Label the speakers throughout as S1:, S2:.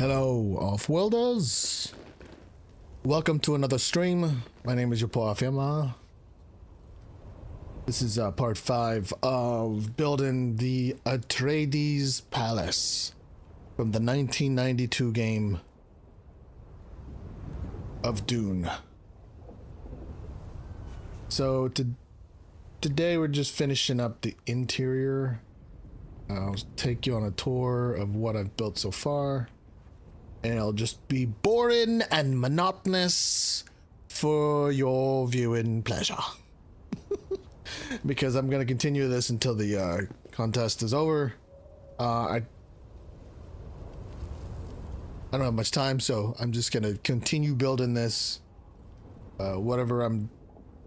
S1: Hello, Offworlders. Welcome to another stream. My name is your Afema. This is part 5 of building the Atreides Palace from the 1992 game of Dune. So today we're just finishing up the interior. I'll take you on a tour of what I've built so far. And it'll just be boring and monotonous for your viewing pleasure. Because I'm going to continue this until the contest is over. I don't have much time, so I'm just going to continue building this. Whatever I'm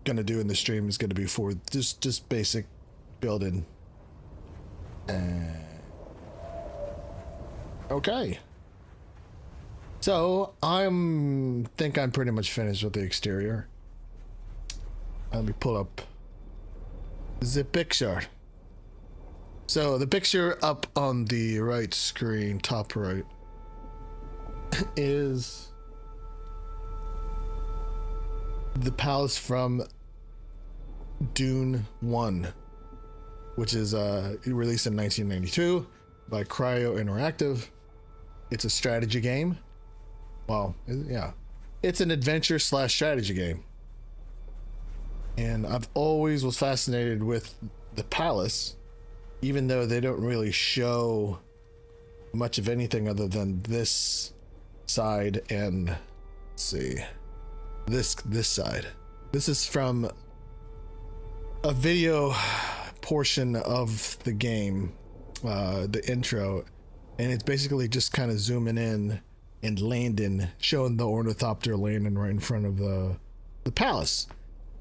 S1: going to do in the stream is going to be for just basic building. Okay. So think I'm pretty much finished with the exterior. Let me pull up the picture. So the picture up on the right screen, top right, is the palace from Dune 1, which is released in 1992 by Cryo Interactive. It's a strategy game. Well, yeah, it's an adventure slash strategy game. And I've always was fascinated with the palace, even though they don't really show much of anything other than this side and, let's see, this side. This is from a video portion of the game, the intro, and it's basically just kind of zooming in and landing, showing the ornithopter landing right in front of the palace.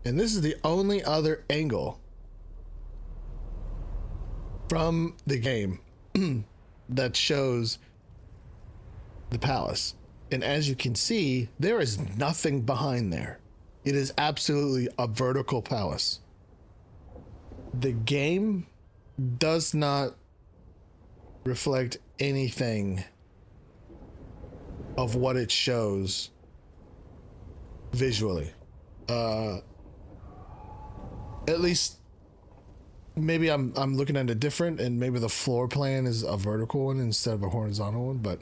S1: And this is the only other angle from the game that shows the palace. And as you can see, there is nothing behind there. It is absolutely a vertical palace. The game does not reflect anything of what it shows visually. At least maybe I'm looking at it different, and maybe the floor plan is a vertical one instead of a horizontal one, but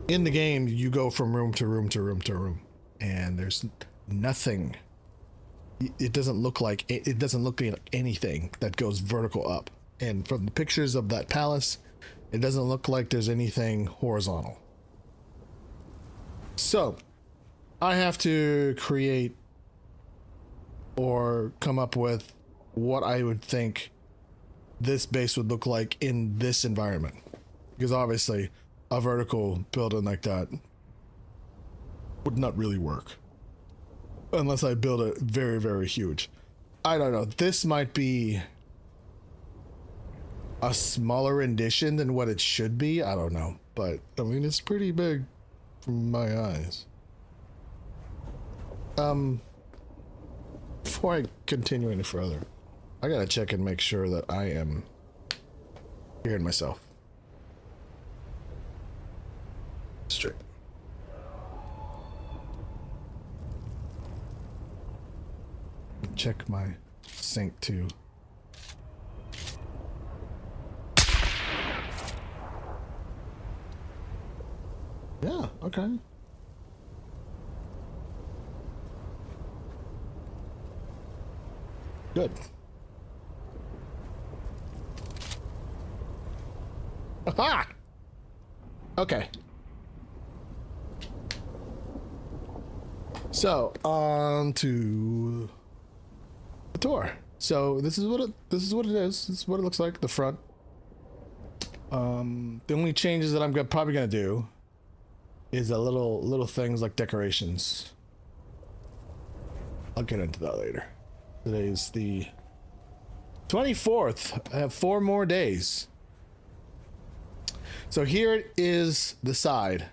S1: in the game you go from room to room to room to room, and there's nothing. It doesn't look like anything that goes vertical up. And from the pictures of that palace, it doesn't look like there's anything horizontal. So I have to create or come up with what I would think this base would look like in this environment. Because obviously a vertical building like that would not really work unless I build it very, very huge. I don't know. This might be a smaller rendition than what it should be. I don't know, but I mean, it's pretty big from my eyes. Before I continue any further, I gotta check and make sure that I am hearing myself straight. Check my sync too. Yeah, okay. Good. Aha! Okay. So, on to the tour. So this is what it is. This is what it looks like, the front. The only changes that I'm probably gonna do is a little things like decorations. I'll get into that later. Today's the 24th. I have 4 more days. So here is the side.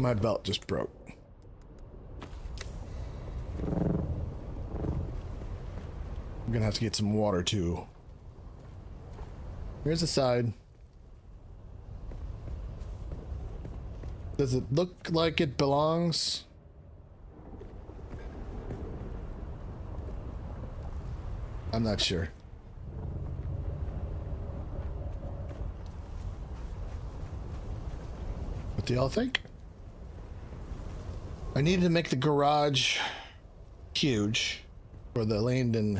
S1: My belt just broke. I'm gonna have to get some water too. Here's the side. Does it look like it belongs? I'm not sure. What do y'all think? I needed to make the garage huge, or the landing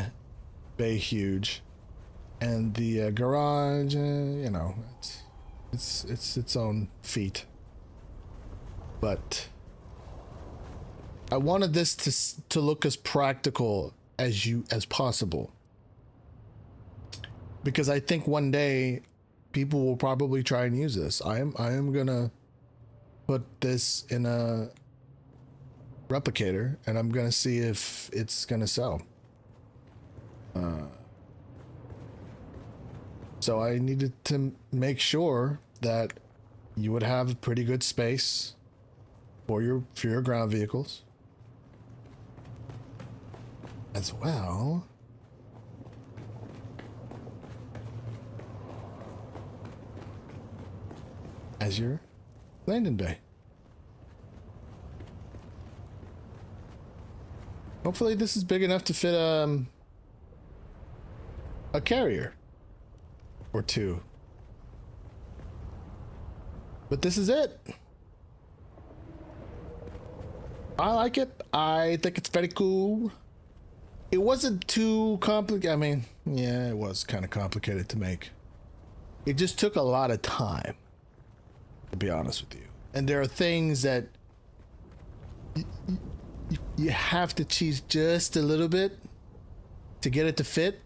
S1: bay huge, and the garage, you know, it's its own feat. But I wanted this to look as practical as possible, because I think one day people will probably try and use this. I am gonna put this in a replicator, and I'm gonna see if it's gonna sell. So I needed to make sure that you would have a pretty good space for your ground vehicles, as well as your landing bay. Hopefully this is big enough to fit a carrier or two. But this is it. I like it. I think it's very cool. It wasn't too complicated. I mean, yeah, it was kind of complicated to make. It just took a lot of time, to be honest with you. And there are things that you have to cheese just a little bit to get it to fit.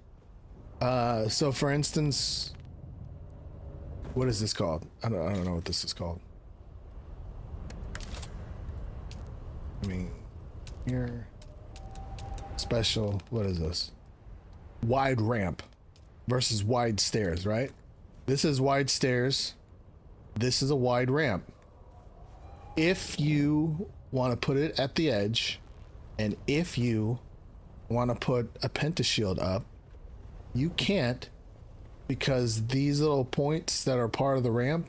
S1: So for instance, what is this called? I don't know what this is called. I mean, here, special, what is this? Wide ramp versus wide stairs, right? This is wide stairs. This is a wide ramp. If you want to put it at the edge, and if you want to put a pentashield up, you can't, because these little points that are part of the ramp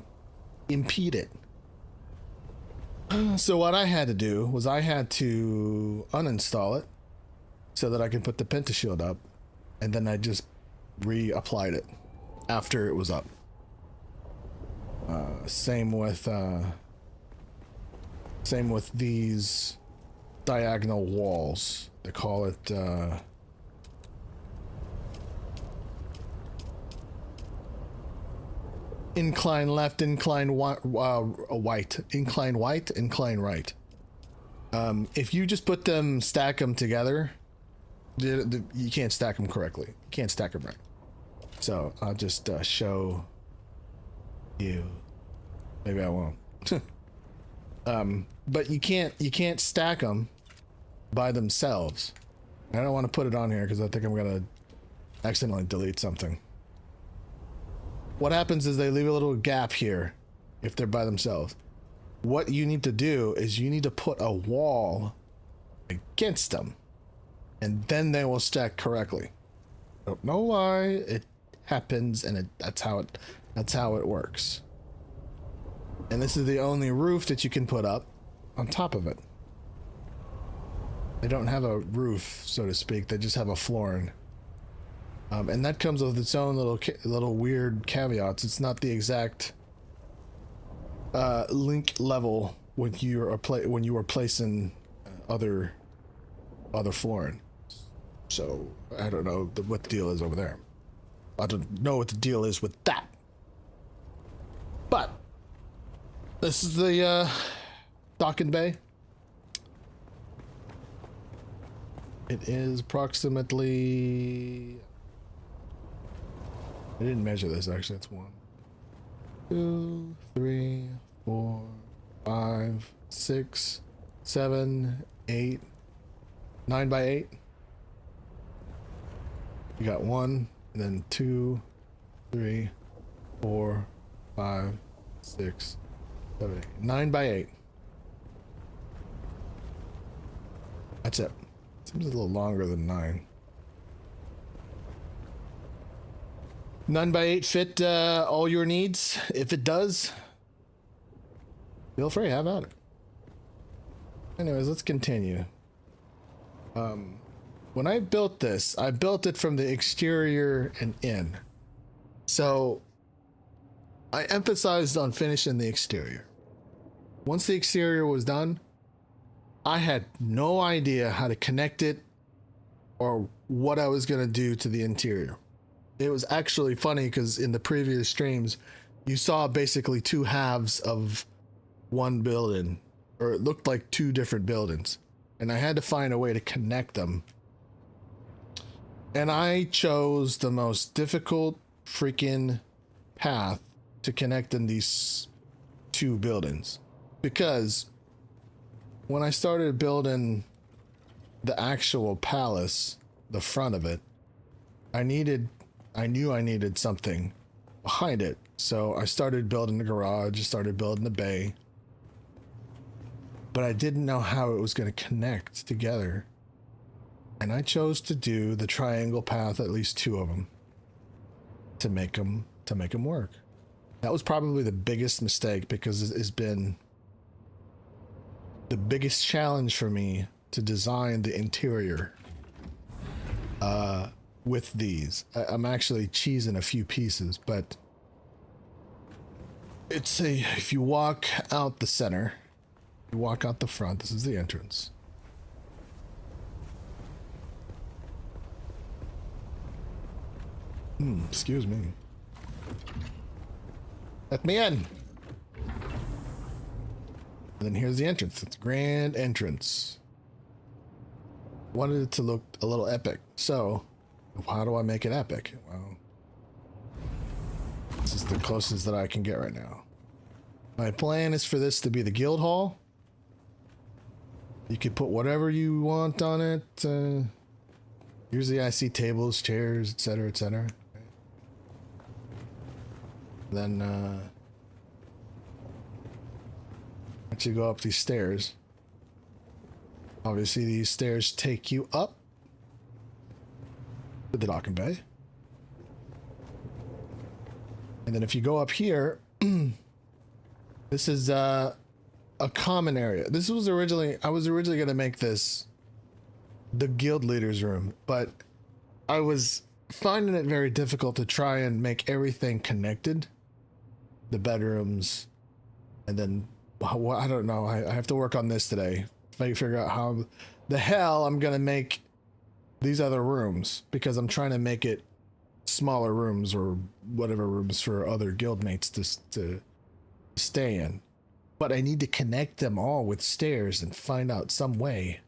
S1: impede it. So what I had to do was I had to uninstall it so that I can put the pentashield up, and then I just reapplied it after it was up. Same with these diagonal walls. They call it incline left, incline white, incline white, incline right. If you just put them, stack them together, you can't stack them correctly. You can't stack them right. So I'll just show you. Maybe I won't. But you can't stack them by themselves. I don't want to put it on here because I think I'm gonna accidentally delete something. What happens is they leave a little gap here if they're by themselves. What you need to do is you need to put a wall against them, and then they will stack correctly. I don't know why it happens, and that's how it works. And this is the only roof that you can put up on top of it. They don't have a roof, so to speak. They just have a flooring. And that comes with its own little weird caveats. It's not the exact link level when you are placing other flooring. So I don't know what the deal is over there. I don't know what the deal is with that. But this is the docking bay. It is approximately, I didn't measure this actually. It's 1, 2, 3, 4, 5, 6, 7, 8, 9 by 8. You got 1, and then 2, 3, 4, 5, 6, 7, 8. 9 by 8. That's it. Seems a little longer than 9. 9x8 fit all your needs? If it does, feel free, have at it. Anyways, let's continue. When I built this, I built it from the exterior and in. So I emphasized on finishing the exterior. Once the exterior was done, I had no idea how to connect it or what I was going to do to the interior. It was actually funny because in the previous streams, you saw basically two halves of one building, or it looked like two different buildings. And I had to find a way to connect them. And I chose the most difficult freaking path to connecting these two buildings. Because when I started building the actual palace, the front of it, I knew I needed something behind it. So I started building the garage, started building the bay. But I didn't know how it was going to connect together. And I chose to do the triangle path, at least two of them, to make them work. That was probably the biggest mistake because it's been the biggest challenge for me to design the interior with these. I'm actually cheesing a few pieces, but it's if you walk out the center, you walk out the front, this is the entrance. Excuse me. Let me in. And then here's the entrance. It's a grand entrance. Wanted it to look a little epic. So, how do I make it epic? Well, this is the closest that I can get right now. My plan is for this to be the guild hall. You can put whatever you want on it. Usually I see tables, chairs, etc., etc. Then, once you go up these stairs, obviously these stairs take you up to the docking bay. And then if you go up here, this is a common area. This was originally, I was originally going to make this the guild leader's room, but I was finding it very difficult to try and make everything connected. The bedrooms, and then, I don't know, I have to work on this today. Figure out how the hell I'm going to make these other rooms, because I'm trying to make it smaller rooms or whatever rooms for other guildmates to stay in. But I need to connect them all with stairs and find out some way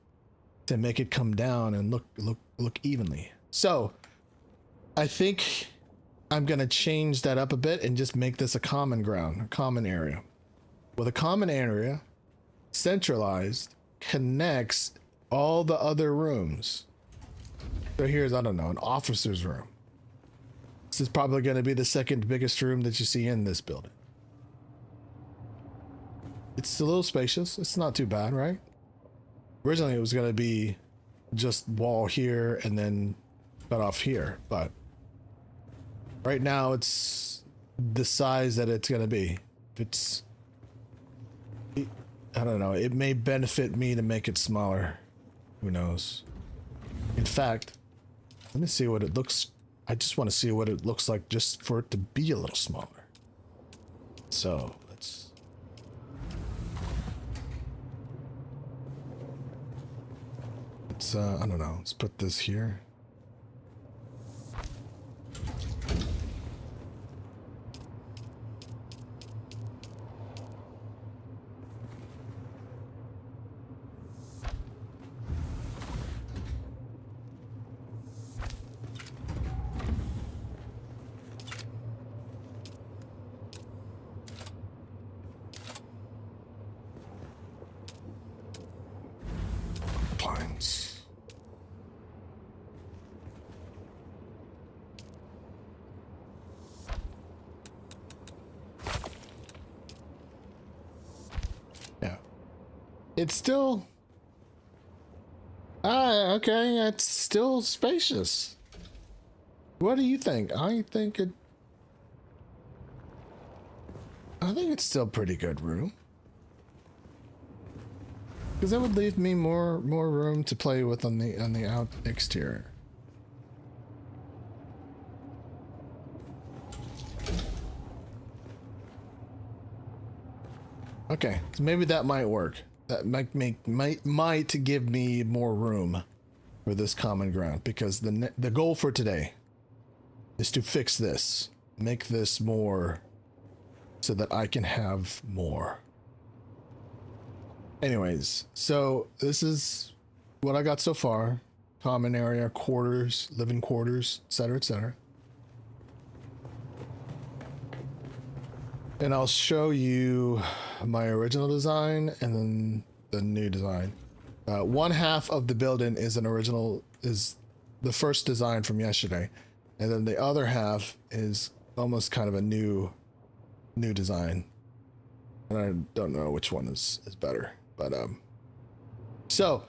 S1: to make it come down and look evenly. So I think I'm going to change that up a bit and just make this a common ground, a common area. With a common area, centralized, connects all the other rooms. So here's, I don't know, an officer's room. This is probably going to be the second biggest room that you see in this building. It's a little spacious. It's not too bad, right? Originally it was going to be just wall here and then cut off here, but right now it's the size that it's going to be. It's, I don't know, it may benefit me to make it smaller. Who knows? In fact, let me see what it looks. I just want to see what it looks like just for it to be a little smaller. So let's I don't know, let's put this here. It's still, okay, it's still spacious. What do you think? I think I think it's still pretty good room. Because that would leave me more room to play with on the out exterior. Okay, so maybe that might work. That might give me more room for this common ground, because the goal for today is to fix this, make this more so that I can have more. Anyways, so this is what I got so far. Common area, quarters, living quarters, etc., etc. And I'll show you my original design and then the new design. One half of the building is is the first design from yesterday. And then the other half is almost kind of a new design. And I don't know which one is better. But so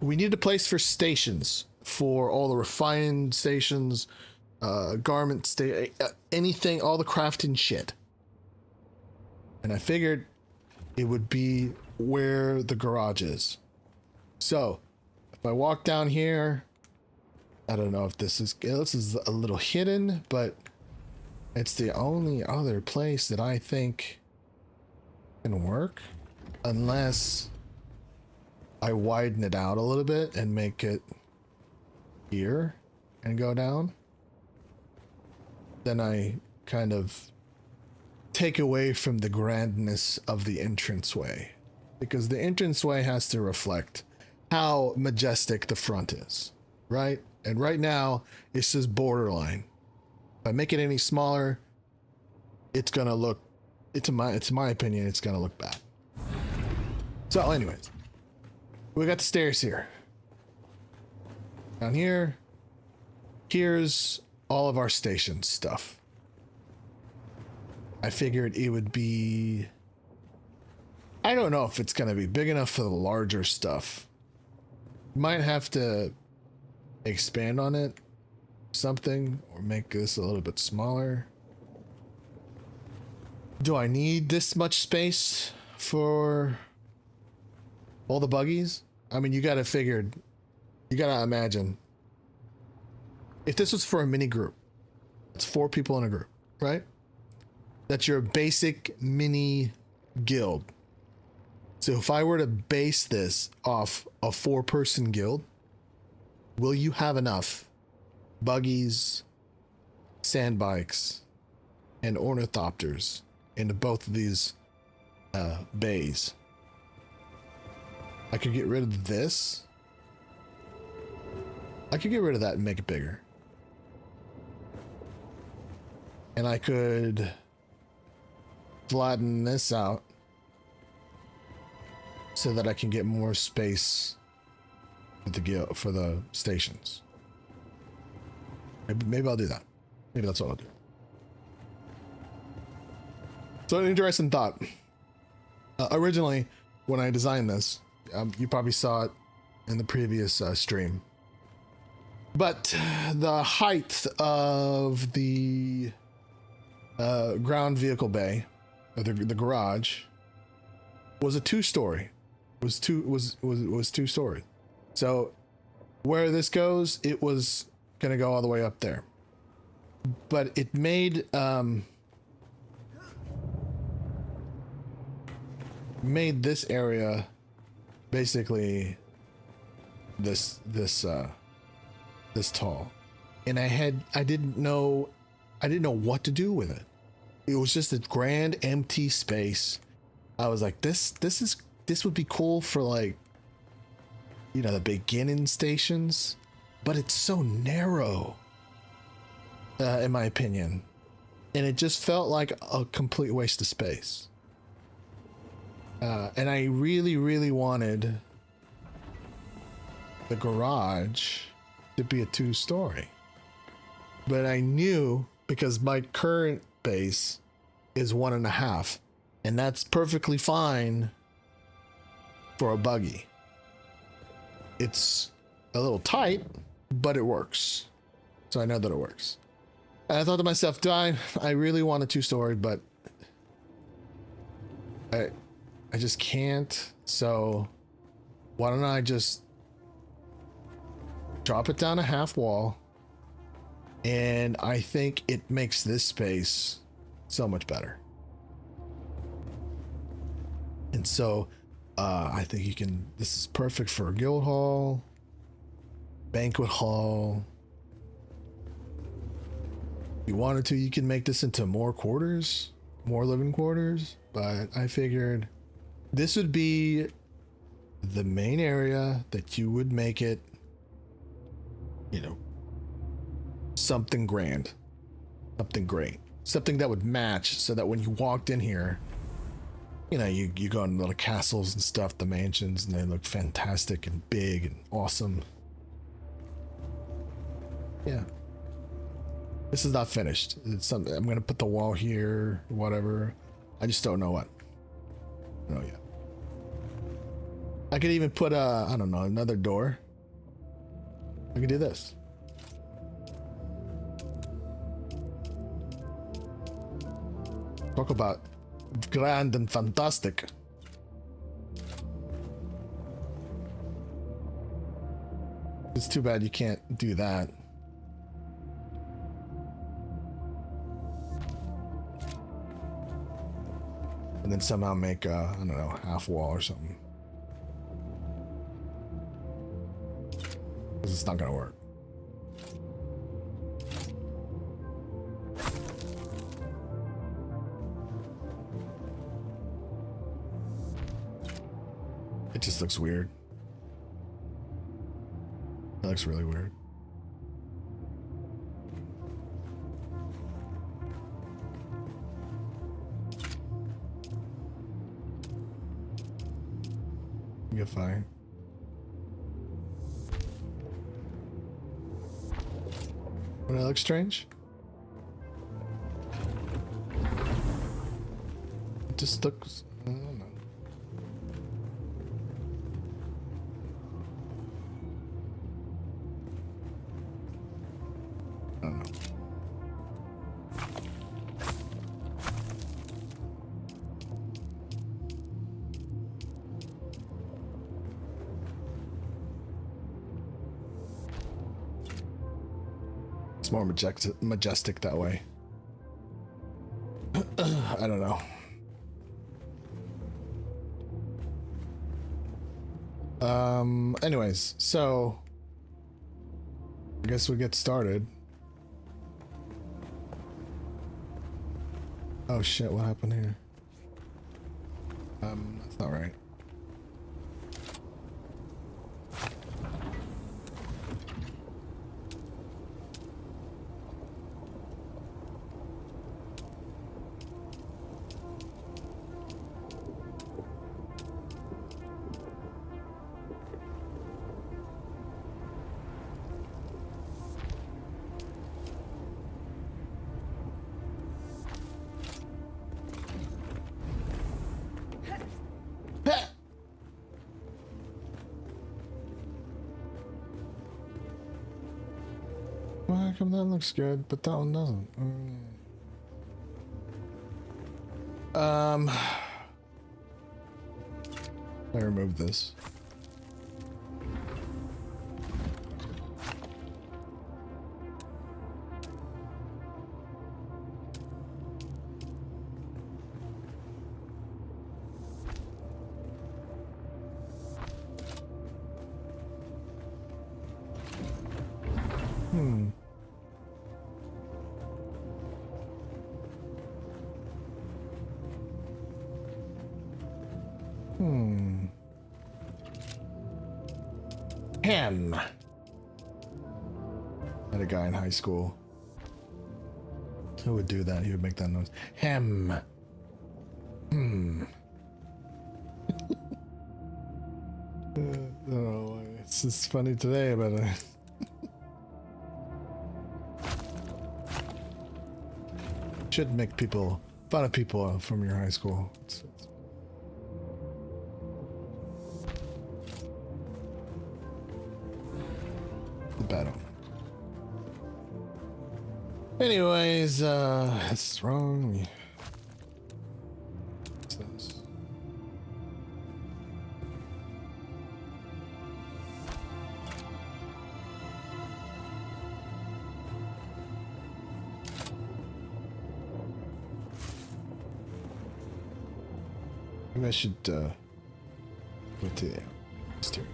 S1: we need a place for stations, for all the refined stations, garment anything, all the crafting shit. And I figured it would be where the garage is. So if I walk down here, I don't know if this is a little hidden, but it's the only other place that I think can work, unless I widen it out a little bit and make it here and go down. Then I kind of take away from the grandness of the entranceway, because the entranceway has to reflect how majestic the front is, right? And right now it's just borderline. If I make it any smaller, it's gonna look, it's my opinion, it's gonna look bad. So anyways, we got the stairs here. Down here, here's all of our station stuff. I figured it would be, I don't know if it's going to be big enough for the larger stuff. Might have to expand on it, something, or make this a little bit smaller. Do I need this much space for all the buggies? I mean, you got to imagine, if this was for a mini group, it's 4 people in a group, right? That's your basic mini guild. So if I were to base this off a 4-person guild, will you have enough buggies, sand bikes, and ornithopters into both of these bays? I could get rid of this. I could get rid of that and make it bigger. And I could flatten this out so that I can get more space for the stations. Maybe I'll do that. Maybe that's what I'll do. So an interesting thought. Originally, when I designed this, you probably saw it in the previous stream, but the height of the ground vehicle bay, or the garage, was a 2-story. Was 2-story. So where this goes, it was gonna go all the way up there. But it made this area basically this tall, and I didn't know what to do with it. It was just a grand empty space. I was like, this would be cool for, like, you know, the beginning stations, but it's so narrow, in my opinion, and it just felt like a complete waste of space. And I really wanted the garage to be a 2-story, but I knew, because my current base is 1.5, and that's perfectly fine for a buggy. It's a little tight, but it works. So I know that it works. And I thought to myself, I really want a 2-story, but I just can't. So why don't I just drop it down a half wall, and I think it makes this space so much better. And so I think you can, this is perfect for a guild hall, banquet hall. If you wanted to, you can make this into more quarters, more living quarters, but I figured this would be the main area that you would make it, you know, something grand, something great, something that would match, so that when you walked in here, you know, you go in little castles and stuff, the mansions, and they look fantastic and big and awesome. Yeah. This is not finished. It's something, I'm gonna put the wall here, whatever. I just don't know what. I don't know yet. I could even put I don't know, another door. I could do this. Talk about grand and fantastic. It's too bad you can't do that. And then somehow make I don't know, half wall or something. Because it's not gonna work. It just looks weird. It looks really weird. You're fine. Would that look strange? It just looks, I don't know. I don't know. It's more majestic that way. I don't know. Anyways, so I guess we get started. Oh shit, what happened here? That's not right. Well, how come that looks good, but that one doesn't? I removed this. Ham. I had a guy in high school who would do that. He would make that noise. Ham. Oh, it's just funny today, but should make people fun of people from your high school. It's battle. Anyways, this is wrong. What's this? Maybe I should go to the exterior.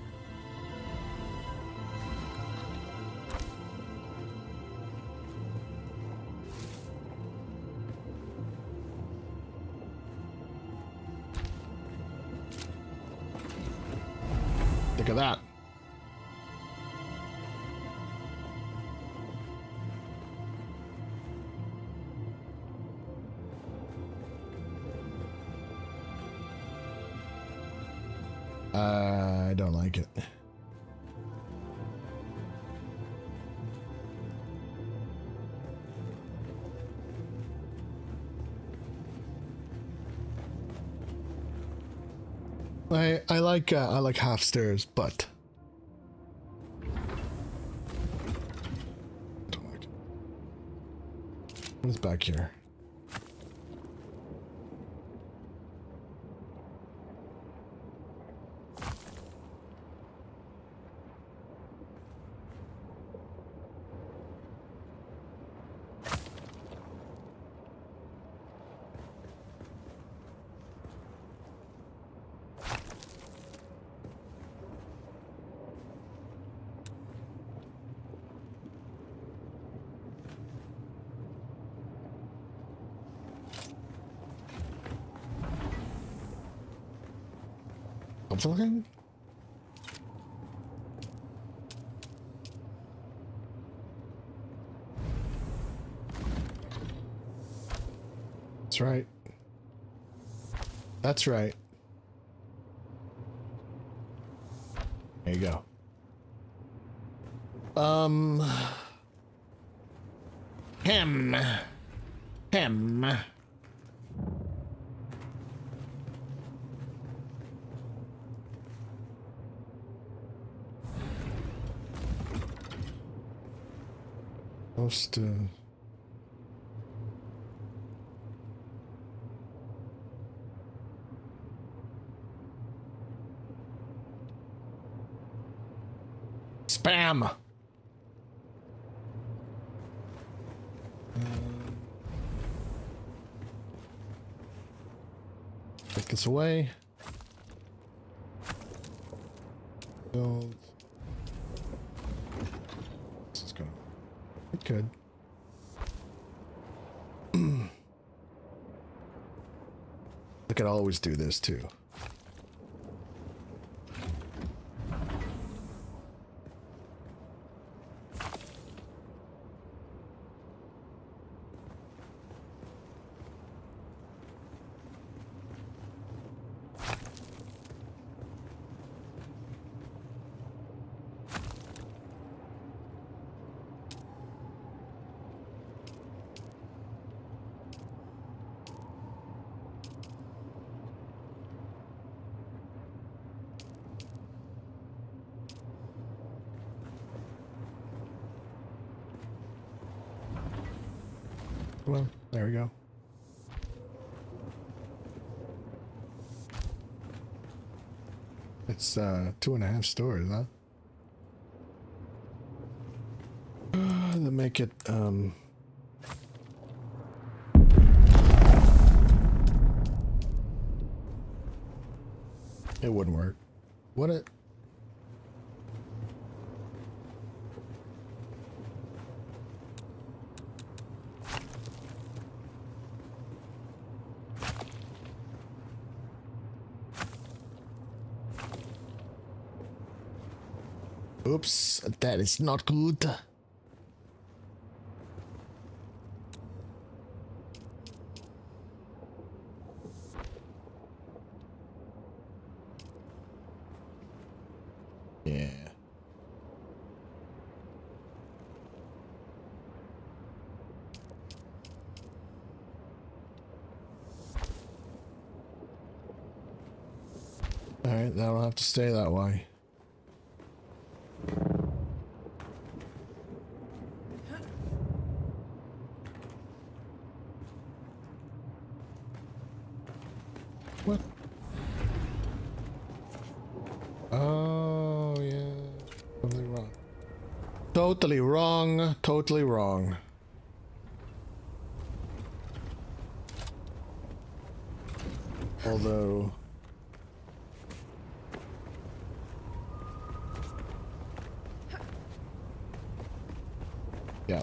S1: Look at that. I don't like it. I like half stairs, but don't like it. What's back here? Something? That's right. That's right. There you go. Him. Most spam. Take this away. Build. This is gonna. It could. I could always do this too. Well, there we go. It's 2.5 stories, huh? To make it it wouldn't work. Would it? Oops, that is not good. Yeah. All right, that'll have to stay that way. What? Oh, yeah. Totally wrong. Totally wrong. Totally wrong. Although, Yeah.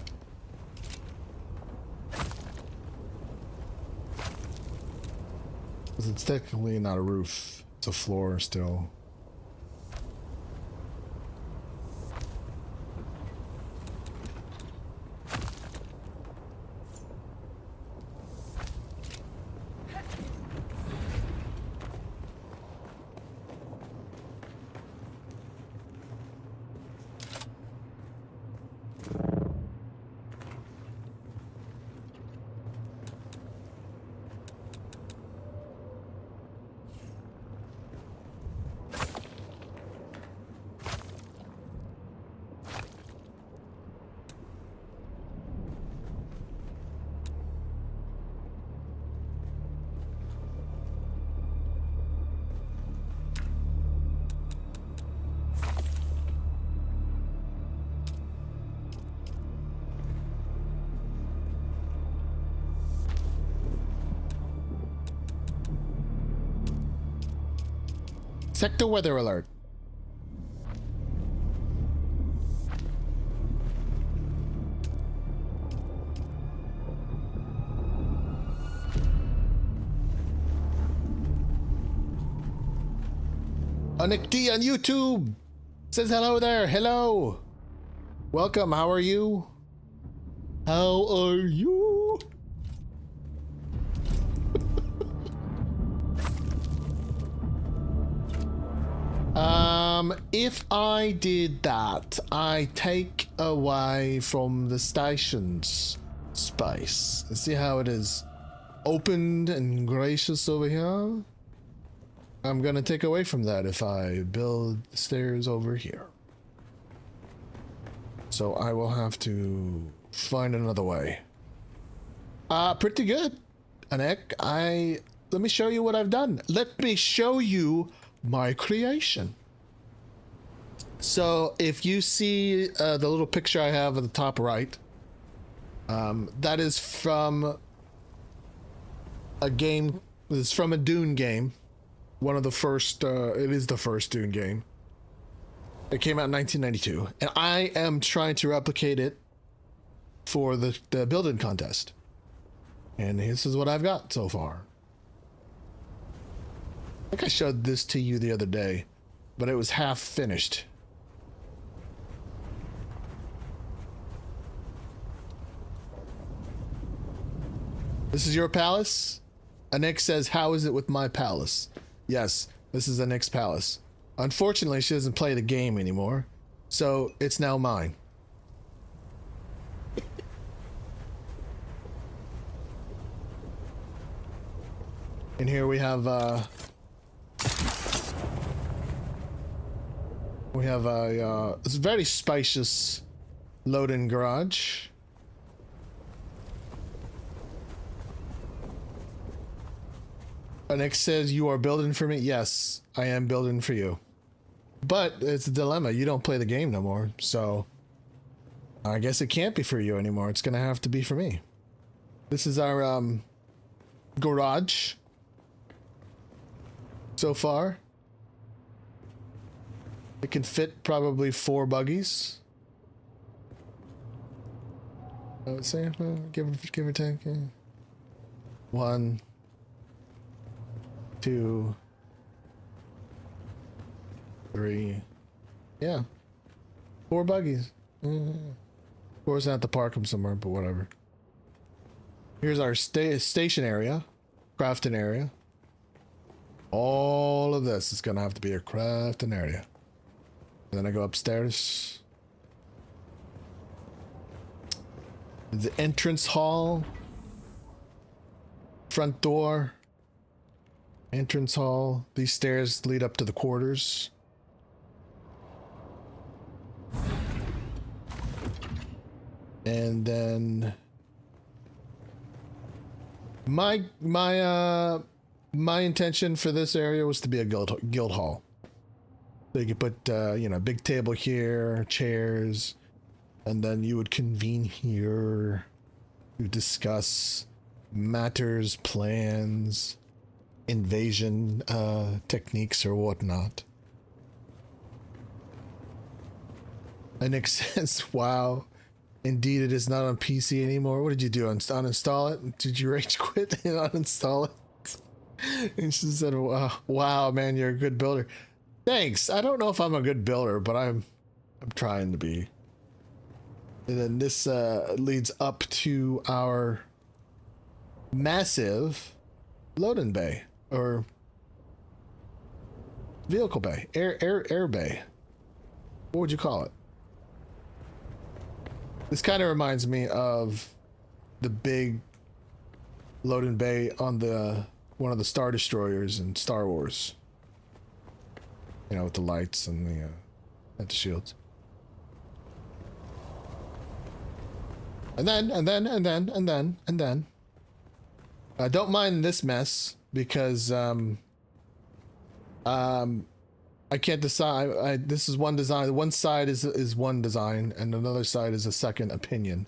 S1: 'Cause it's technically not a roof. It's a floor still. Sector weather alert. Nick D on YouTube says hello there. Hello. Welcome. How are you? How are you? If I did that, I take away from the station's space. See how it is opened and gracious over here? I'm gonna take away from that if I build stairs over here. So I will have to find another way. Pretty good, Anek. Let me show you what I've done. Let me show you my creation. So if you see the little picture I have at the top right, that is from a game. It's from a Dune game. One of the first, it is the first Dune game. It came out in 1992, and I am trying to replicate it for the building contest. And this is what I've got so far. I think I showed this to you the other day, but it was half finished. This is your palace? Anik says, how is it with my palace? Yes, this is Anik's palace. Unfortunately, she doesn't play the game anymore, so it's now mine. And here we have a it's a very spacious load-in garage. Nick says, you are building for me? Yes, I am building for you. But it's a dilemma. You don't play the game no more, so I guess it can't be for you anymore. It's gonna have to be for me. This is our garage so far. It can fit probably 4 buggies. I would say, give or take. 1, 2, 3. Yeah. 4 buggies. Of course, I have to park them somewhere, but whatever. Here's our station area, crafting area. All of this is gonna have to be a crafting area. And then I go upstairs. The entrance hall. Front door. Entrance hall. These stairs lead up to the quarters. And then my intention for this area was to be a guild hall. So you could put you know, big table here, chairs, and then you would convene here to discuss matters, plans, invasion techniques or whatnot. And Nick says, wow, Indeed, it is not on PC anymore. What did you do? Uninstall it? Did you rage quit and uninstall it? And she said, wow, man, you're a good builder. Thanks. I don't know if I'm a good builder, but I'm trying to be. And then this leads up to our massive loading bay, or vehicle bay, air bay. What would you call it? This kind of reminds me of the big loading bay on the one of the Star Destroyers in Star Wars. You know, with the lights and the shields. And then. I don't mind this mess because I can't decide. This is one design. One side is one design, and another side is a second opinion.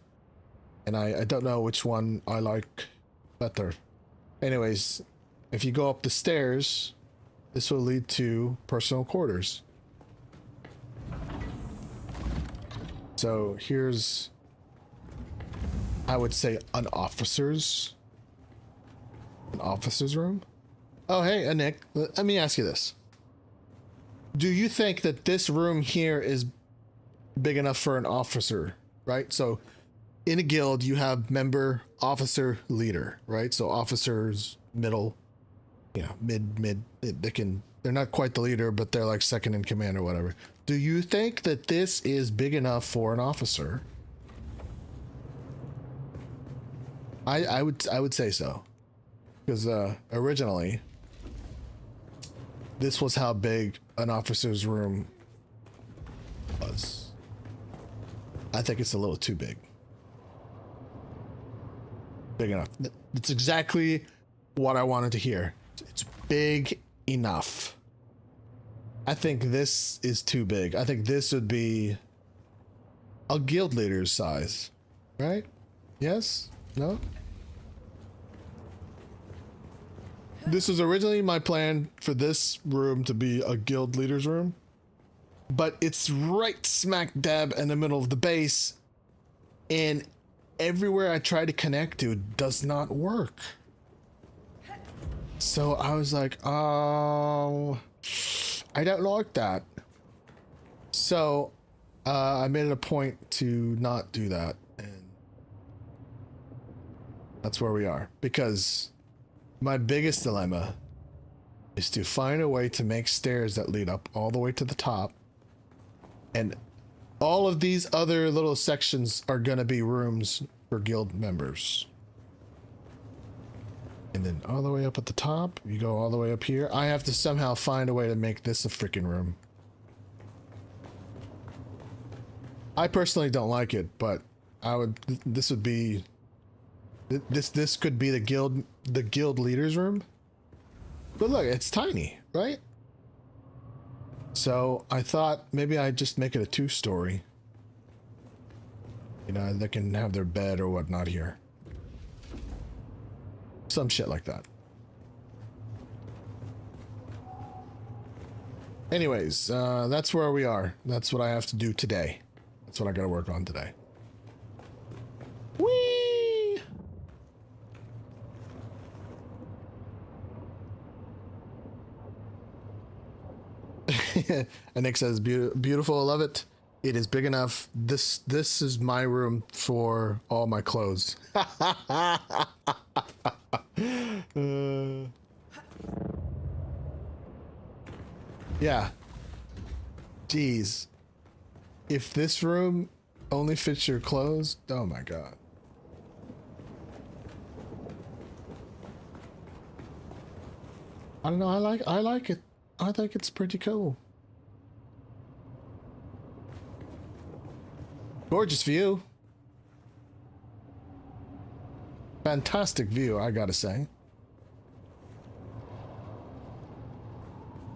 S1: And I don't know which one I like better. Anyways, if you go up the stairs, this will lead to personal quarters. So here's, I would say, an officer's room. Oh, hey, Nick, let me ask you this. Do you think that this room here is big enough for an officer, right? So in a guild, you have member, officer, leader, right? So officers, middle, mid, they're not quite the leader, but they're like second in command or whatever. Do you think that this is big enough for an officer? I would say so. Because originally, this was how big an officer's room was. I think it's a little too big. Big enough. It's exactly what I wanted to hear. It's big enough. I think this is too big. I think this would be a guild leader's size, right? Yes? No? This was originally my plan for this room to be a guild leader's room, but it's right smack dab in the middle of the base, and everywhere I try to connect to does not work. So I was like, oh, I don't like that. So I made it a point to not do that, and that's where we are, because my biggest dilemma is to find a way to make stairs that lead up all the way to the top. And all of these other little sections are going to be rooms for guild members. And then all the way up at the top, you go all the way up here. I have to somehow find a way to make this a freaking room. I personally don't like it, but this would be... This could be the guild leader's room. But look, it's tiny, right? So I thought maybe I'd just make it a 2-story. You know, they can have their bed or whatnot here. Some shit like that. Anyways, that's where we are. That's what I have to do today. That's what I gotta work on today. Whee! And Nick says, beautiful, I love it. It is big enough. This is my room for all my clothes. Yeah. Jeez. If this room only fits your clothes, oh my god. I don't know, I like it. I think it's pretty cool. Gorgeous view. Fantastic view, I gotta say.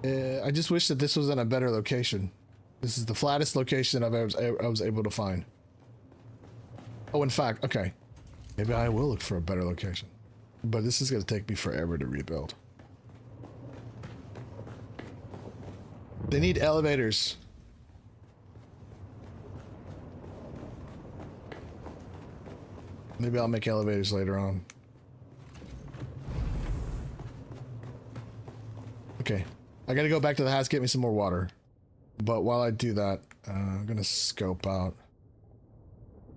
S1: I just wish that this was in a better location. This is the flattest location I was able to find. Oh, in fact, okay. Maybe I will look for a better location. But this is gonna take me forever to rebuild. They need elevators. Maybe I'll make elevators later on. Okay. I gotta go back to the house, get me some more water. But while I do that, I'm gonna scope out.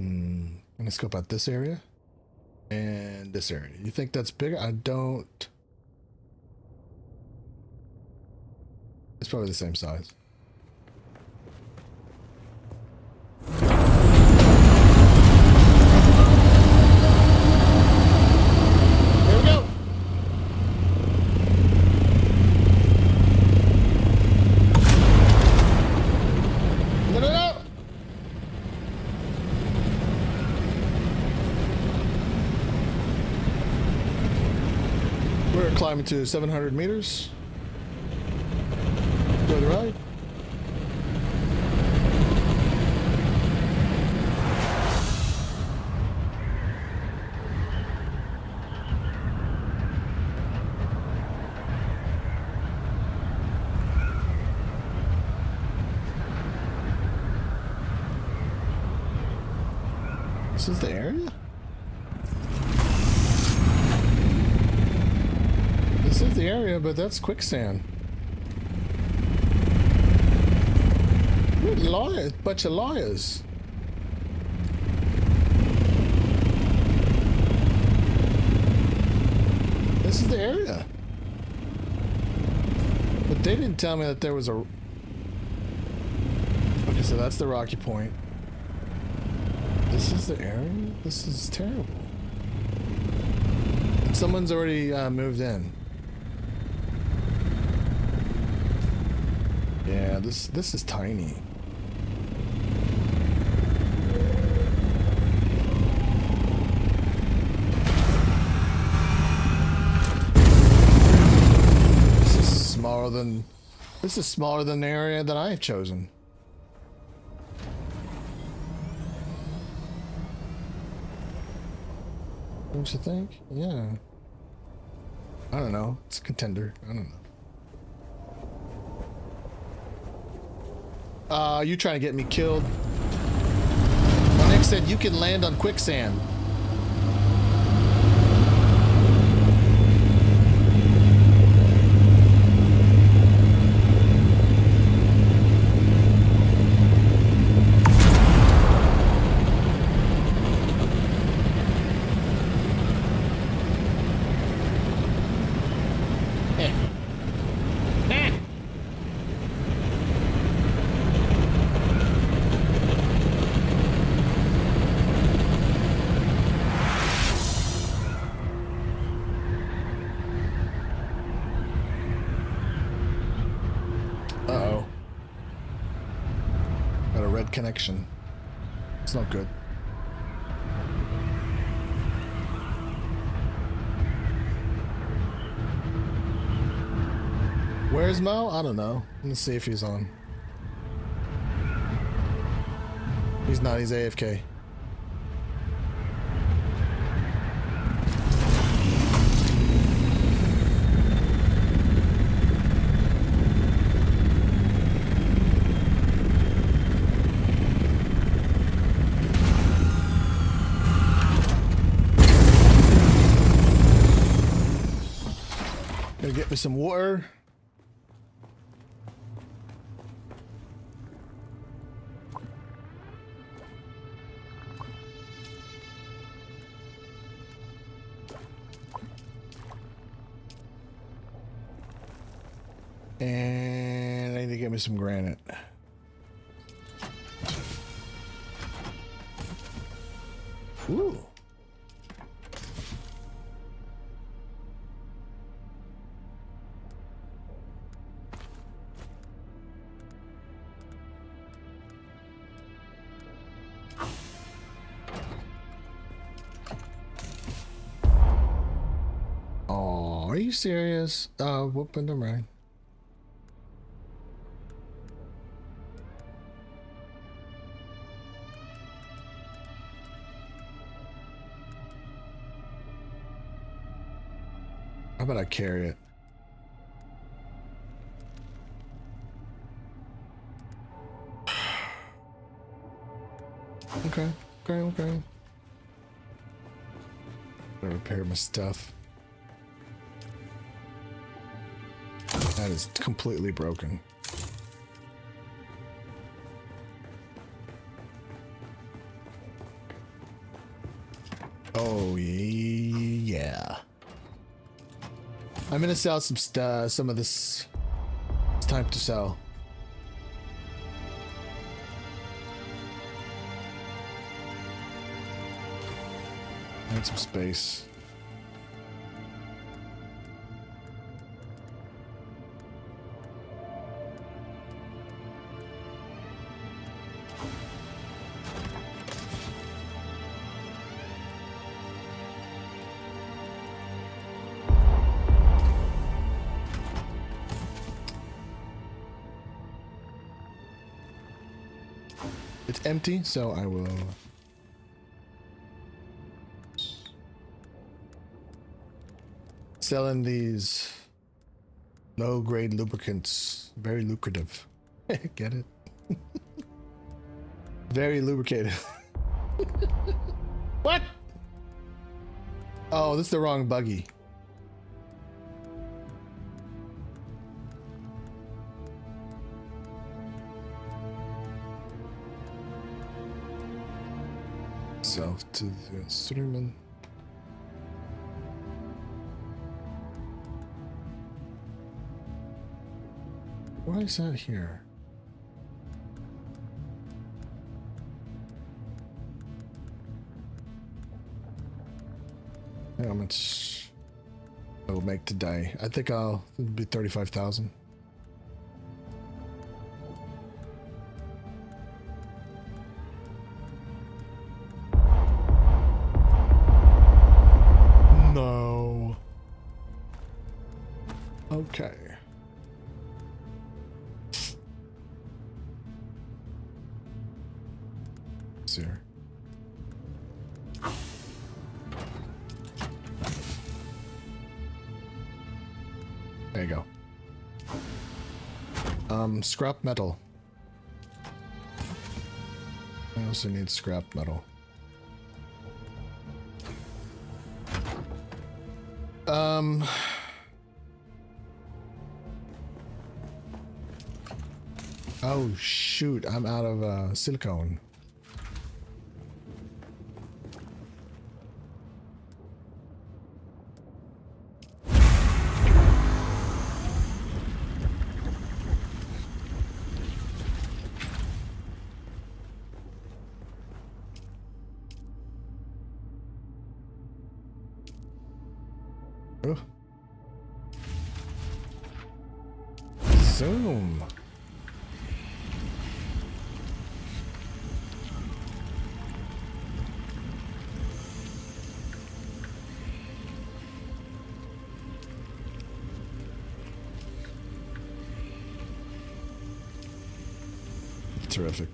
S1: I'm gonna scope out this area. And this area. You think that's bigger? I don't... It's probably the same size. Here we go! No, no, no! We're climbing to 700 meters. Go to the right. This is the area? This is the area, but that's quicksand. You're liars, bunch of liars. This is the area. But they didn't tell me that there was a... Okay, so that's the Rocky Point. This is the area? This is terrible. Someone's already moved in. Yeah, this is tiny. This is smaller than the area that I've chosen. Don't you think? Yeah. I don't know. It's a contender. I don't know. You trying to get me killed? Well, Nick said you can land on quicksand. Connection. It's not good. Where's Mo? I don't know. Let's see if he's on. He's not. He's AFK. Get me some water. And I need to get me some granite. Ooh. Are you serious? Whooping them right. How about I carry it? Okay. Gotta repair my stuff. That is completely broken. Oh yeah. I'm gonna sell some of this. It's time to sell. I need some space. It's empty, so I will selling these low-grade lubricants. Very lucrative. Get it? Very lubricated. What? Oh, this is the wrong buggy. South to the instrument. Why is that here? How much I will make today? I think it'll be 35,000. No. Okay. Here. There you go. Scrap metal. I also need scrap metal. Oh shoot, I'm out of silicone. Zoom. Terrific.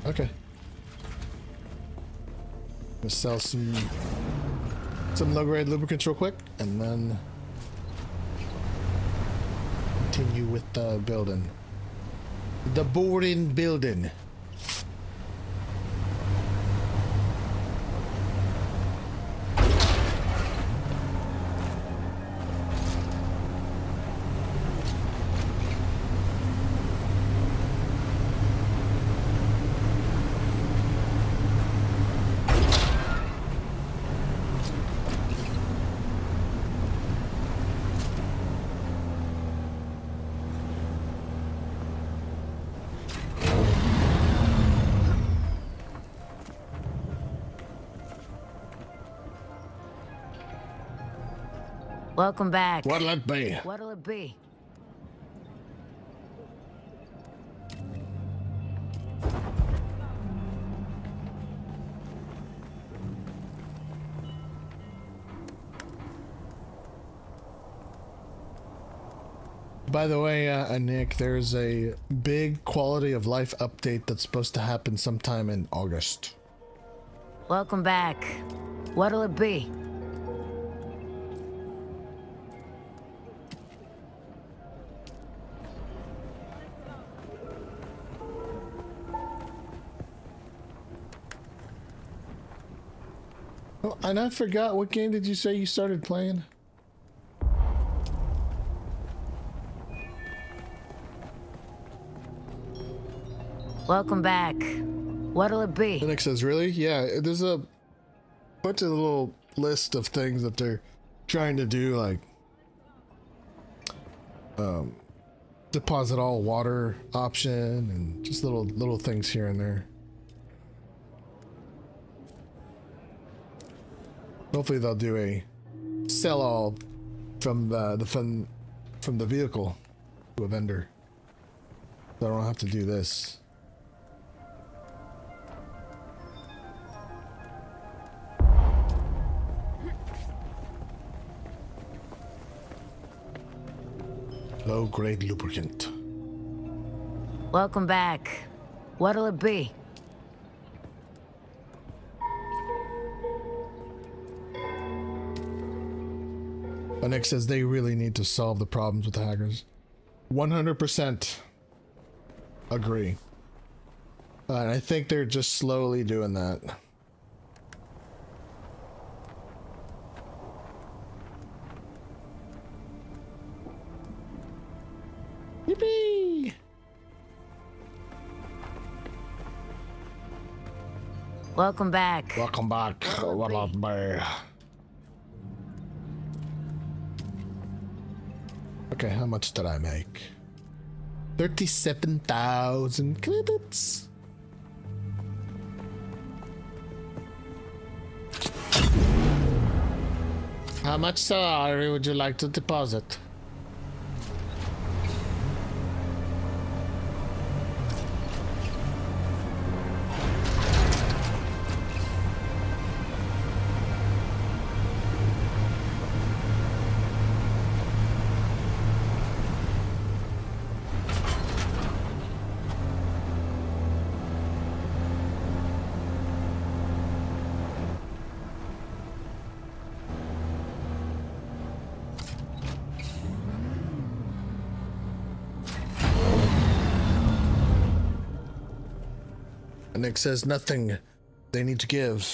S1: Okay. Let's sell some low-grade lubricants real quick, and then continue with the building. The boring building.
S2: Welcome back.
S1: What'll it be?
S2: What'll it be?
S1: By the way, Nick, there's a big quality of life update that's supposed to happen sometime in August.
S2: Welcome back. What'll it be?
S1: Oh, and I forgot, what game did you say you started playing?
S2: Welcome back. What'll it be?
S1: Linux says, really? Yeah, there's a bunch of little list of things that they're trying to do, like deposit all water option and just little things here and there. Hopefully they'll do a sell all from from the vehicle to a vendor, so I don't have to do this. Low grade lubricant.
S2: Welcome back. What'll it be?
S1: Nick says they really need to solve the problems with the hackers. 100% agree. And I think they're just slowly doing that. Yippee!
S2: Welcome back.
S1: Welcome back. What up, man? Okay, how much did I make? 37,000 credits. How much salary would you like to deposit? Nick says nothing. They need to give.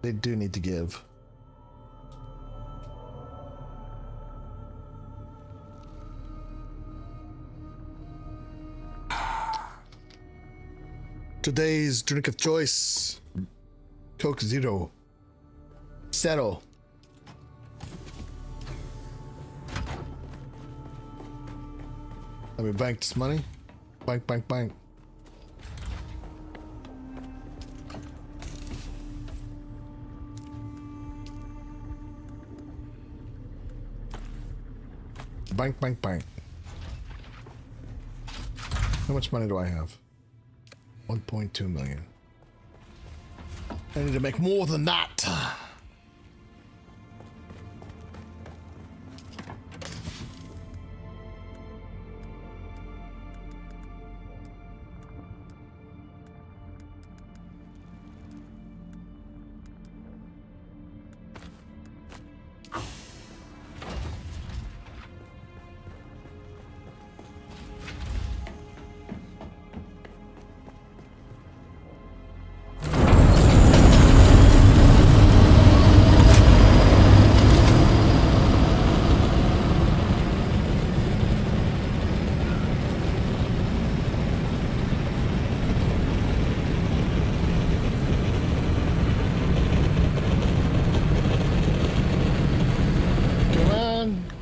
S1: They do need to give. Today's drink of choice. Coke Zero. Settle. Let me bank this money. Bank, bank, bank. Bank, bank, bank. How much money do I have? 1.2 million. I need to make more than that.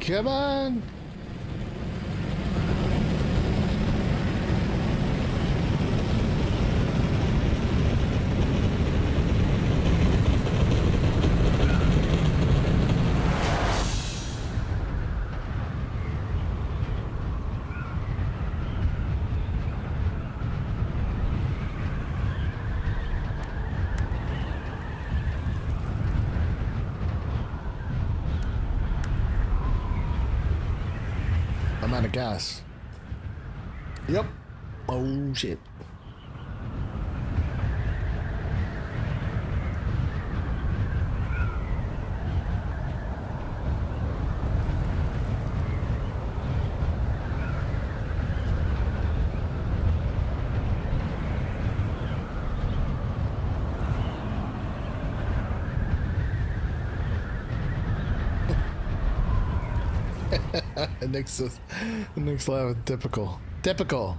S1: Come on. I'm out of gas. Yep. Oh shit. Nick's laughing. Typical. Typical.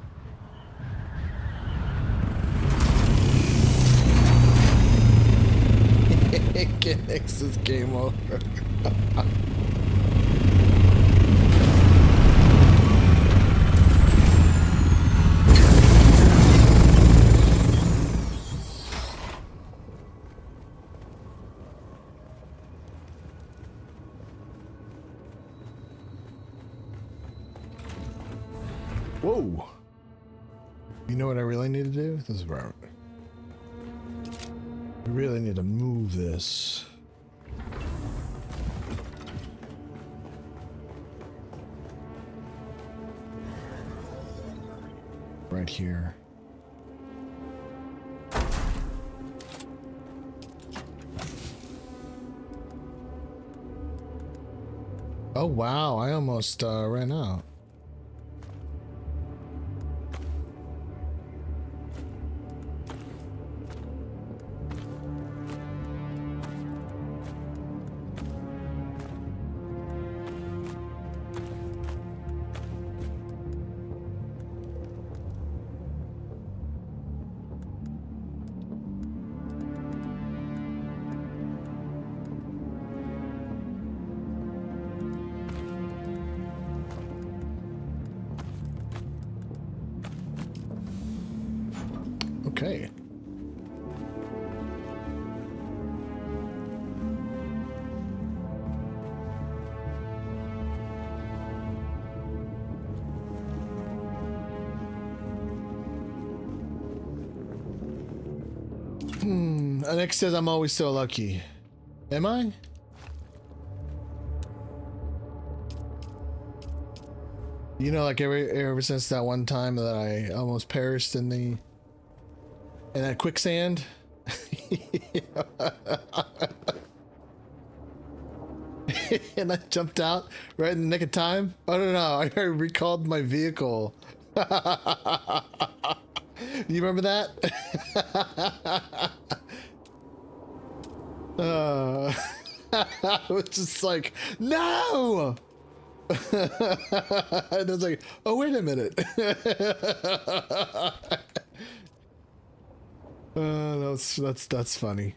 S1: Nick's is game over. Whoa. You know what I really need to do? This is where I really need to move this. Right here. Oh wow, I almost ran out. Okay. Alex says I'm always so lucky. Am I? You know, like ever since that one time that I almost perished in that quicksand. And I jumped out right in the nick of time. I don't know. I recalled my vehicle. You remember that? I was just like, no! And I was like, oh, wait a minute. That's funny.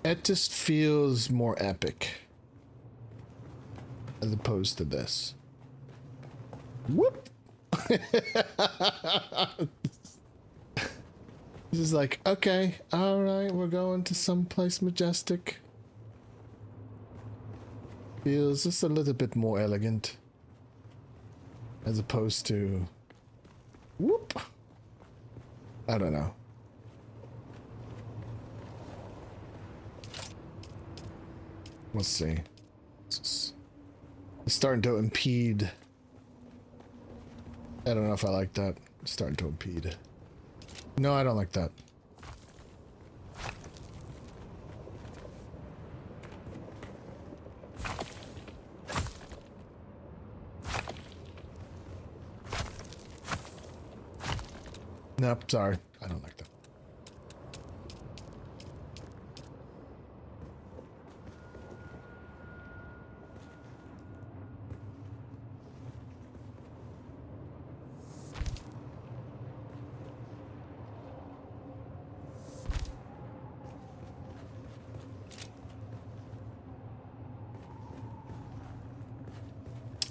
S1: It just feels more epic as opposed to this. Whoop! This is like, okay, all right, we're going to someplace majestic. Feels just a little bit more elegant as opposed to whoop. I don't know. Let's see. It's starting to impede. I don't know if I like that. It's starting to impede. No, I don't like that. Nope, sorry. I don't like that.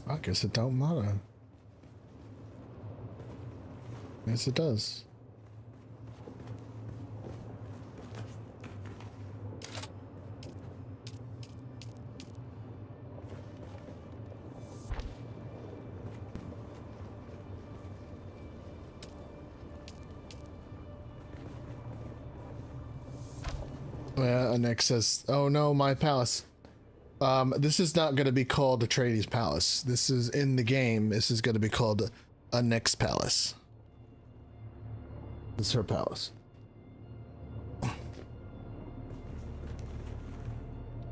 S1: I guess it don't matter. Yes, it does. Nick says, "Oh no, my palace." This is not going to be called Atreides Palace. This is in the game. This is going to be called a Nick's Palace. It's her palace.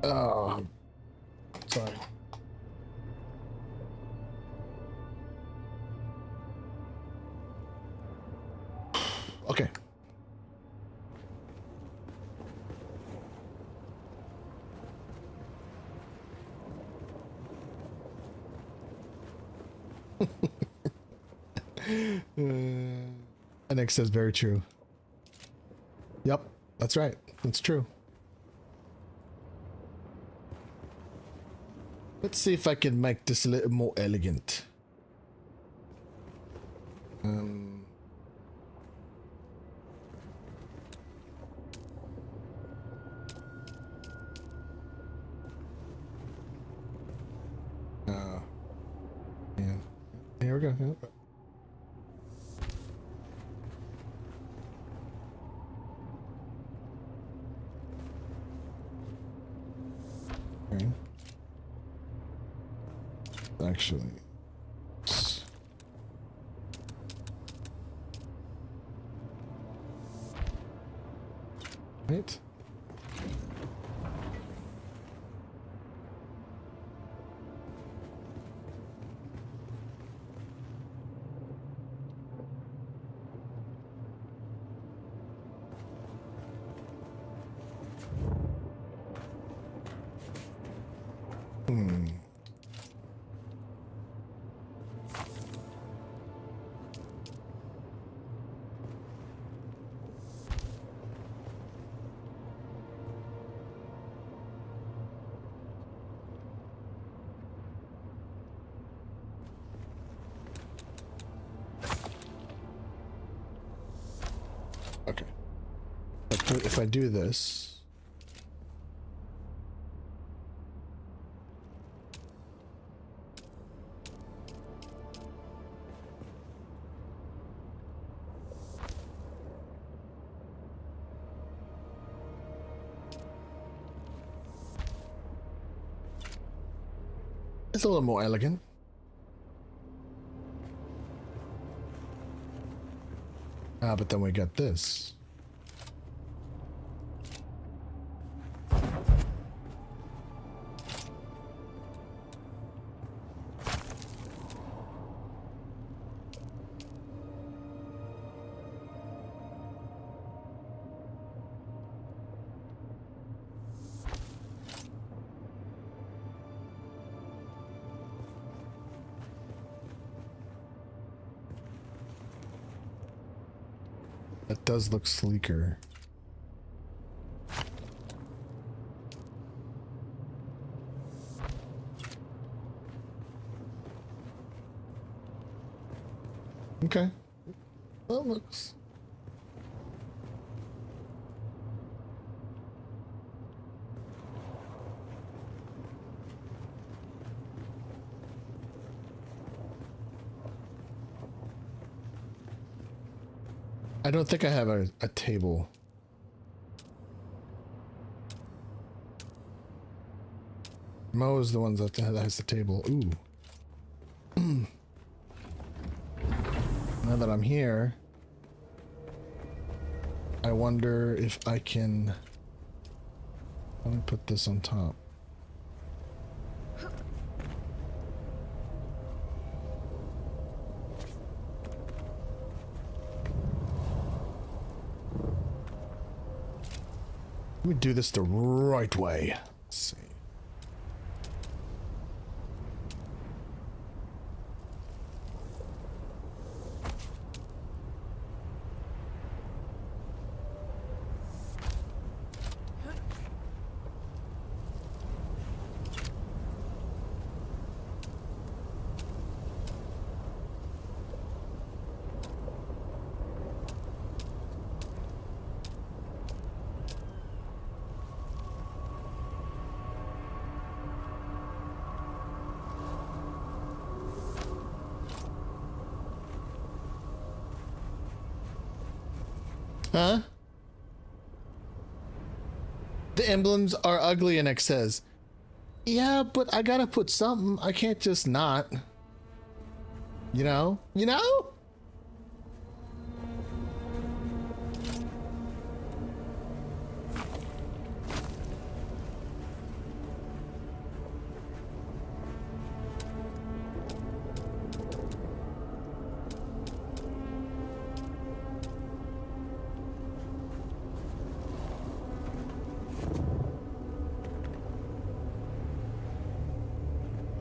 S1: Oh, sorry. Okay. Nick says very true. Yep, that's right. That's true. Let's see if I can make this a little more elegant. Yeah. Here we go. Here we go. Okay. Actually, right. Okay. If I do this, it's a little more elegant. But then we got this. That does look sleeker. Okay. That looks... I don't think I have a table. Mo is the one that has the table. Ooh. Now that I'm here, I wonder if I can... Let me put this on top. Let me do this the right way. Let's see. Huh? The emblems are ugly, and X says. Yeah, but I gotta put something. I can't just not. You know? You know?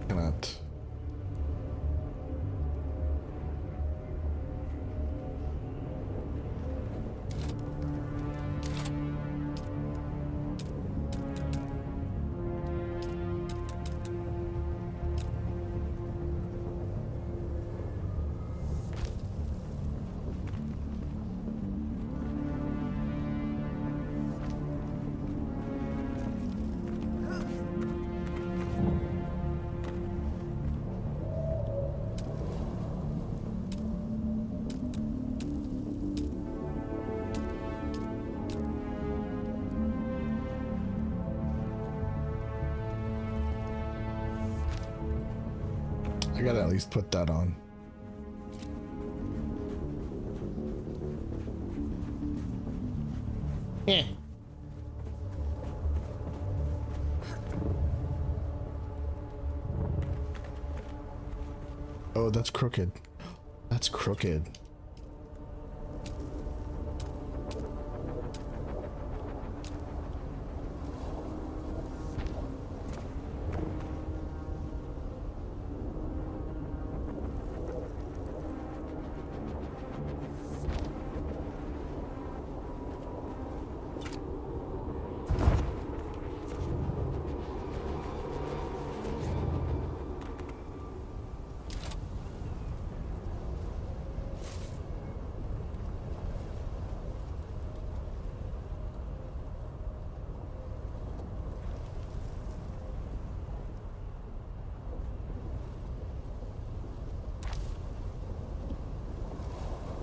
S1: Cannot. I gotta at least put that on. Yeah. Oh, that's crooked. That's crooked.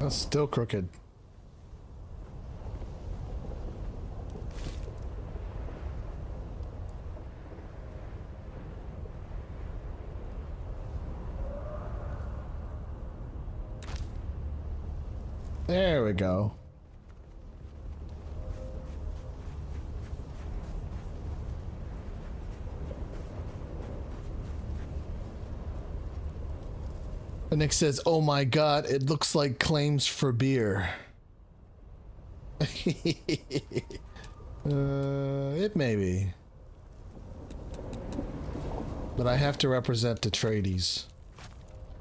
S1: That's still crooked. There we go. And Nick says, oh my god, it looks like claims for beer. It may be. But I have to represent Atreides.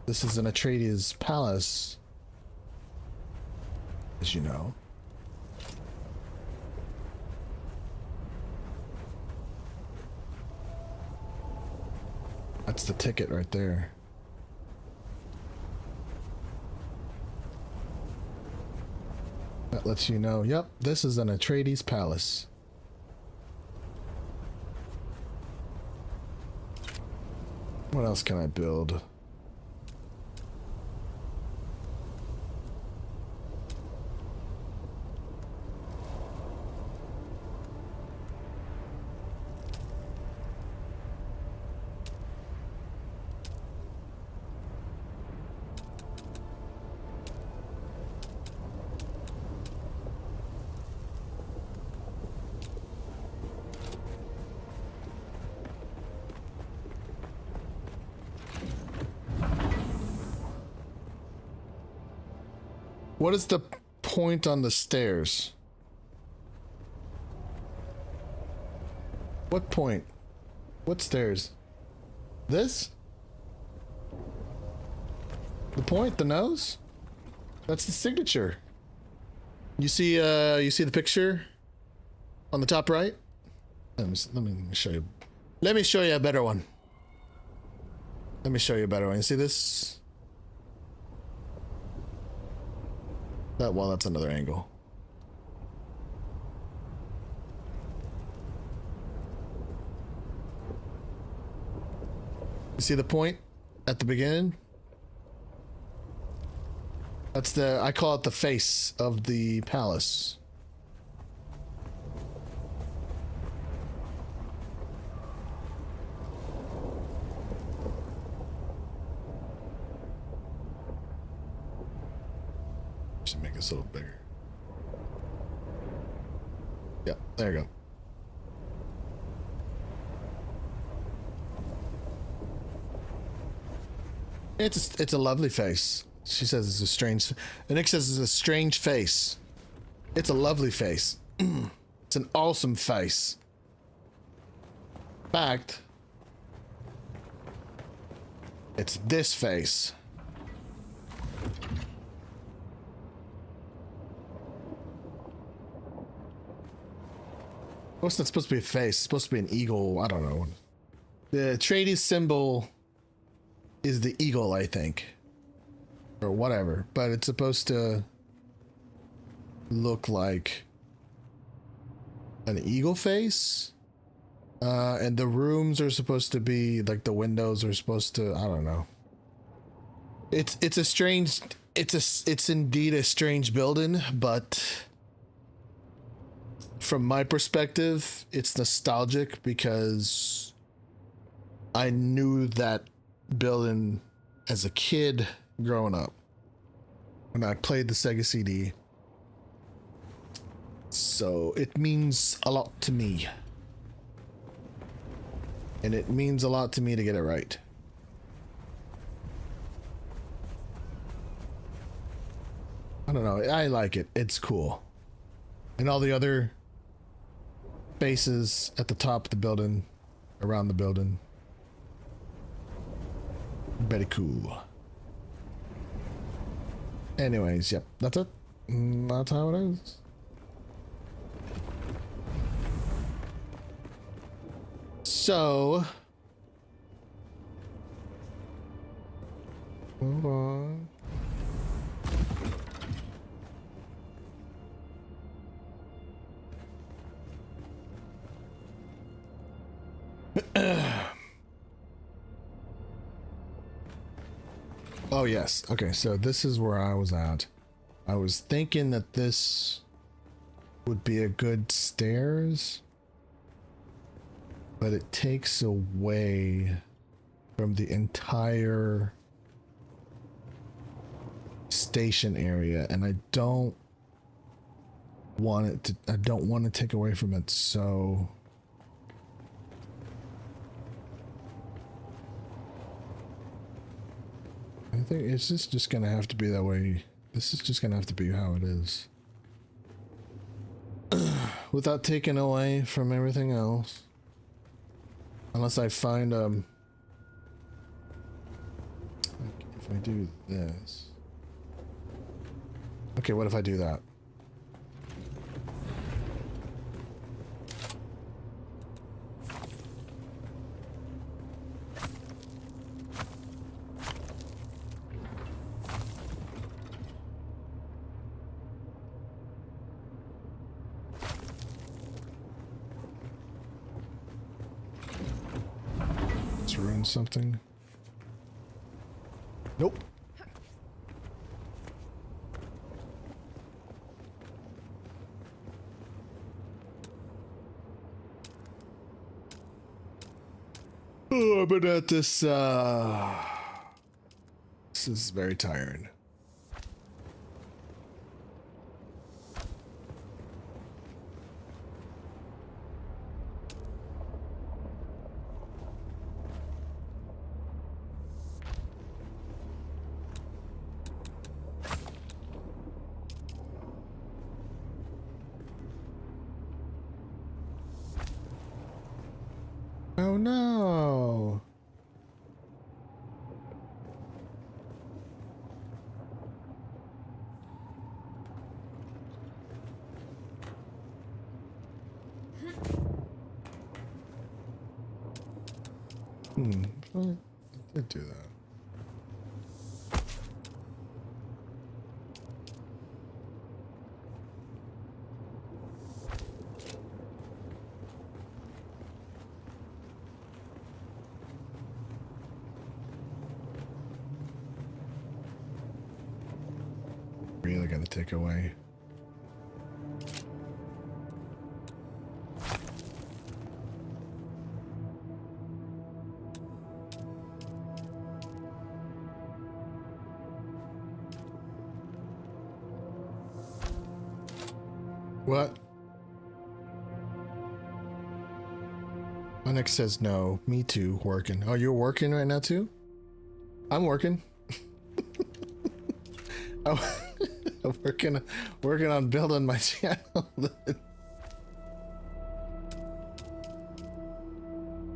S1: This is an Atreides palace. As you know. That's the ticket right there. That lets you know, yep, this is an Atreides palace. What else can I build? What is the point on the stairs? What point? What stairs? This? The point? The nose? That's the signature. You see the picture on the top right? Let me show you. Let me show you a better one. Let me show you a better one. You see this? That, well, that's another angle. You see the point at the beginning? That's the, I call it the face of the palace. Should make this a little bigger. Yep, there you go. It's a lovely face. She says it's a strange. Nick says it's a strange face. It's a lovely face. It's an awesome face. In fact, it's this face. What's that supposed to be a face? It's supposed to be an eagle. I don't know. The Atreides symbol is the eagle, I think. Or whatever. But it's supposed to look like an eagle face. And the rooms are supposed to be like the windows are supposed to, I don't know. It's a strange, it's indeed a strange building, but from my perspective, it's nostalgic because I knew that building as a kid growing up when I played the Sega CD. So it means a lot to me. And it means a lot to me to get it right. I don't know. I like it. It's cool. And all the other bases at the top of the building, around the building. Very cool. Anyways, yep. That's it. That's how it is. So, hold on. Oh yes. Okay, so this is where I was at. I was thinking that this would be a good stairs, but it takes away from the entire station area, and I don't want it to, I don't want to take away from it, so I think it's just gonna have to be that way. This is just gonna have to be how it is. Without taking away from everything else. Unless I find, like if I do this. Okay, what if I do that? Something. Nope. Oh, but at this is very tiring. Oh no. I did do that. Really gonna take away. What? Onyx says no. Me too. Working. Oh, you're working right now too? I'm working. I'm working on building my channel.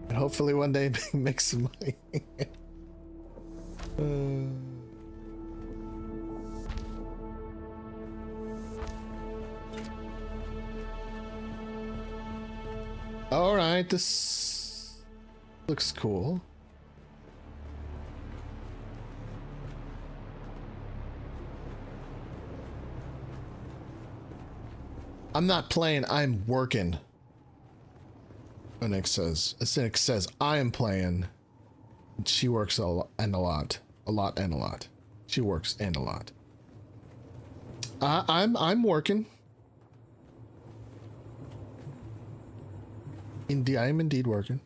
S1: And hopefully one day make some money. All right, this looks cool. I'm not playing, I'm working. Onyx says, I am playing. She works a lot and a lot. A lot and a lot. She works and a lot. I'm working. Indeed, I am indeed working.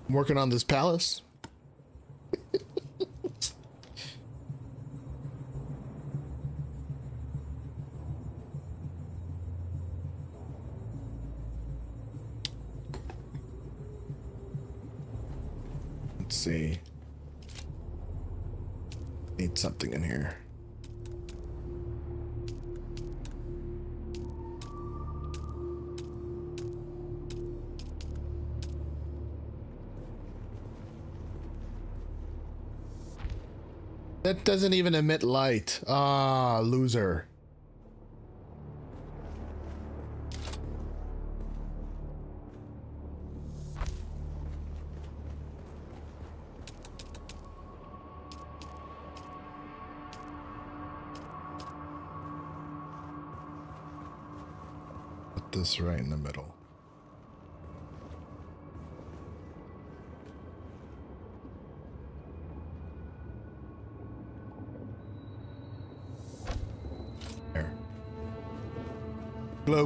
S1: I'm working on this palace. Let's see. Need something in here. That doesn't even emit light. Ah, loser. Put this right in the middle.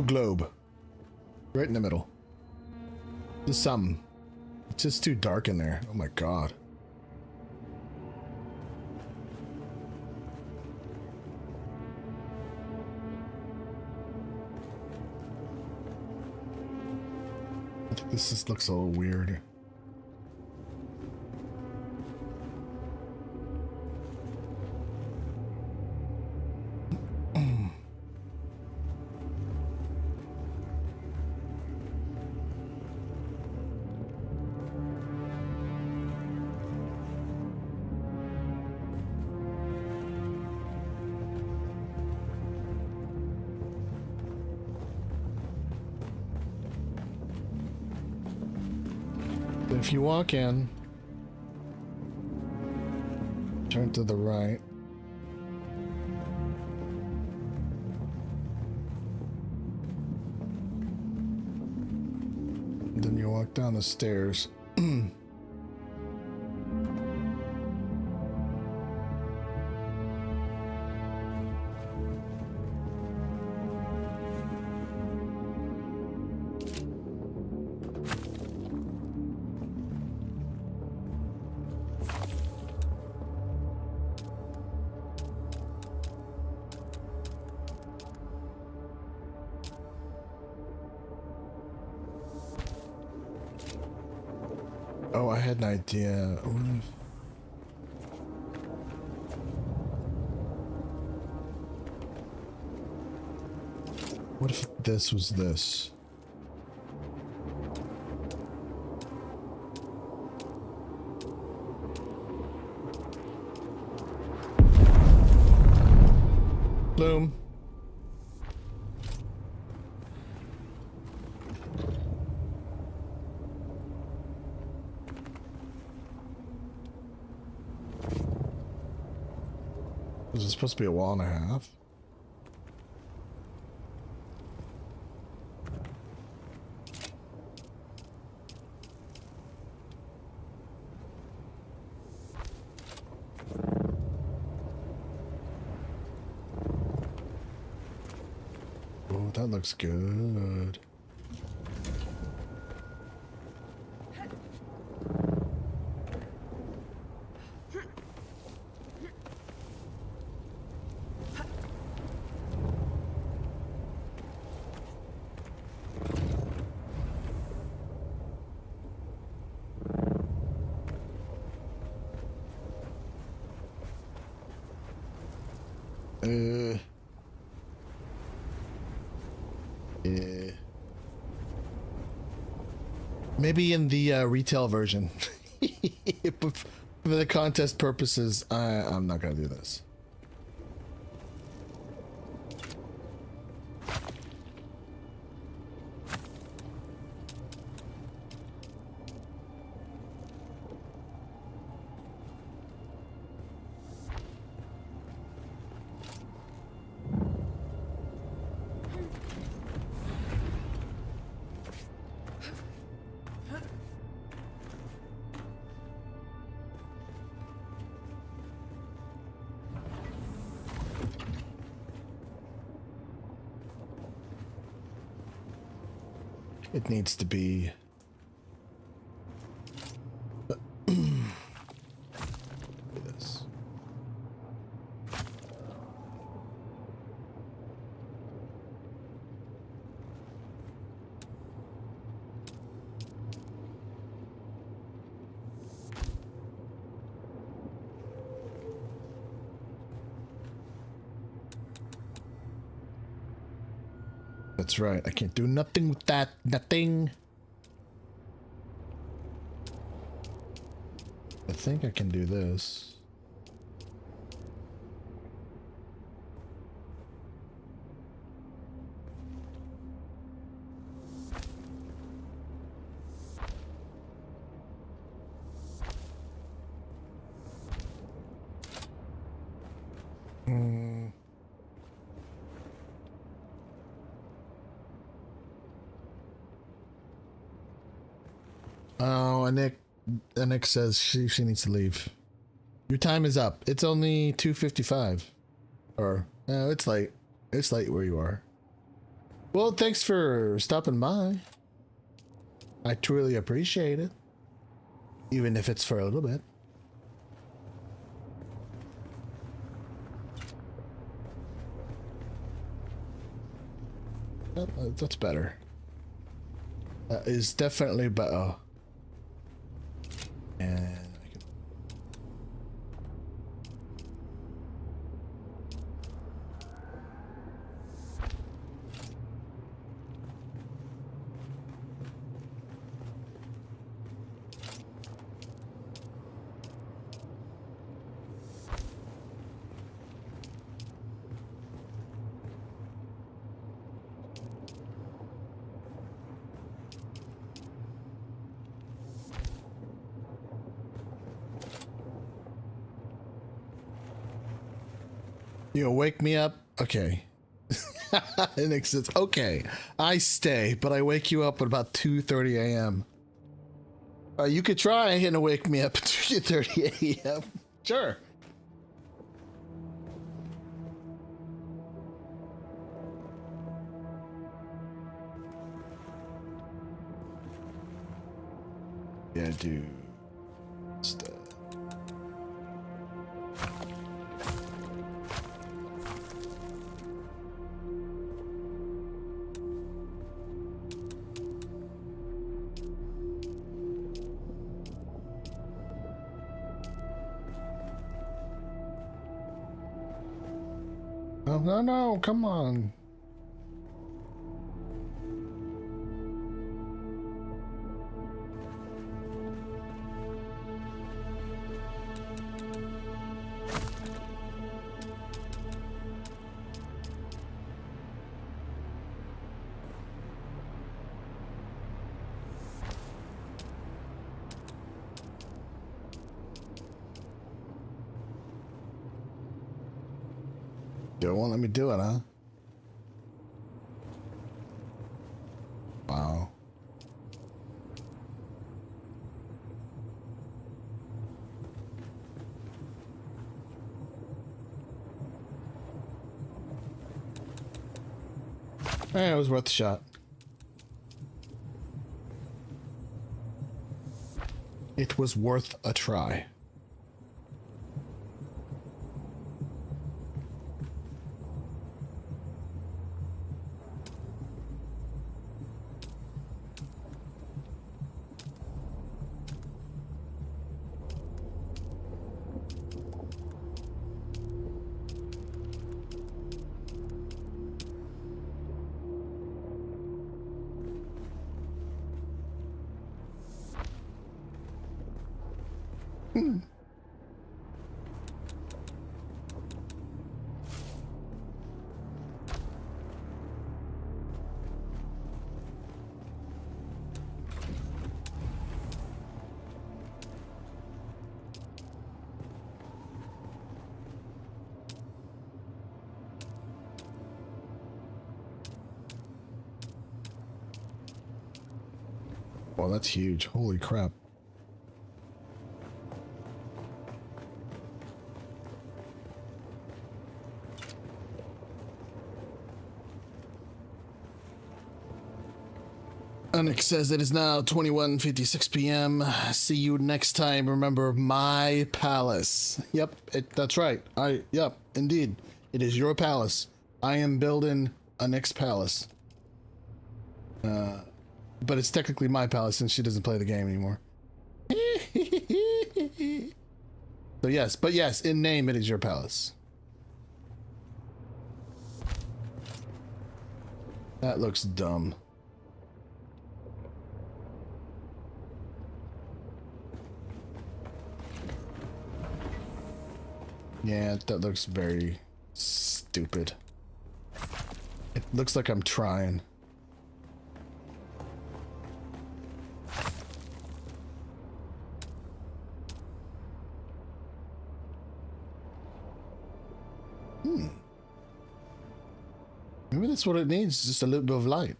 S1: Globe. Right in the middle. Just something. It's just too dark in there. Oh my god. I think this just looks a little weird. If you walk in, turn to the right. Then you walk down the stairs. Oh, I had an idea. What if this was this? Bloom. Is it supposed to be a wall and a half? Oh, that looks good. Yeah. Maybe in the retail version. But for the contest purposes, I'm not gonna do this. It needs to be this. That's right. I can't do nothing with that. Nothing. I think I can do this. Oh, Nick says she needs to leave. Your time is up. It's only 2:55. Or no, it's late. It's late where you are. Well, thanks for stopping by. I truly appreciate it. Even if it's for a little bit. That's better. That is definitely better. And I can... You'll wake me up? Okay. And it says, okay, I stay, but I wake you up at about 2:30 a.m. You could try and wake me up at 2:30 a.m. Sure. Yeah, dude. Stuff. Oh, no, come on. You won't let me do it, huh? Wow. Hey, it was worth a shot. It was worth a try. Well, that's huge. Holy crap. Onyx says it is now 21:56 p.m. See you next time. Remember my palace. Yep, that's right. Yep, indeed. It is your palace. I am building a next palace. But it's technically my palace since she doesn't play the game anymore. So yes, in name it is your palace. That looks dumb. Yeah, that looks very stupid. It looks like I'm trying. Maybe that's what it needs, just a little bit of light.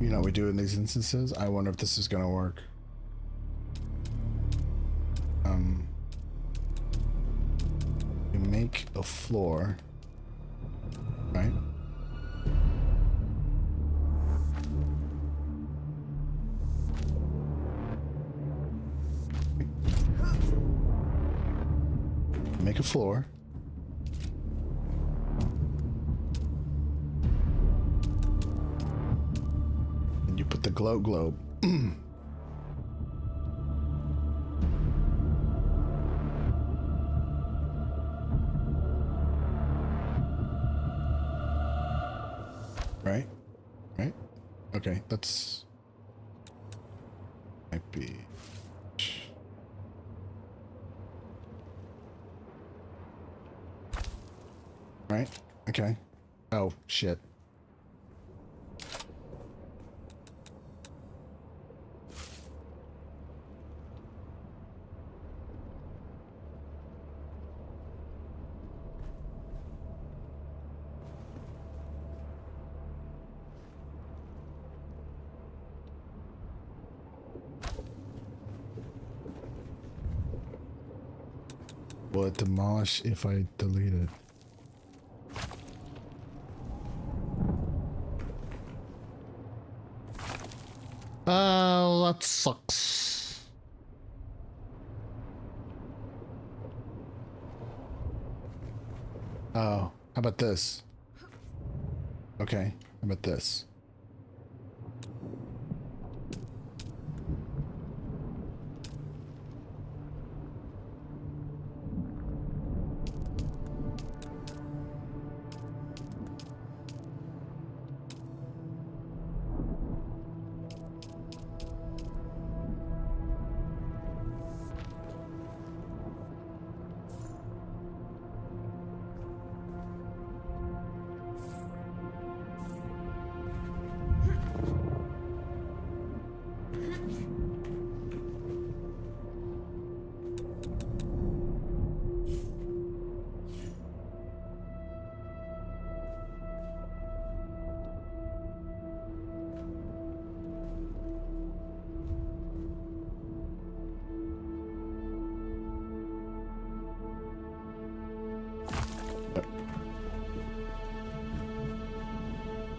S1: You know what we do in these instances? I wonder if this is gonna work. You make a floor, right? Make a floor. And you put the globe. Right? Okay, that's... might be... Right? Okay. Oh, shit. Will it demolish if I delete it? That sucks. Oh, how about this? Okay, how about this?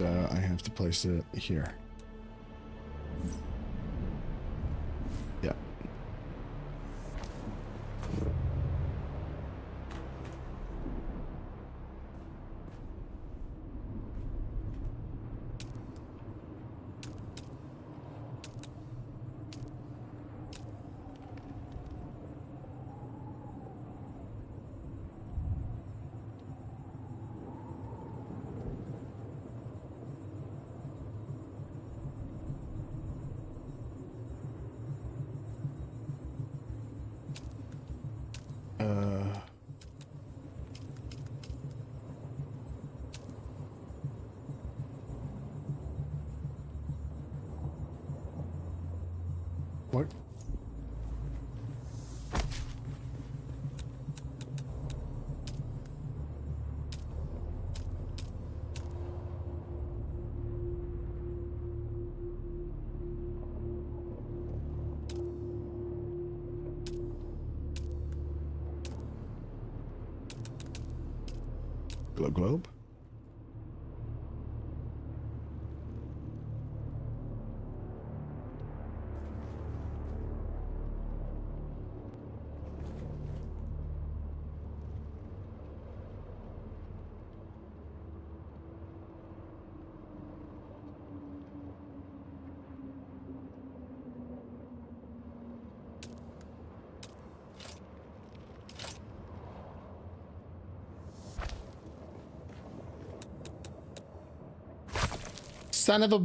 S1: I have to place it here. Yeah. Globe. Son of a...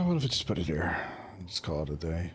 S1: What if I just put it here? Just call it a day.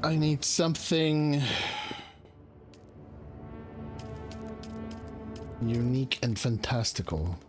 S1: I need something unique and fantastical.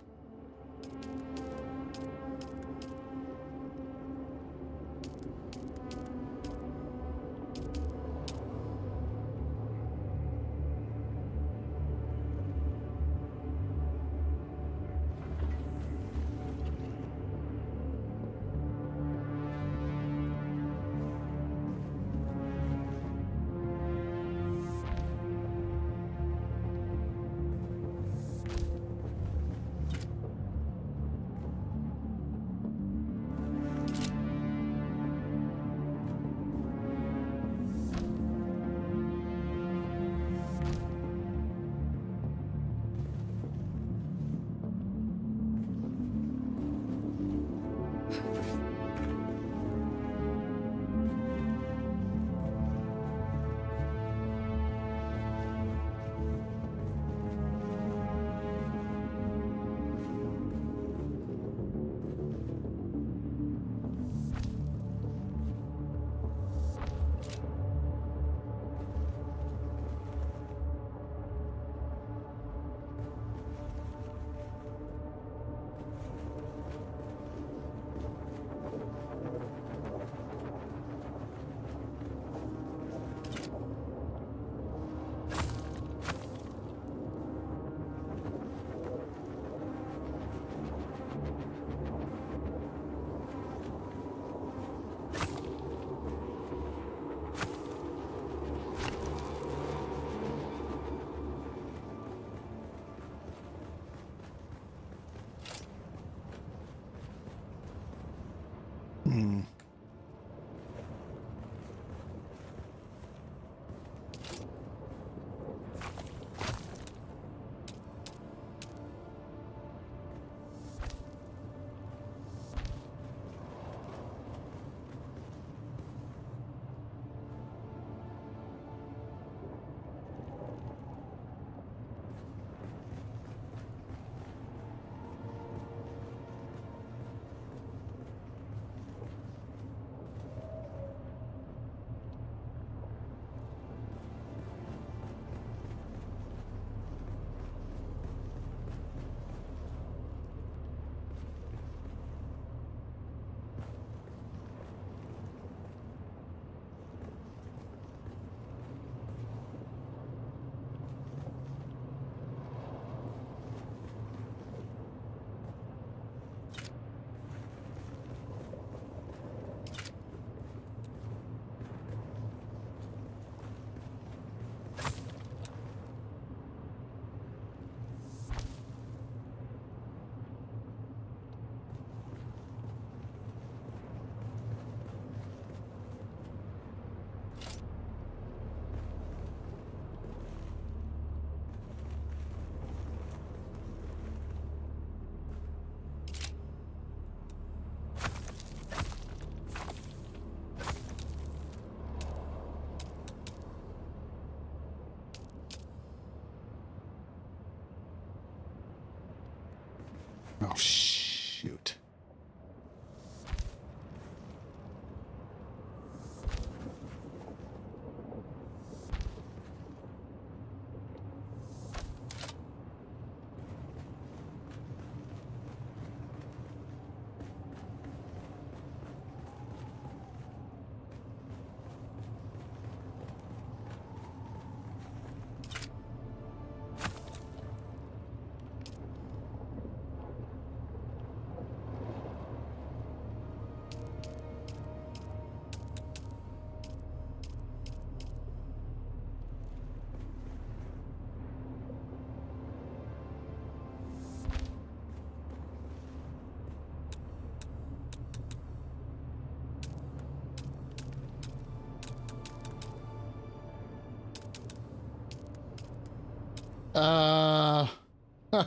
S1: Oh, shoot. Huh.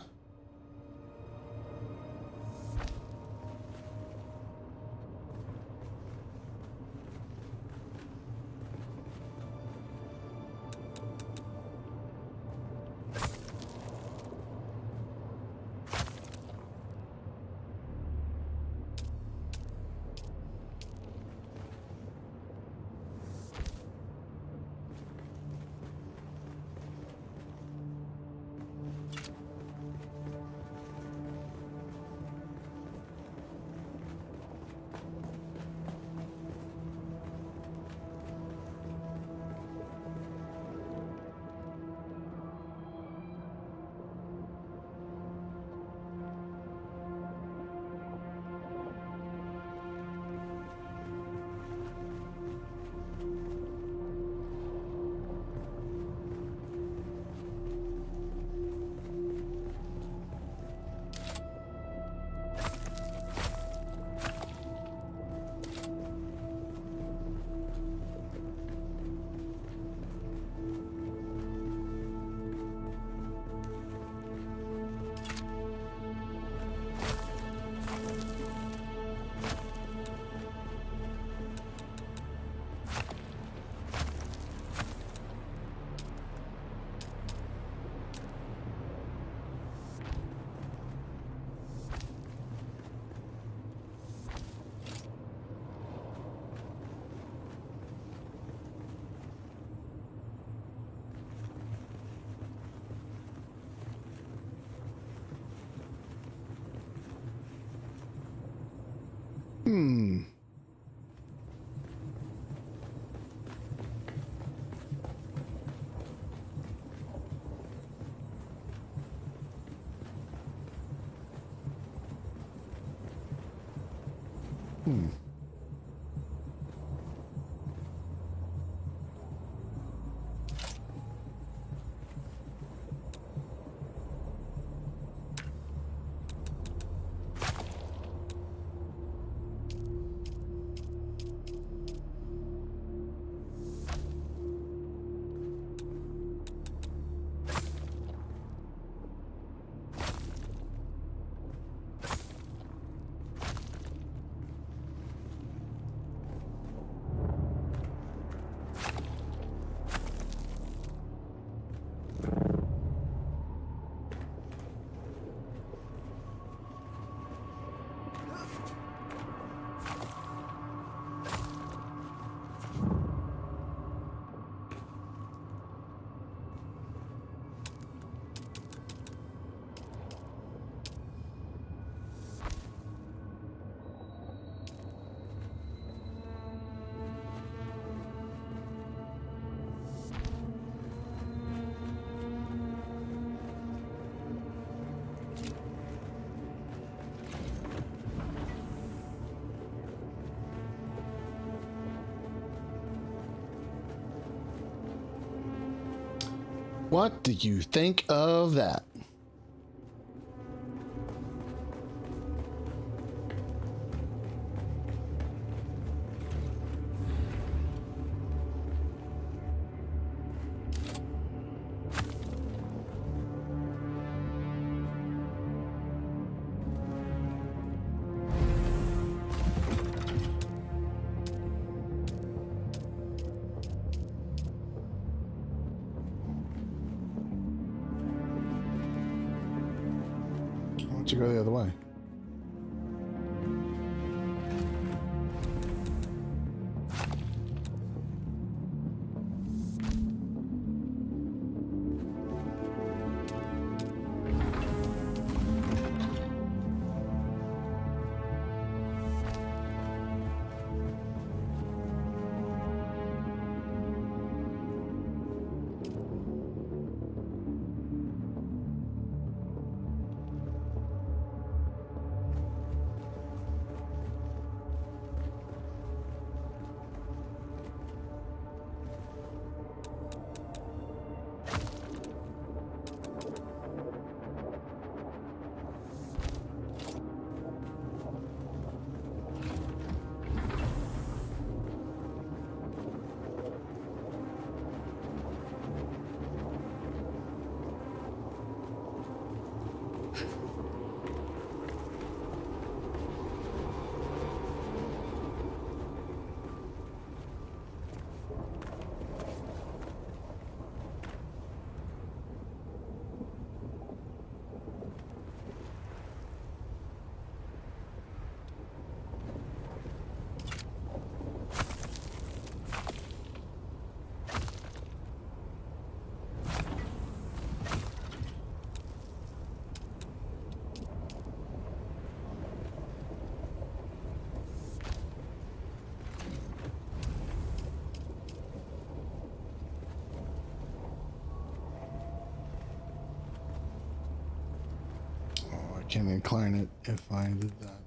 S1: Hmm. Hmm. What do you think of that? Why don't you go the other way? can incline it if I did that.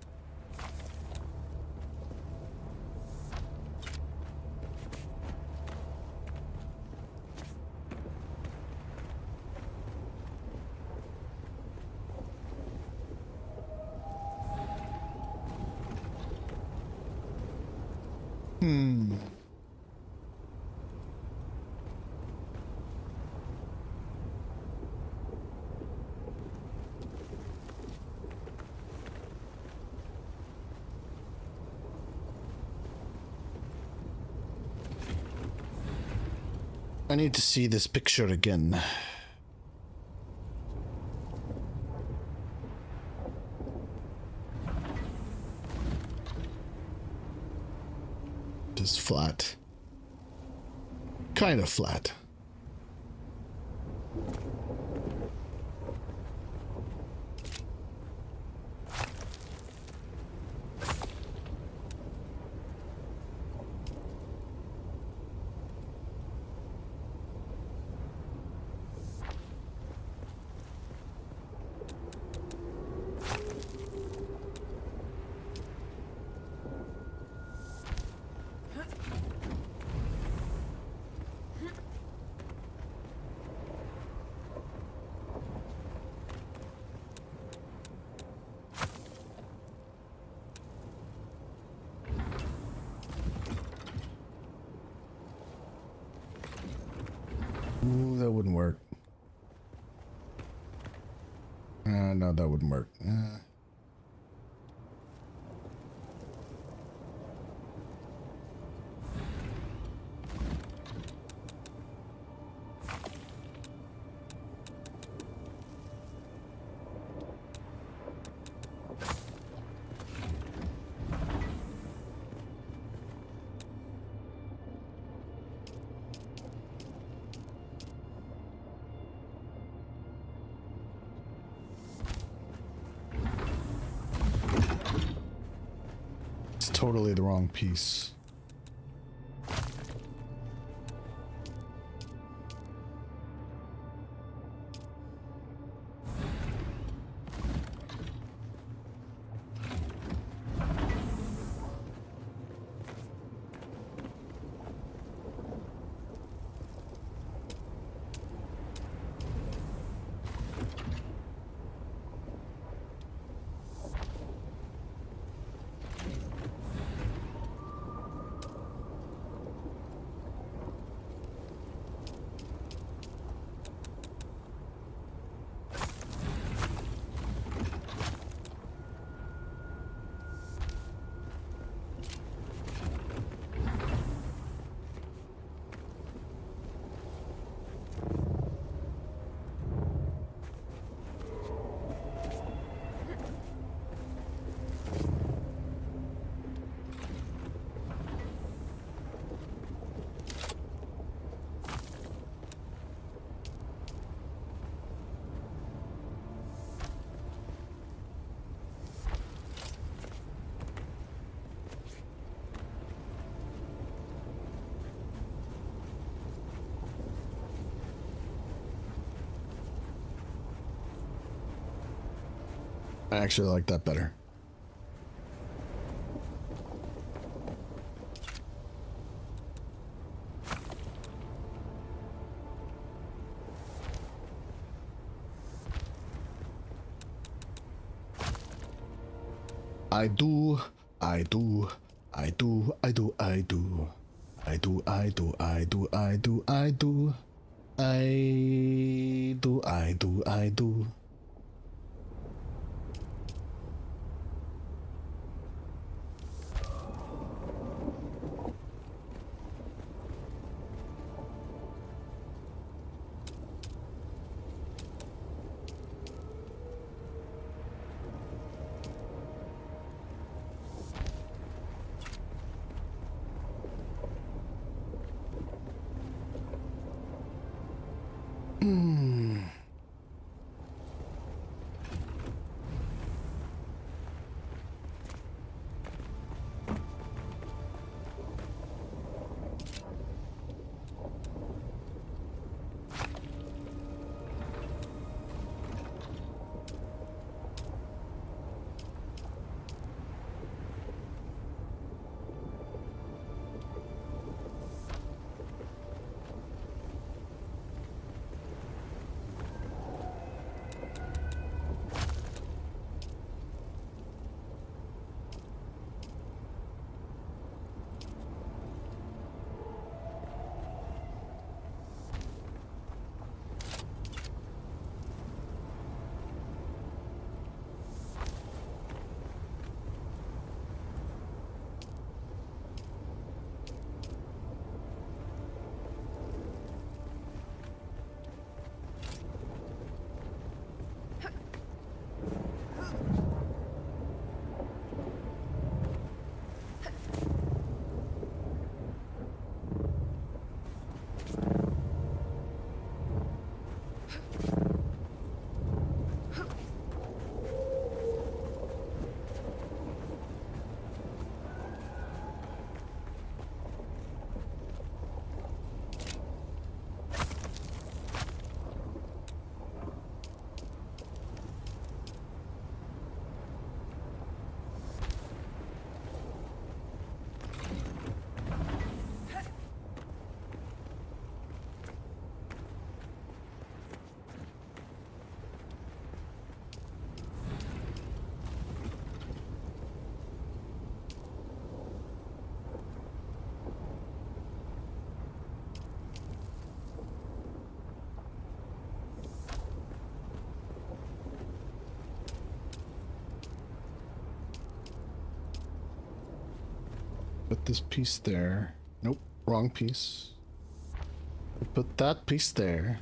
S1: I need to see this picture again. Just flat. Kind of flat. Ooh, that wouldn't work. No, that wouldn't work. Totally the wrong piece. I actually like that better. I do, I do, I do, I do, I do, I do, I do, I do, I do, I do, I do, I do, I do. put this piece there. Nope, wrong piece. Put that piece there.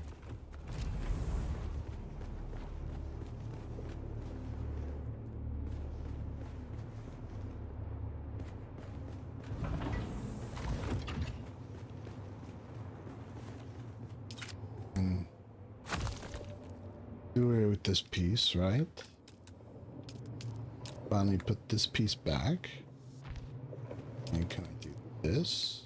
S1: Do away with this piece, right? Finally put this piece back. And can I do this?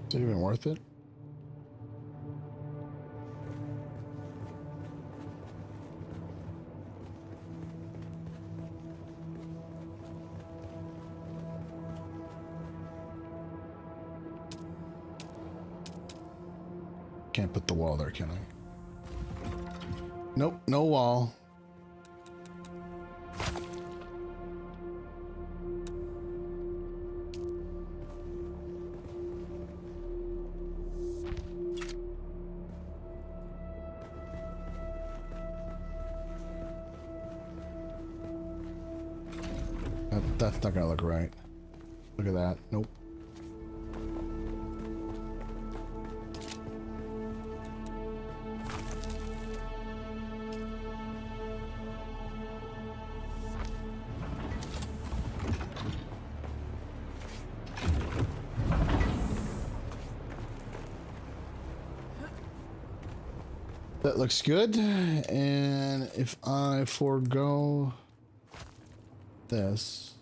S1: Is it even worth it? Can't put the wall there, can I? Nope, no wall. That's not gonna look right. Look at that. Nope. That looks good. And if I forego this,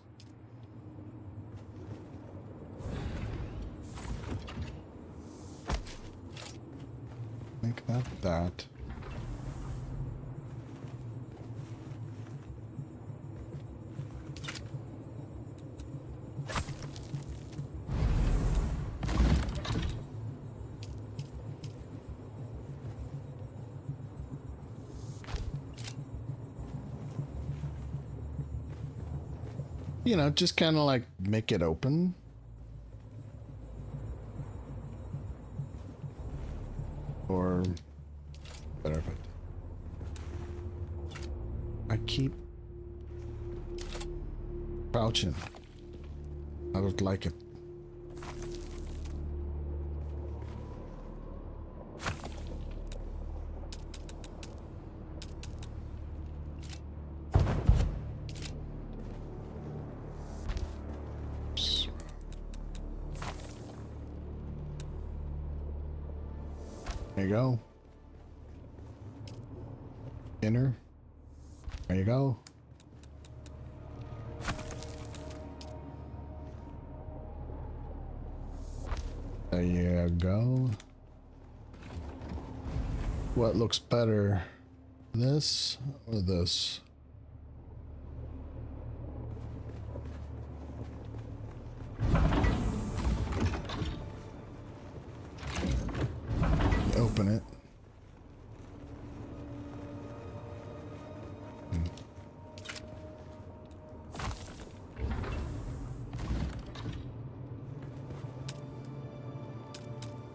S1: make that that. You know, just kind of like make it open. Or better if I keep crouching. I don't like it. There you go. Inner. There you go. There you go. What looks better? This or this? Open it.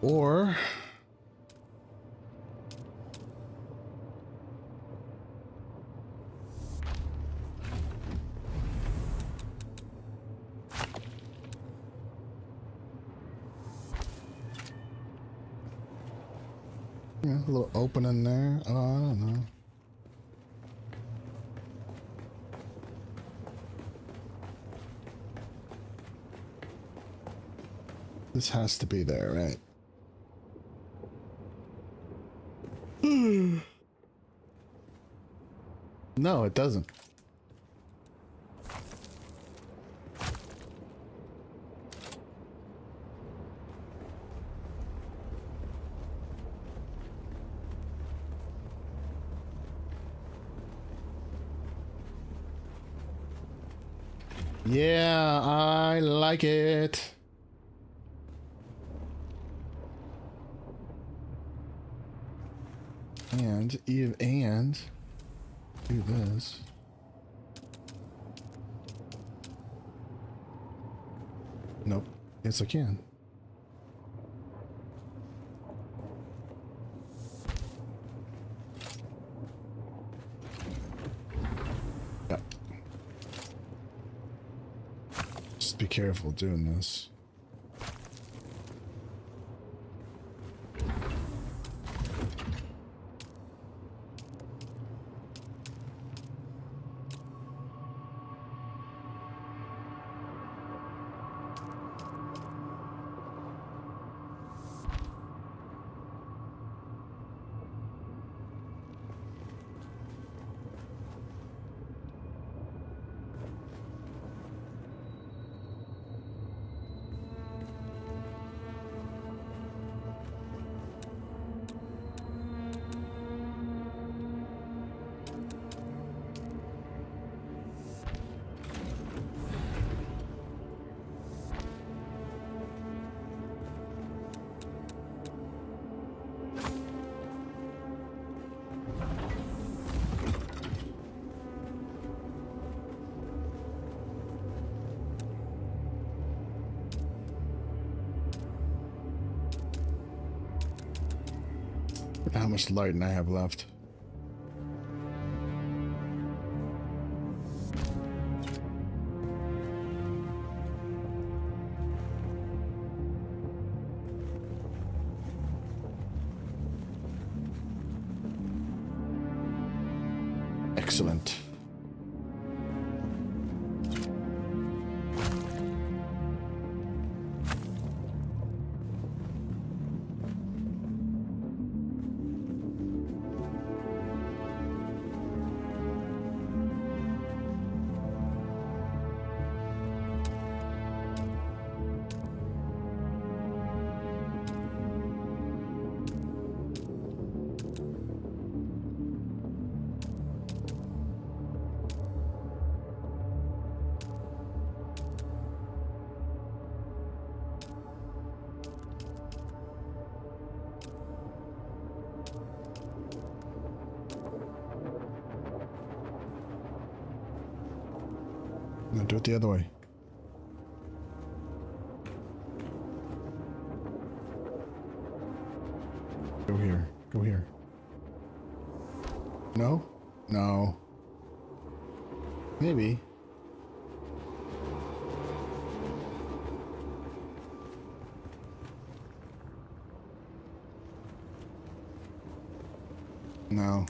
S1: Or yeah, a little opening there. Oh, I don't know. This has to be there, right? No, it doesn't. Yeah, I like it. And do this. Nope. Yes, I can. Yeah. Just be careful doing this. How much light I have left? Excellent. No, do it the other way. Go here. Go here. No? No. Maybe. No.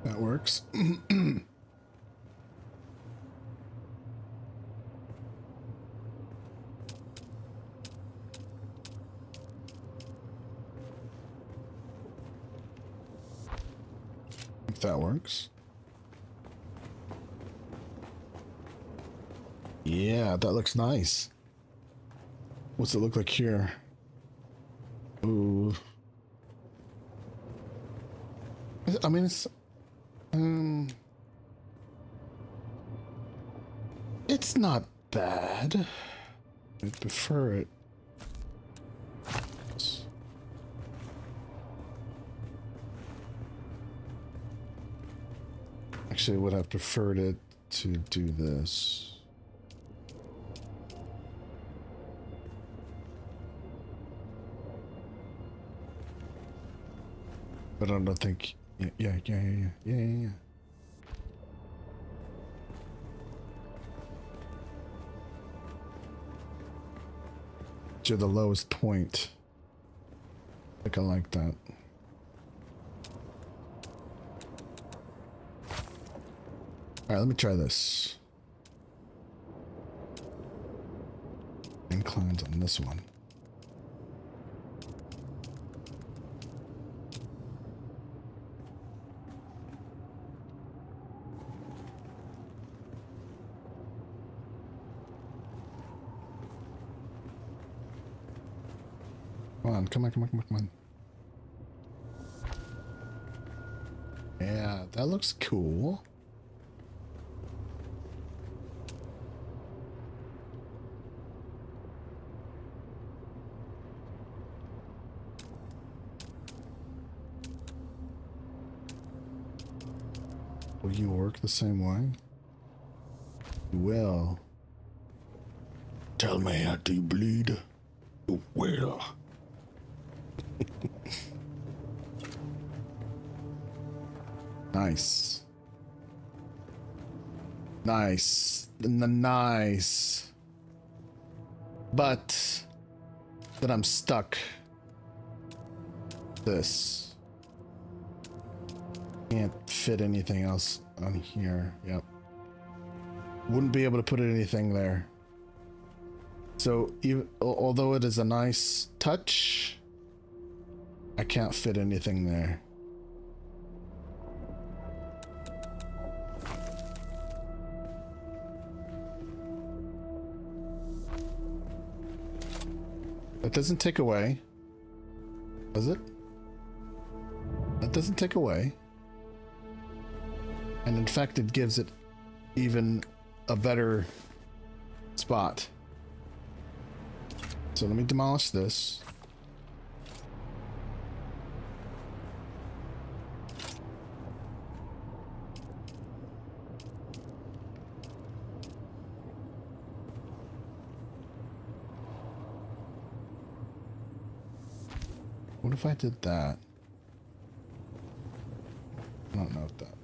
S1: That works. If that works. Yeah, that looks nice. What's it look like here? Ooh. I mean, it's not bad. I prefer it. Actually, would have preferred it to do this. But I don't think. Yeah. To the lowest point. I think I like that. Alright, let me try this. Inclined on this one. Come on, come on, come on, come on, come on. Yeah, that looks cool. Will you work the same way? You will. Tell me, how do you bleed? You will. Nice. Nice. Nice. But then I'm stuck. This. Can't fit anything else on here. Yep. Wouldn't be able to put anything there. So even, although it is a nice touch, I can't fit anything there. That doesn't take away. Does it? That doesn't take away. And in fact, it gives it even a better spot. So let me demolish this. What if I did that? I don't know if that.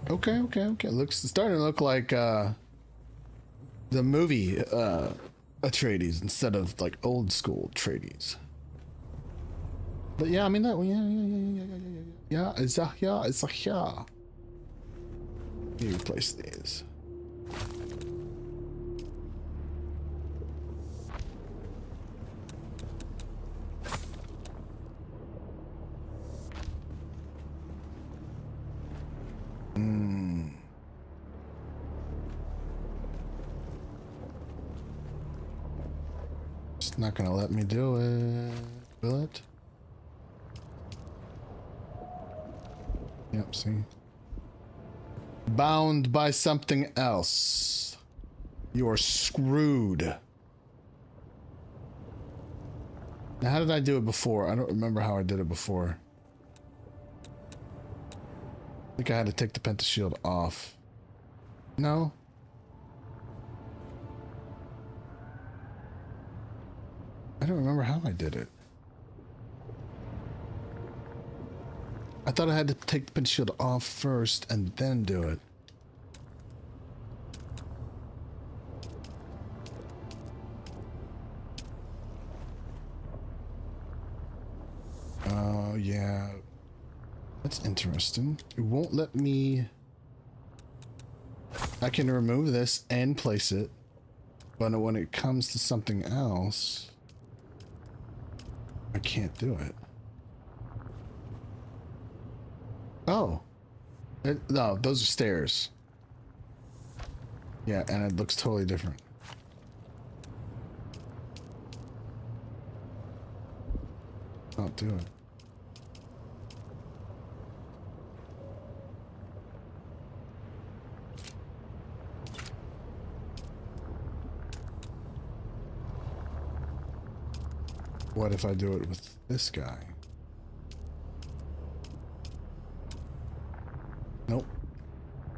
S1: Okay. Okay. Looks, it's starting to look like the movie Atreides instead of like old school Atreides. But yeah, I mean that. Yeah. It's a yeah. Let me replace these. It's not gonna let me do it, will it? Yep, see? Bound by something else. You are screwed. Now, how did I do it before? I don't remember how I did it before. I think I had to take the pentashield off. No? I don't remember how I did it. I thought I had to take the pentashield off first and then do it. Oh, yeah. That's interesting. It won't let me... I can remove this and place it, but when it comes to something else, I can't do it. Oh. No, those are stairs. Yeah, and it looks totally different. I'll do it. What if I do it with this guy? Nope.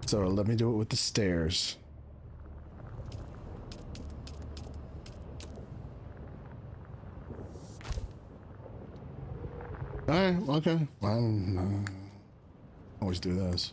S1: So let me do it with the stairs. Alright, okay. Well, always do this.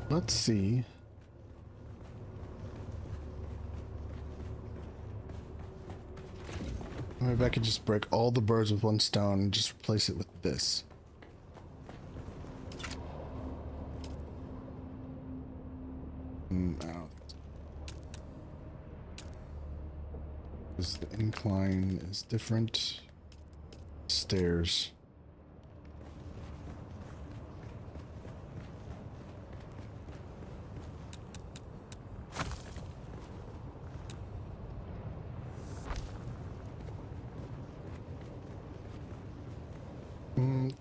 S1: Let's see. Maybe I could just break all the birds with one stone and just replace it with this. I don't think so. Because the incline is different. Stairs.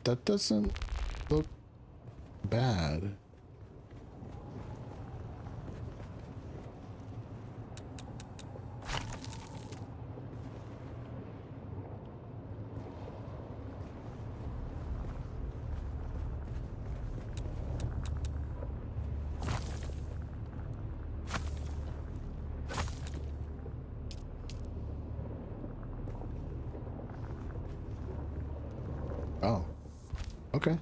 S1: That doesn't look bad. Oh, okay.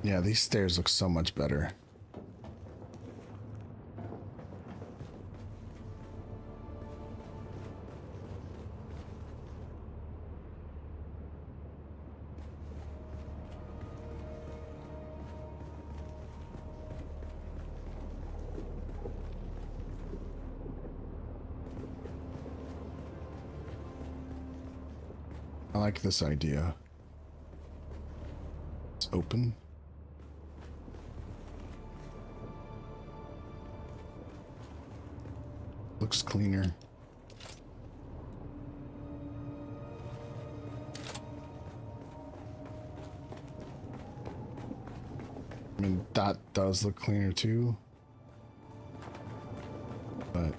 S1: Yeah, these stairs look so much better. I like this idea. It's open. Looks cleaner. I mean, that does look cleaner too. But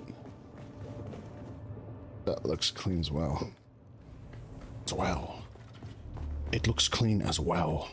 S1: that looks clean as well. It looks clean as well.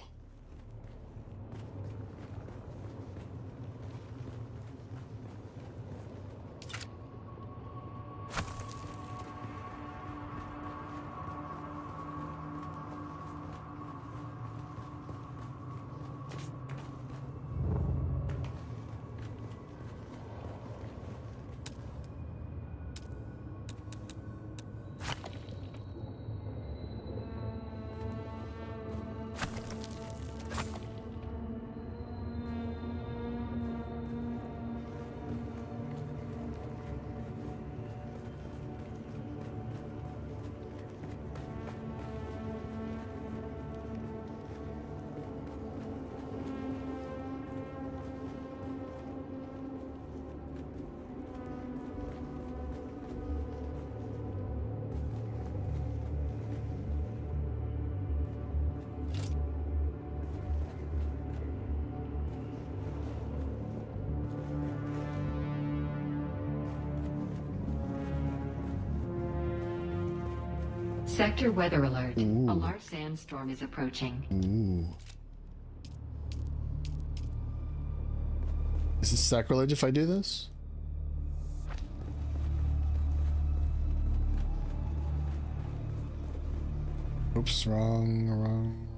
S3: Sector weather alert.
S1: Ooh.
S3: A large sandstorm is approaching.
S1: Ooh. Is this sacrilege if I do this? Oops, wrong.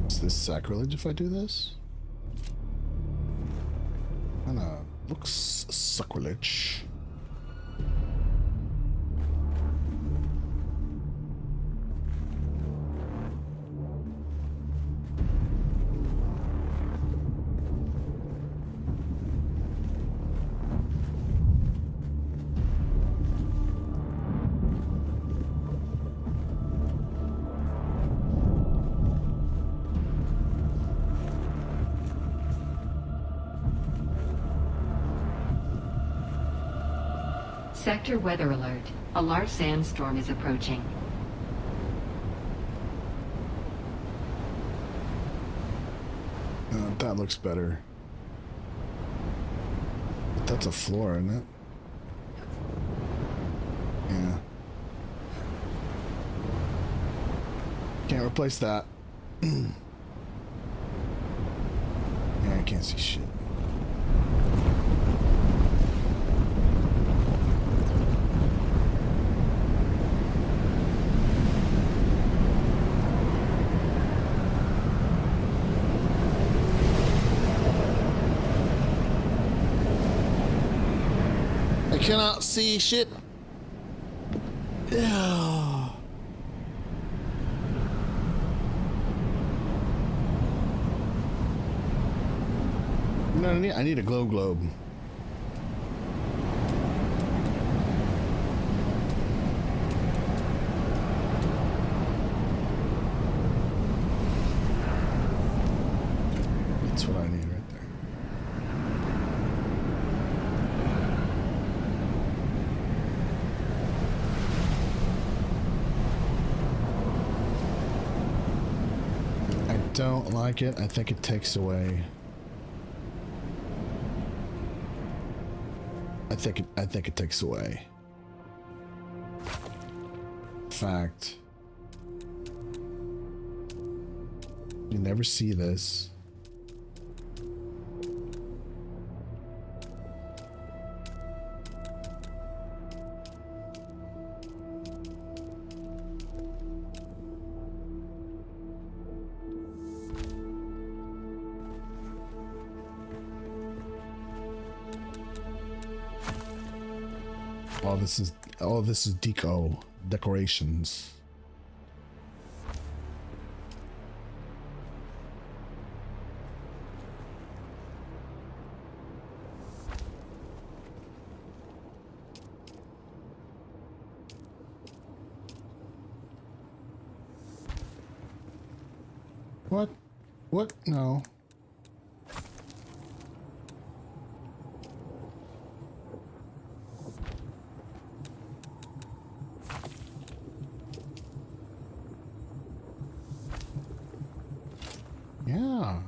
S1: Is this sacrilege if I do this? Kinda looks sacrilege.
S3: Sector weather alert. A large sandstorm is approaching.
S1: That looks better. But that's a floor, isn't it? Yeah. Can't replace that. Yeah, I can't see shit. I cannot see shit. Yeah. No, I need a glow globe. That's what I need right there. I don't like it. I think it takes away. I think it takes away. Fact. You never see this. All this is decorations. What? What? No. Yeah.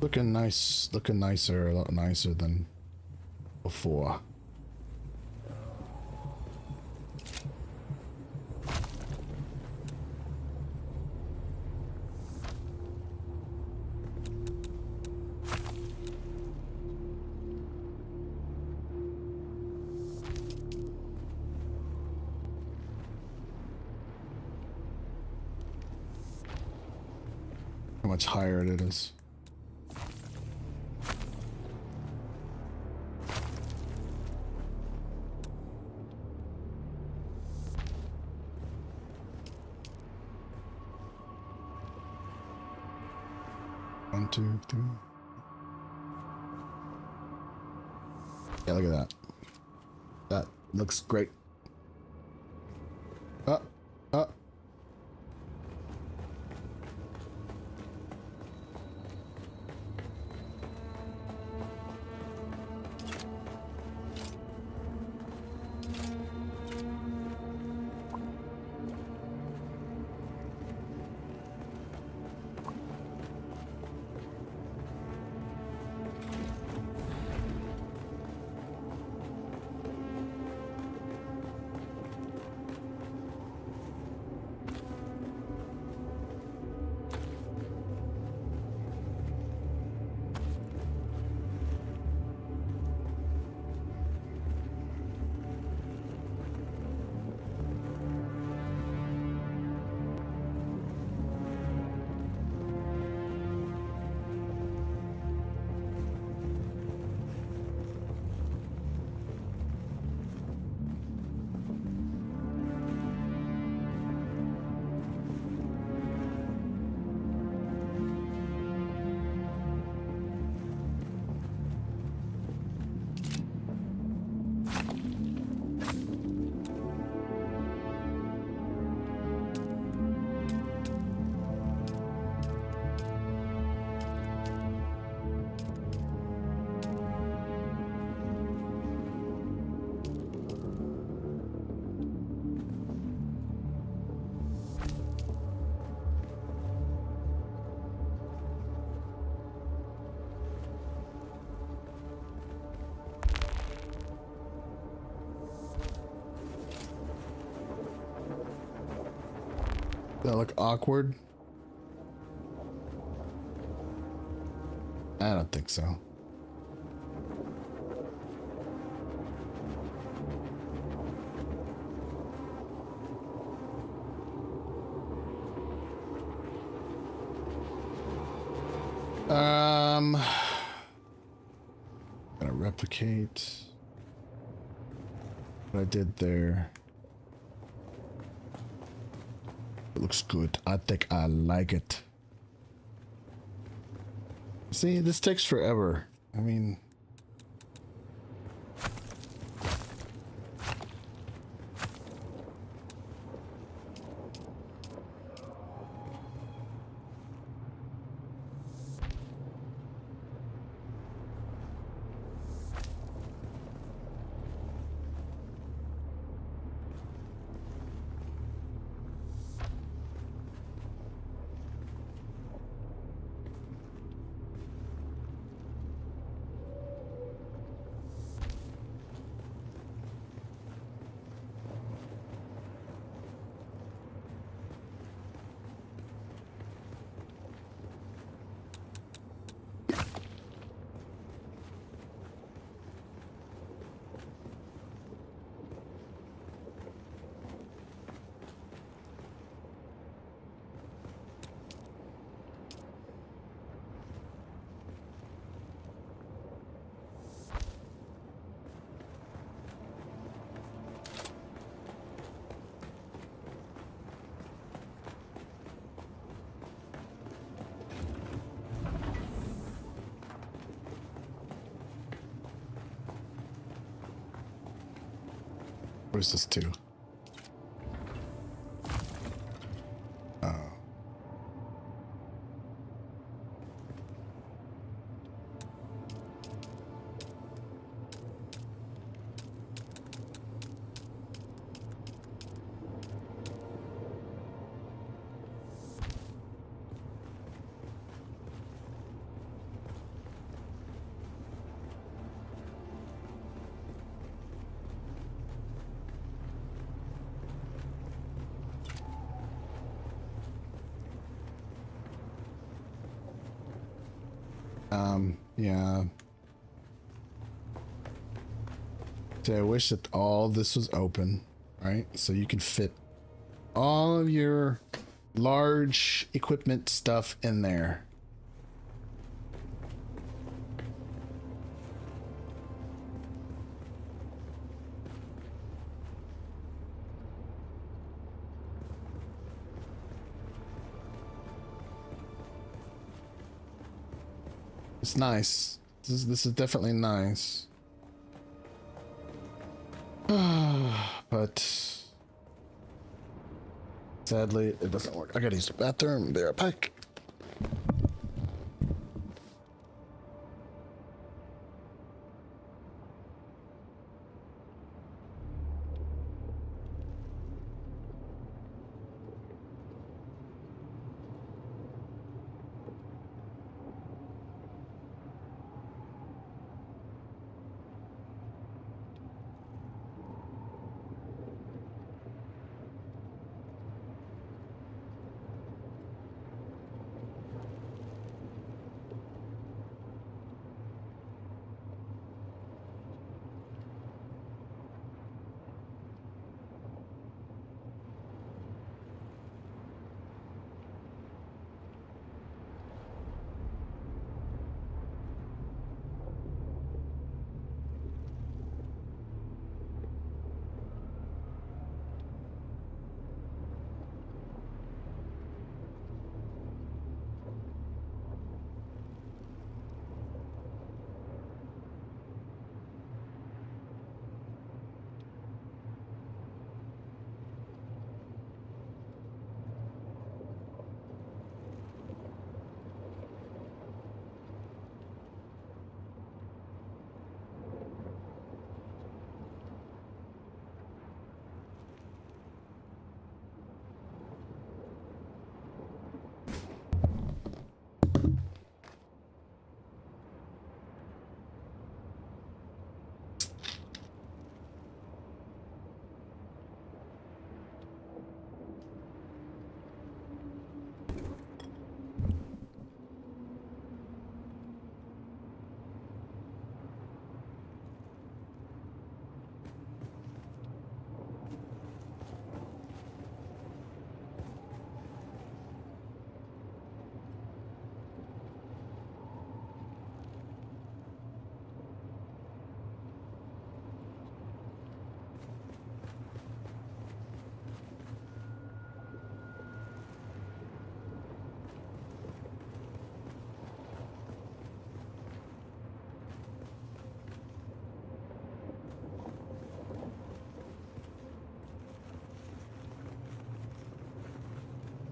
S1: Looking nice, looking nicer, a lot nicer than before. How much higher it is. One, two, three. Yeah, look at that. That looks great. That look awkward? I don't think so. Gonna replicate what I did there. It looks good. I think I like it. See, this takes forever. I mean, where's this to? Oh. Yeah. So I wish that all this was open, right? So you can fit all of your large equipment stuff in there. It's nice. This is definitely nice. But sadly, it doesn't work. I gotta use the bathroom. Be right back.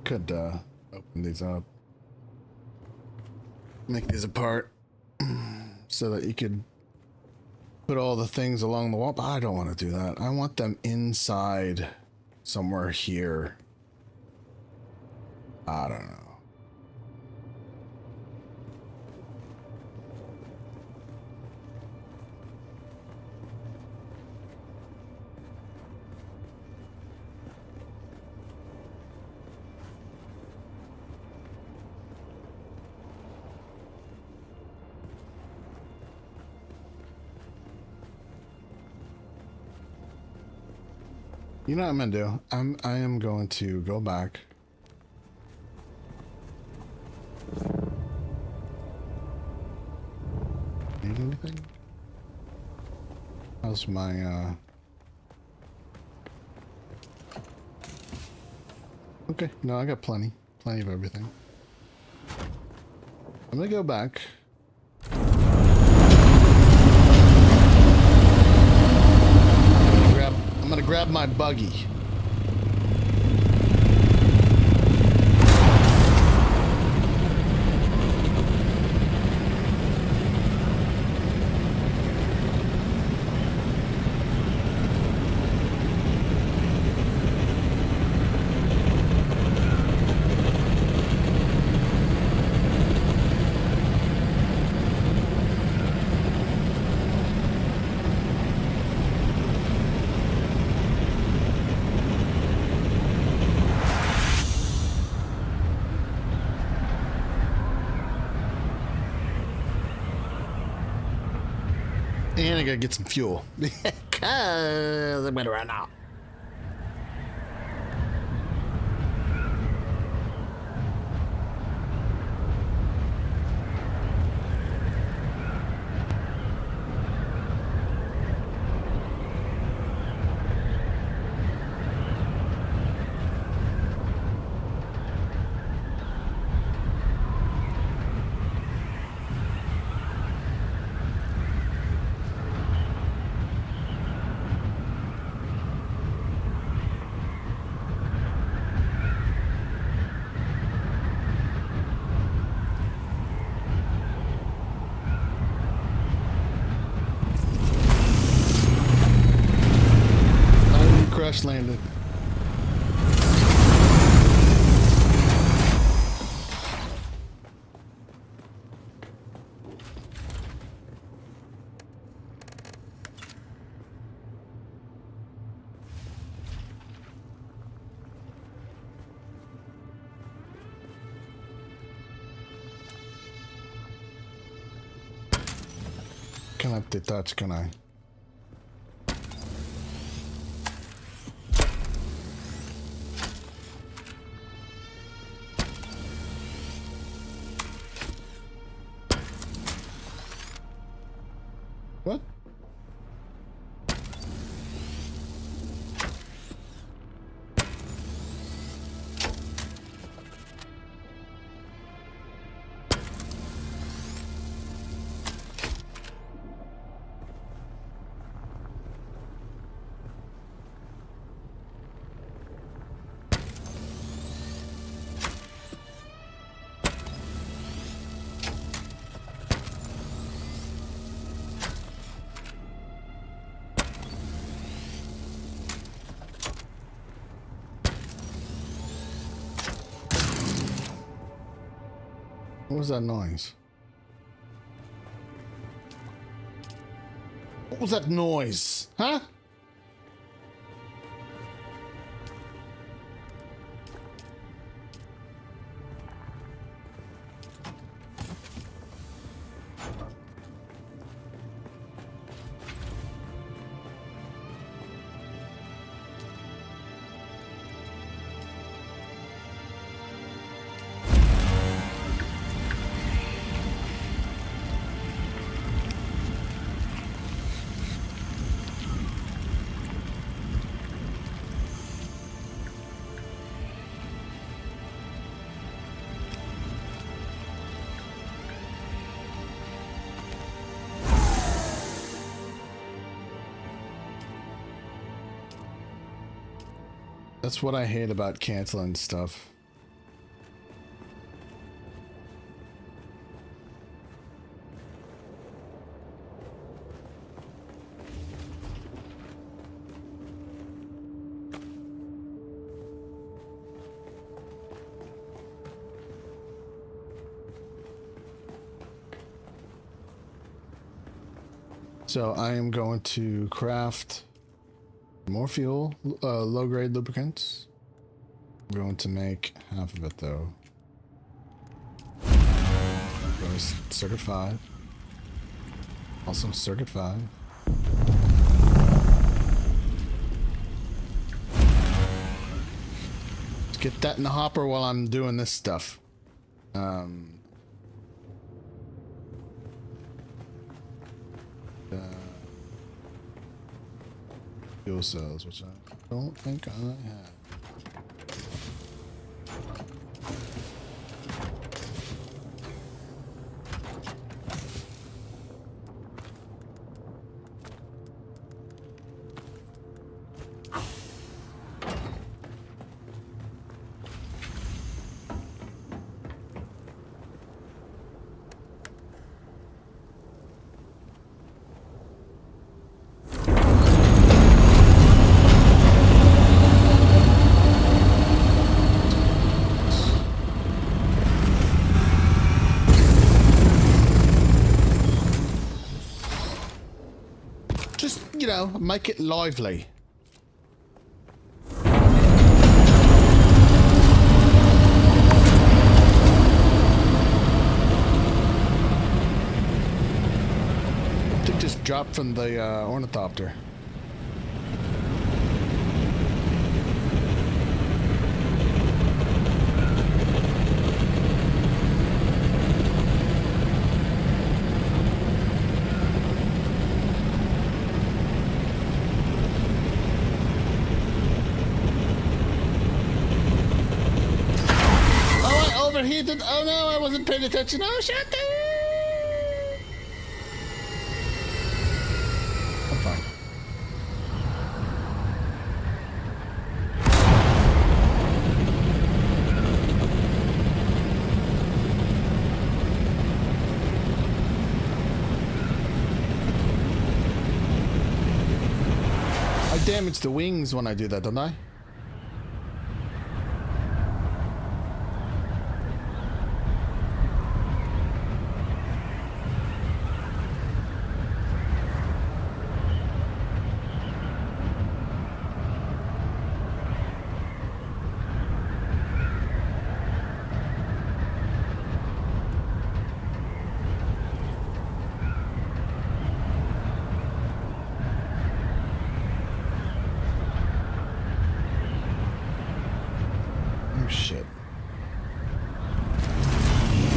S1: could open these up. Make these apart so that you could put all the things along the wall. But I don't want to do that. I want them inside somewhere here. I don't know. You know what I'm gonna do? I am going to go back. Need anything? How's my Okay, no, I got plenty of everything. I'm gonna go back. I'm gonna grab my buggy. And I gotta get some fuel. Cause I'm gonna run out. Crash landed. Can't detach, can I? What? What was that noise? What was that noise? Huh? That's what I hate about canceling stuff. So I am going to craft more fuel, low-grade lubricants. I'm going to make half of it though. Go to circuit 5. Also circuit 5. Let's get that in the hopper while I'm doing this stuff. Fuel cells, which I don't think I have. You know, make it lively. It just dropped from the ornithopter. Overheated. Oh no, I wasn't paying attention. Oh shit! I'm fine. I damage the wings when I do that, don't I? Shit.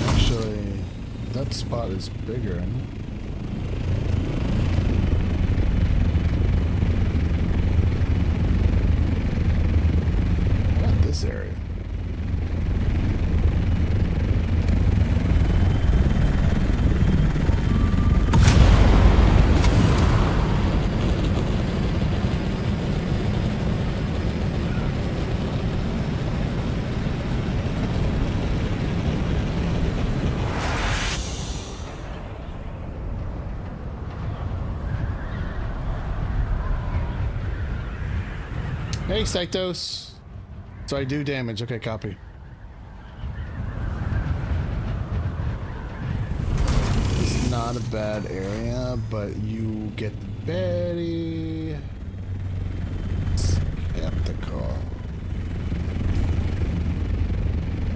S1: Actually, that spot is bigger, isn't it? Not this area. Hey, Cytos. So I do damage. Okay, copy. It's not a bad area, but you get very skeptical.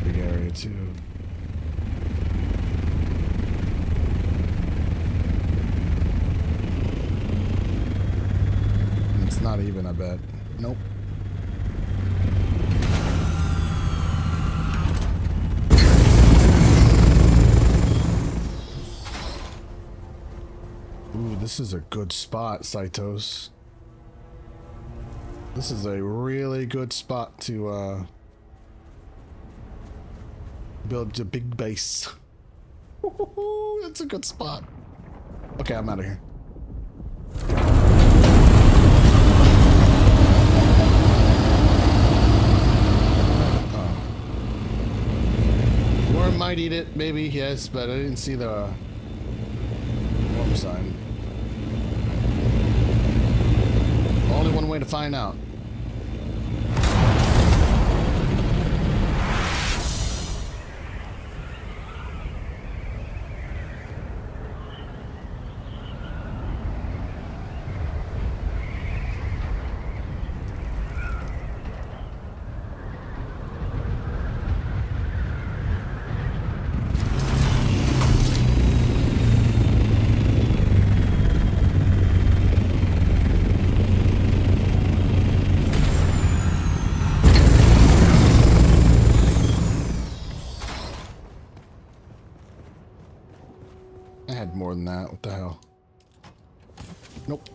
S1: Big area too. It's not even, I bet. Nope. Ooh, this is a good spot, Cytos. This is a really good spot to build a big base. That's a good spot. Okay, I'm out of here. Worm might eat it, maybe, yes, but I didn't see the worm sign. Only one way to find out. I had more than that. What the hell? Nope.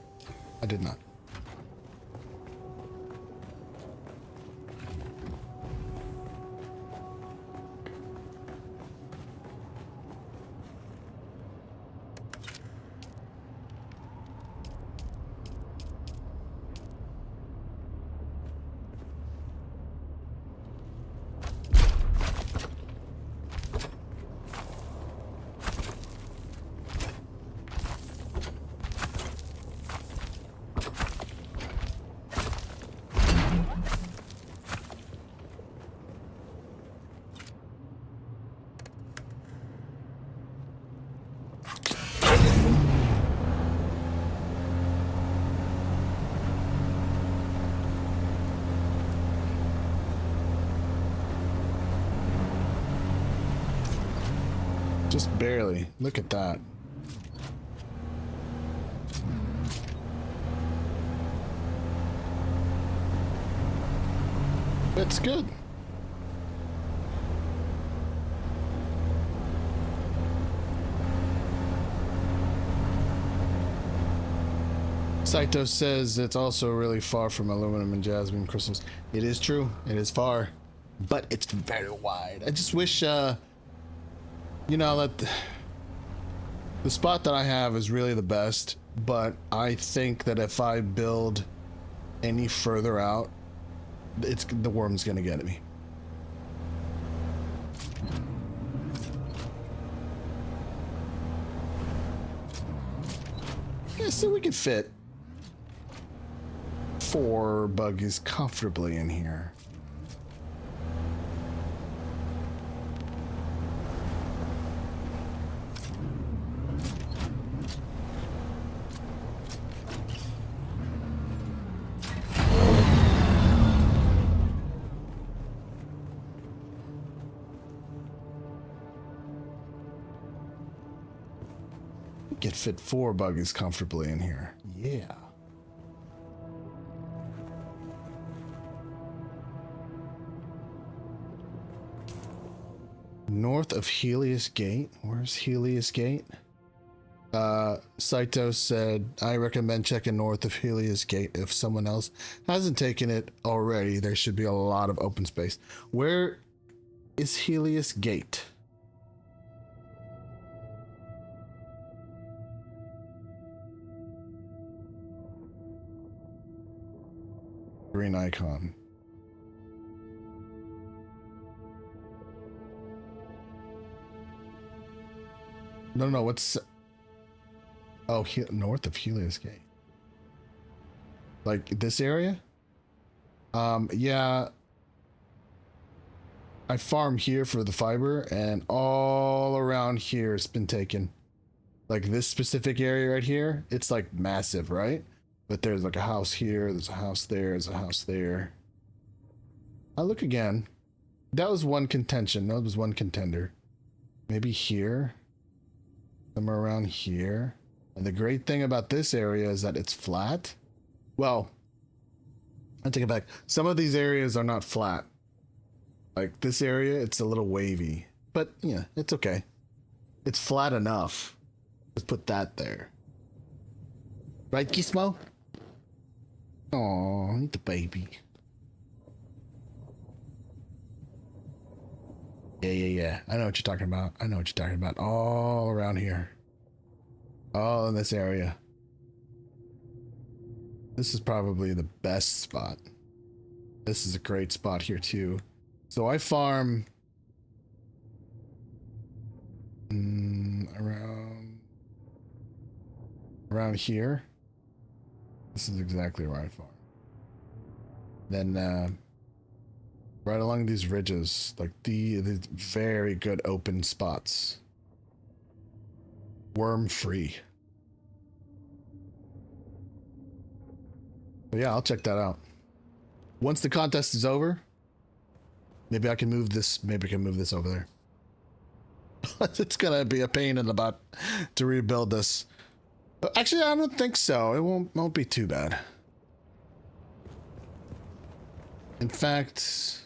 S1: I did not. Just barely. Look at that. It's good. Saito says it's also really far from aluminum and jasmine crystals. It is true. It is far, but it's very wide. I just wish, you know, that the spot that I have is really the best, but I think that if I build any further out, the worm's gonna get me. Yeah, so we can fit 4 buggies comfortably in here. Get fit 4 buggies comfortably in here. Yeah. North of Helios Gate. Where's Helios Gate? Saito said, I recommend checking north of Helios Gate. If someone else hasn't taken it already, there should be a lot of open space. Where is Helios Gate? Green icon. No, what's... Oh, north of Helios Gate. Like this area? Yeah. I farm here for the fiber, and all around here it's been taken. Like this specific area right here, it's like massive, right? But there's like a house here, there's a house there, there's a house there. I'll look again. That was one contention. That was one contender. Maybe here. Somewhere around here. And the great thing about this area is that it's flat. Well, I take it back. Some of these areas are not flat. Like this area, it's a little wavy. But, yeah, it's okay. It's flat enough. Let's put that there. Right, Gizmo? Aw, the baby. Yeah. I know what you're talking about. I know what you're talking about. All around here. All in this area. This is probably the best spot. This is a great spot here too. So I farm around here. This is exactly where I farm. Then right along these ridges, like the very good open spots. Worm free. But yeah, I'll check that out. Once the contest is over, maybe I can move this. Maybe I can move this over there. It's gonna be a pain in the butt to rebuild this. But actually, I don't think so. It won't be too bad. In fact,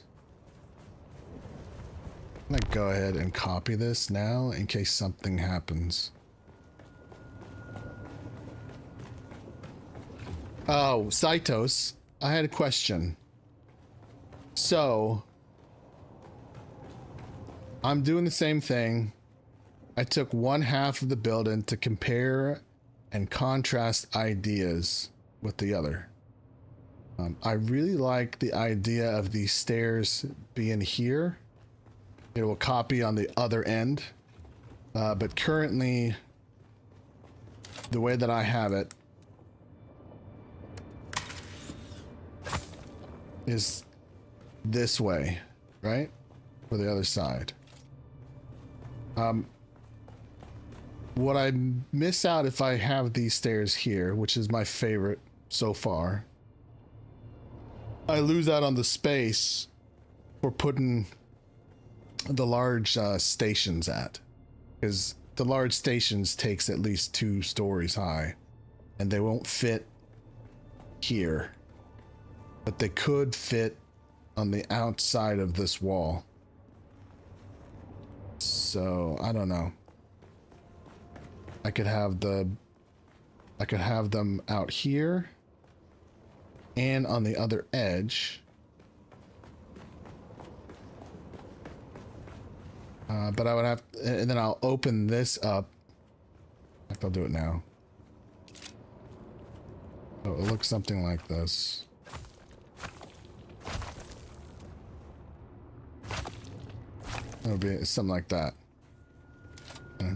S1: I'm gonna go ahead and copy this now in case something happens. Oh, Saitos, I had a question. So, I'm doing the same thing. I took one half of the building to compare and contrast ideas with the other. I really like the idea of these stairs being here. It will copy on the other end. But currently, the way that I have it is this way, right? For the other side. What I miss out if I have these stairs here, which is my favorite so far, I lose out on the space for putting the large stations at. Because the large stations takes at least 2 stories high, and they won't fit here. But they could fit on the outside of this wall. So, I don't know. I could have them out here and on the other edge. But I would have, and then I'll open this up. In fact, I'll do it now. So it looks something like this. It'll be something like that.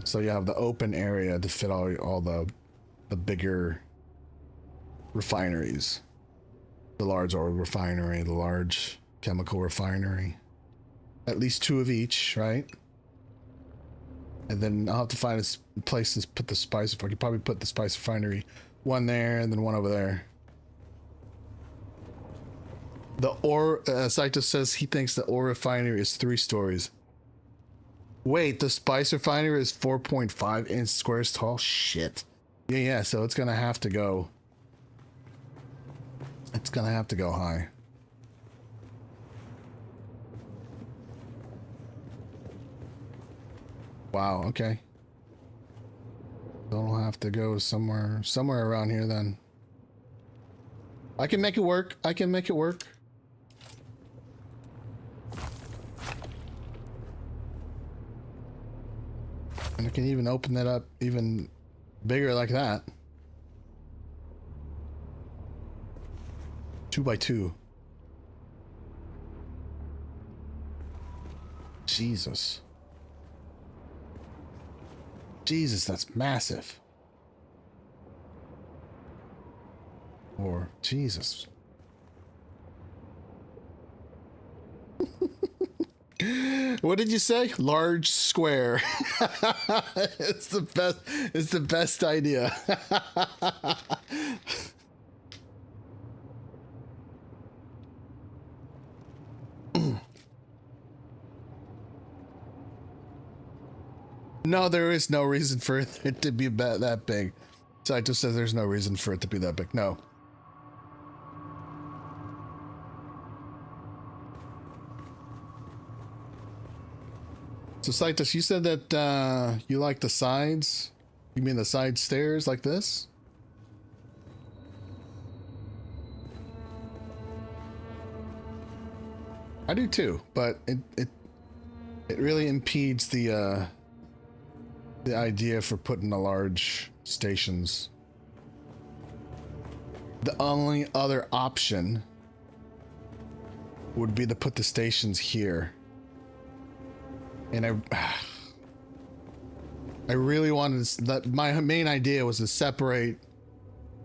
S1: So you have the open area to fit all the bigger refineries. The large oil refinery, the large chemical refinery. At least 2 of each, right? And then I'll have to find a place to put the spice. I could probably put the spice refinery one there and then one over there. Saito says he thinks the ore refinery is 3 stories. Wait, the spice refinery is 4.5 inch squares tall? Shit. Yeah, so it's gonna have to go. It's gonna have to go high. Wow, okay. Don't have to go somewhere around here then. I can make it work. I can make it work. And I can even open that up even bigger like that. 2 by 2. Jesus. Jesus, that's massive. Or Jesus. What did you say? Large square. It's the best. It's the best idea. No, there is no reason for it to be that big. So I just said there's no reason for it to be that big. No. So Saitos, you said that you like the sides. You mean the side stairs like this? I do too, but it really impedes the idea for putting the large stations. The only other option would be to put the stations here. And I really wanted to, my main idea was to separate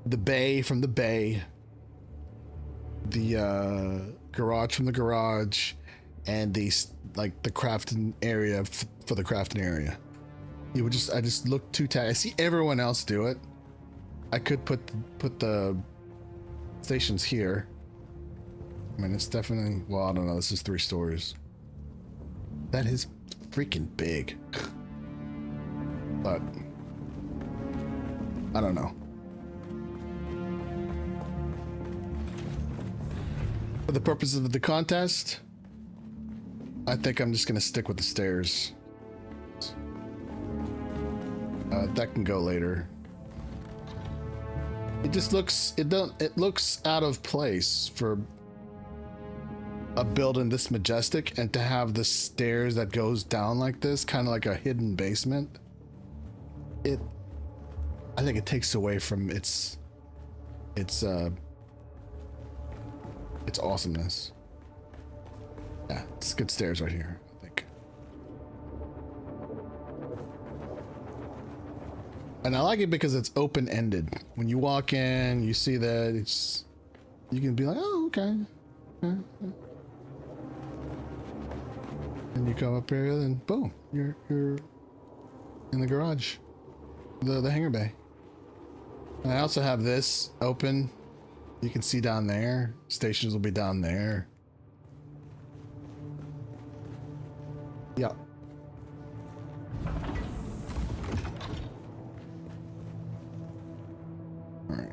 S1: the bay from the bay, the garage from the garage, and the crafting area for the crafting area. I just look too tight. I see everyone else do it. I could put the stations here. I mean, it's definitely, well, I don't know. This is 3 stories. That is freaking big. But I don't know. For the purposes of the contest, I think I'm just gonna stick with the stairs. That can go later. It just looks, it looks out of place for a building this majestic, and to have the stairs that goes down like this, kind of like a hidden basement. I think it takes away from its awesomeness. Yeah, it's good stairs right here, I think. And I like it because it's open-ended. When you walk in, you see that it's, you can be like, oh, okay. Okay. And you come up here, and boom, you're in the garage, the hangar bay. And I also have this open. You can see down there. Stations will be down there. Yeah. All right.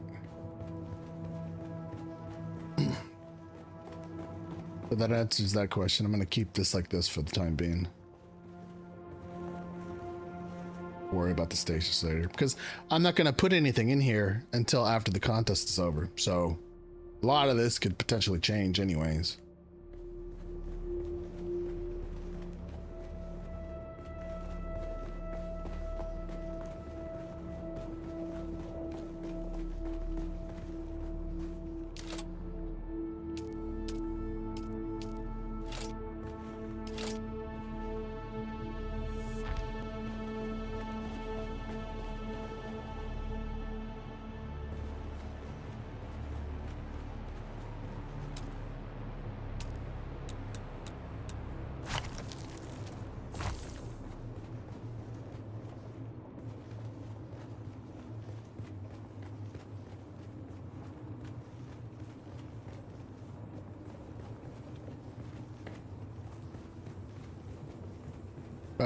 S1: So that answers that question. I'm going to keep this like this for the time being. Worry about the stations later, because I'm not going to put anything in here until after the contest is over. So a lot of this could potentially change anyways.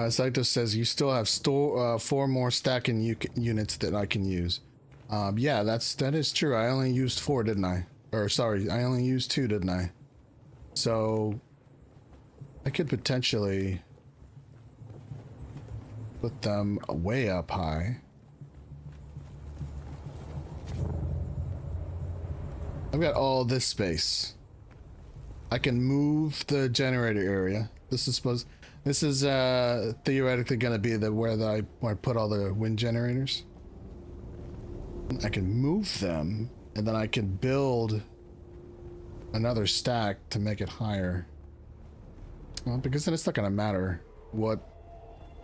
S1: Saito says you still have 4 more stacking units that I can use. Yeah, that is true. I only used 4, didn't I? Or sorry, I only used 2, didn't I? So I could potentially put them way up high. I've got all this space. I can move the generator area. This is theoretically going to be where I put all the wind generators. I can move them, and then I can build another stack to make it higher. Well, because then it's not going to matter what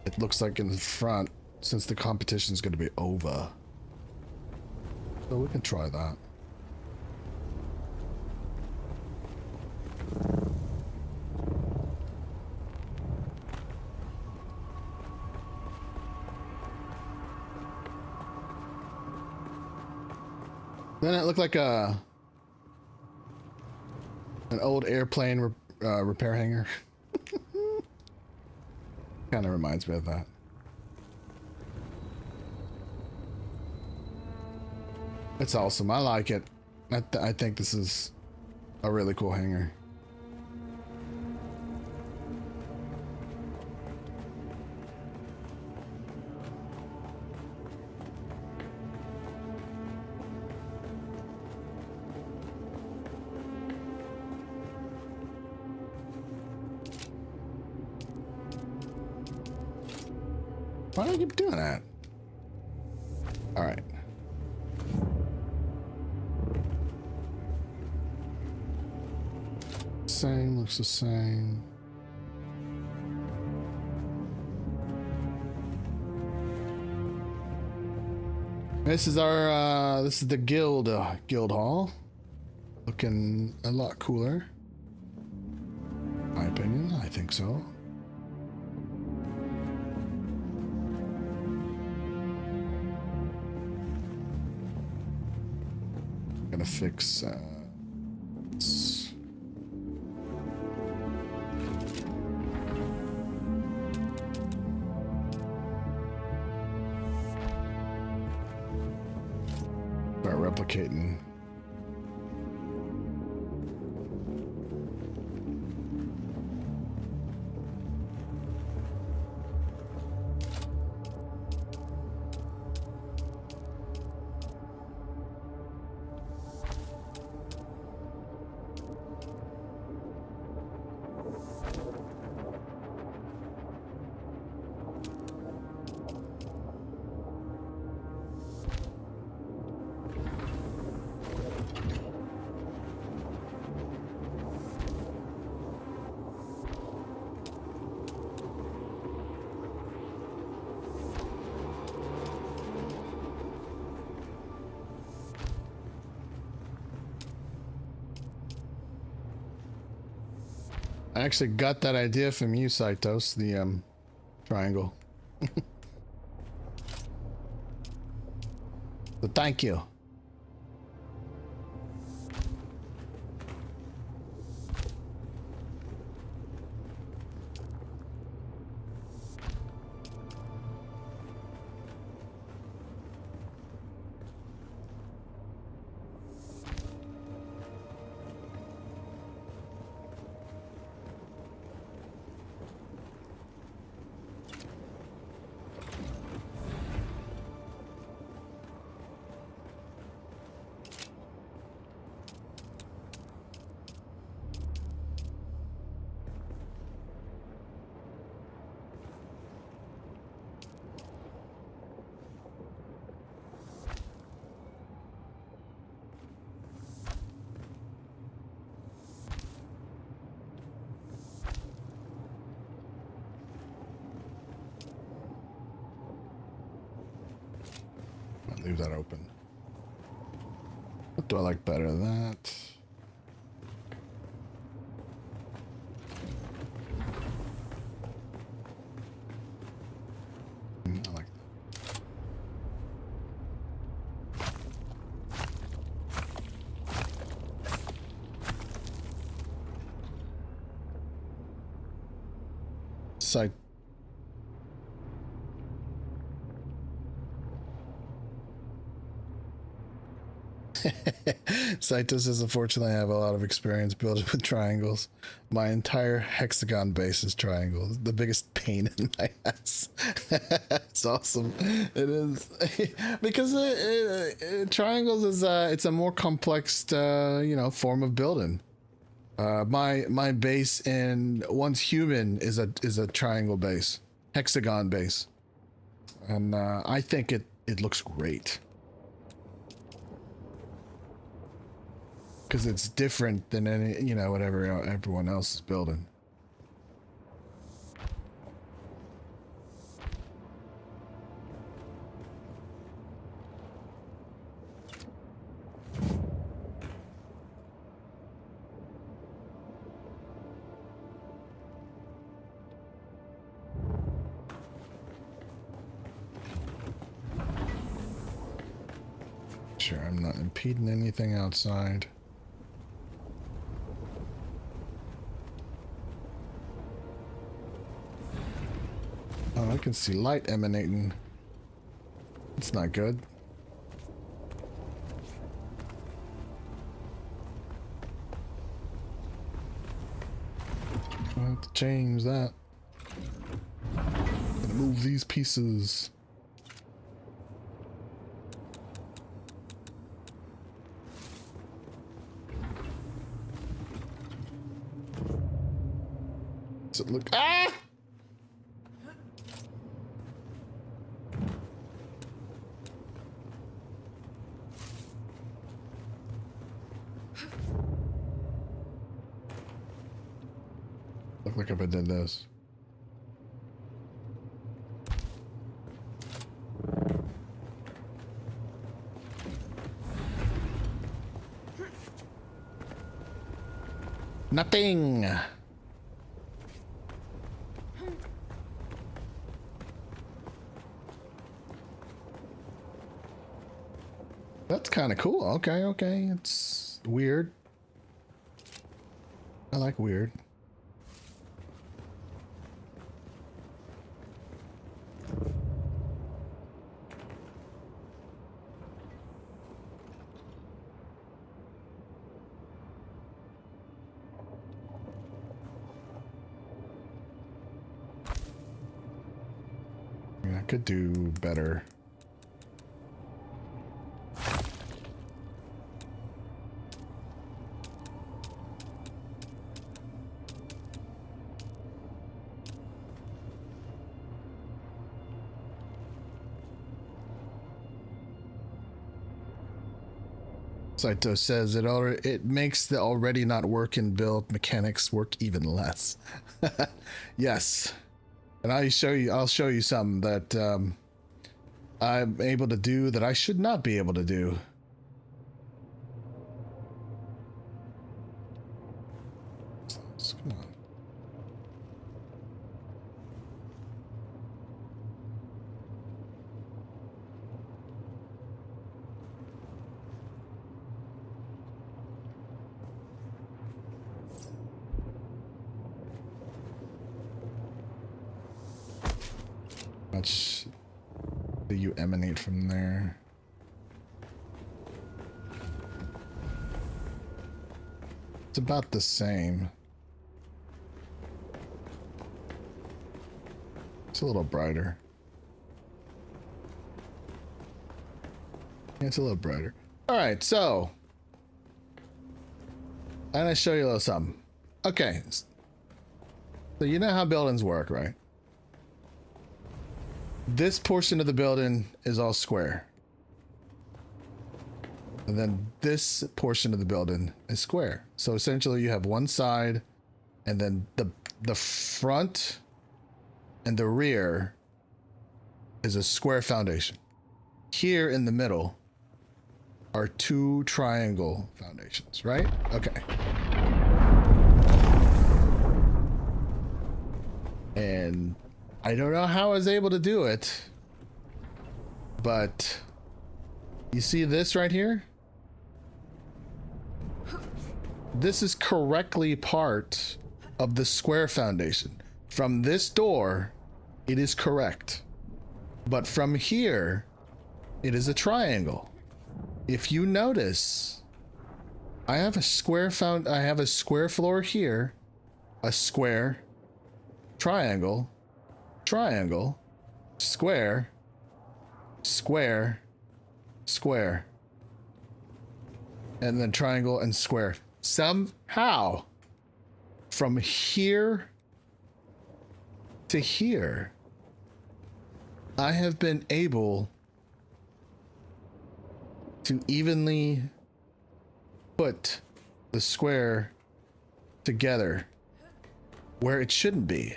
S1: it looks like in the front, since the competition is going to be over. So we can try that. Then it looked like an old airplane repair hangar. Kind of reminds me of that. It's awesome. I like it. I think this is a really cool hangar. Why do I keep doing that? All right. Same, looks the same. This is our this is the guild hall. Looking a lot cooler. In my opinion, I think so. Gonna fix start replicating. I actually got that idea from you, Saitos, the triangle. So thank you. I'll leave that open. What do I like better than that? I like that. Side. Saitos says, unfortunately, I have a lot of experience building with triangles. My entire hexagon base is triangles. The biggest pain in my ass. It's awesome. It is. Because triangles is it's a more complex, form of building. My base in Once Human is a triangle base, hexagon base, and I think it looks great. Because it's different than any, whatever everyone else is building. Sure, I'm not impeding anything outside. Oh, I can see light emanating. It's not good. I'll have to change that. Gonna move these pieces. Does it look? Ah! Look like if I did this. Nothing. That's kind of cool. Okay, okay. It's weird. I like weird. I could do better. Saito says it makes the already not working build mechanics work even less. Yes. And I'll show you something that I'm able to do that I should not be able to do. Come on. much do you emanate from there? It's about the same. It's a little brighter. Yeah, it's a little brighter. All right, so I'm gonna show you a little something. Okay, so you know how buildings work, right? This portion of the building is all square. And then this portion of the building is square. So essentially you have one side and then the front and the rear is a square foundation. Here in the middle are two triangle foundations, right? Okay. And I don't know how I was able to do it, but you see this right here? This is correctly part of the square foundation. From this door, it is correct. But from here, it is a triangle. If you notice, I have a square floor here, a square, triangle, triangle, square, square, square, and then triangle and square. Somehow, from here to here, I have been able to evenly put the square together where it shouldn't be.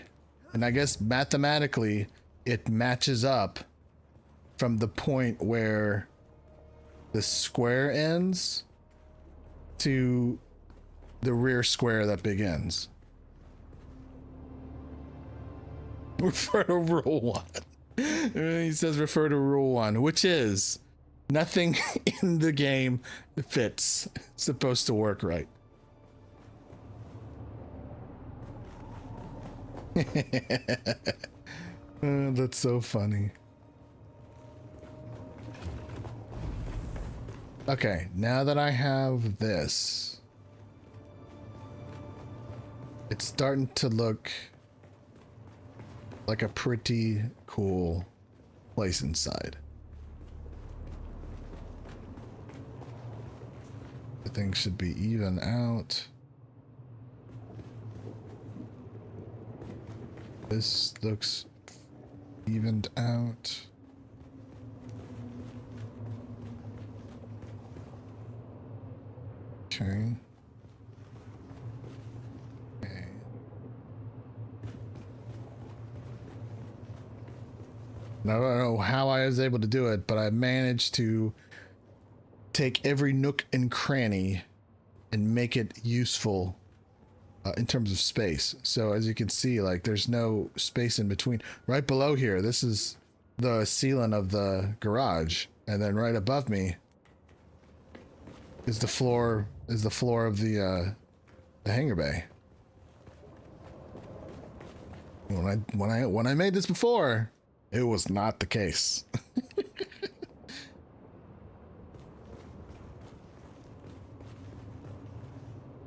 S1: And I guess mathematically it matches up from the point where the square ends to the rear square that begins. Refer to rule 1. He says refer to rule 1, which is nothing in the game fits. It's supposed to work right. That's so funny. Okay, now that I have this, it's starting to look like a pretty cool place inside. The thing should be even out. This looks evened out. Okay. Okay. Now, I don't know how I was able to do it, but I managed to take every nook and cranny and make it useful in terms of space. So as you can see, like there's no space in between. Right below here, this is the ceiling of the garage, and then right above me is the floor of the hangar bay. When I made this before, it was not the case.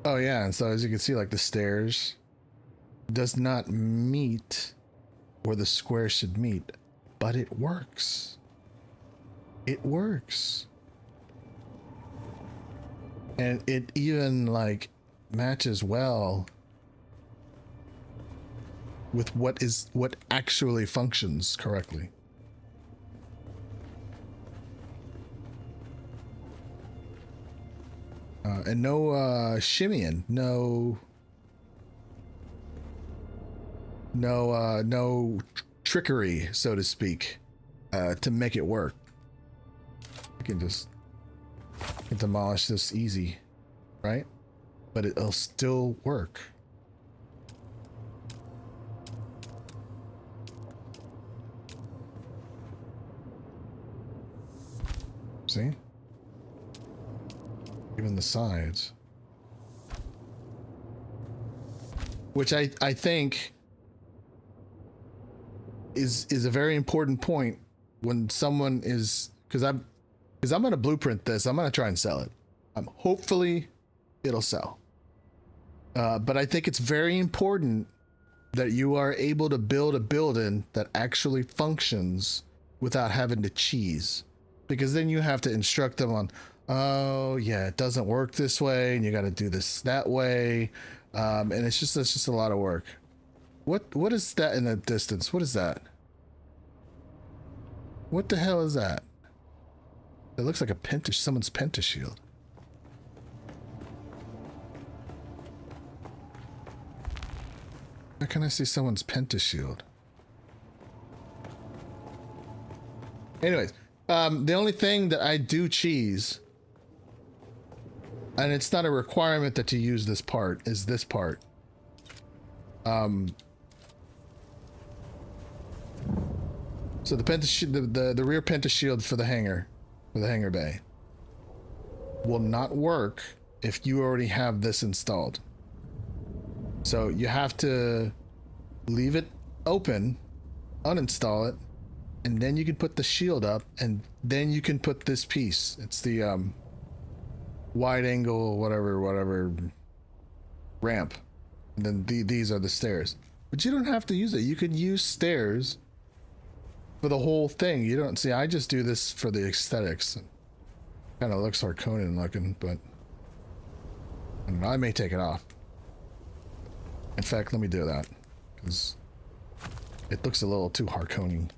S1: Oh yeah, and so as you can see, like the stairs does not meet where the square should meet, but it works. It works. And it even like matches well with what actually functions correctly. And no shimmying, no trickery, so to speak, to make it work. I can just demolish this easy, right? But it'll still work. See? Even the sides. Which I think is a very important point when someone is, because I'm going to blueprint this. I'm going to try and sell it. Hopefully it'll sell. But I think it's very important that you are able to build a building that actually functions without having to cheese, because then you have to instruct them on, oh yeah, it doesn't work this way, and you got to do this that way, and it's just a lot of work. What is that in the distance? What is that? What the hell is that? It looks like a someone's pentashield. How can I see someone's pentashield? Anyways, the only thing that I do cheese, and it's not a requirement that you use this part, is this part. So the pentashield, the rear pentashield for the hangar bay will not work if you already have this installed. So you have to leave it open, uninstall it, and then you can put the shield up, and then you can put this piece. It's the wide angle, whatever ramp. And then these are the stairs. But you don't have to use it. You can use stairs for the whole thing. You don't see, I just do this for the aesthetics. Kind of looks Harkonnen looking, but I don't know, I may take it off. In fact, let me do that, because it looks a little too Harkonnen.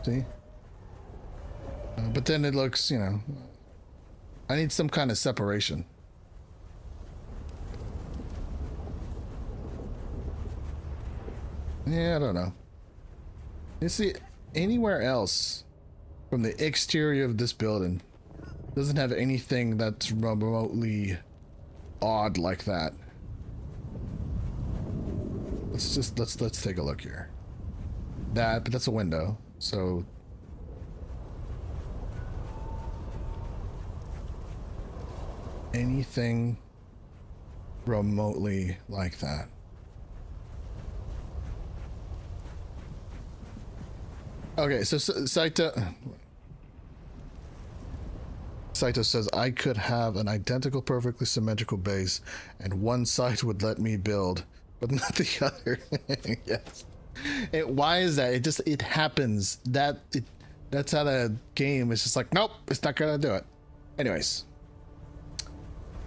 S1: See? But then it looks, you know, I need some kind of separation. Yeah, I don't know. You see, anywhere else from the exterior of this building doesn't have anything that's remotely odd like that. Let's take a look here. But that's a window, so anything remotely like that. Okay, so Saito says I could have an identical, perfectly symmetrical base, and one side would let me build, but not the other. Yes. Why is that? It happens. That's how the game is just like, nope, it's not gonna do it. Anyways.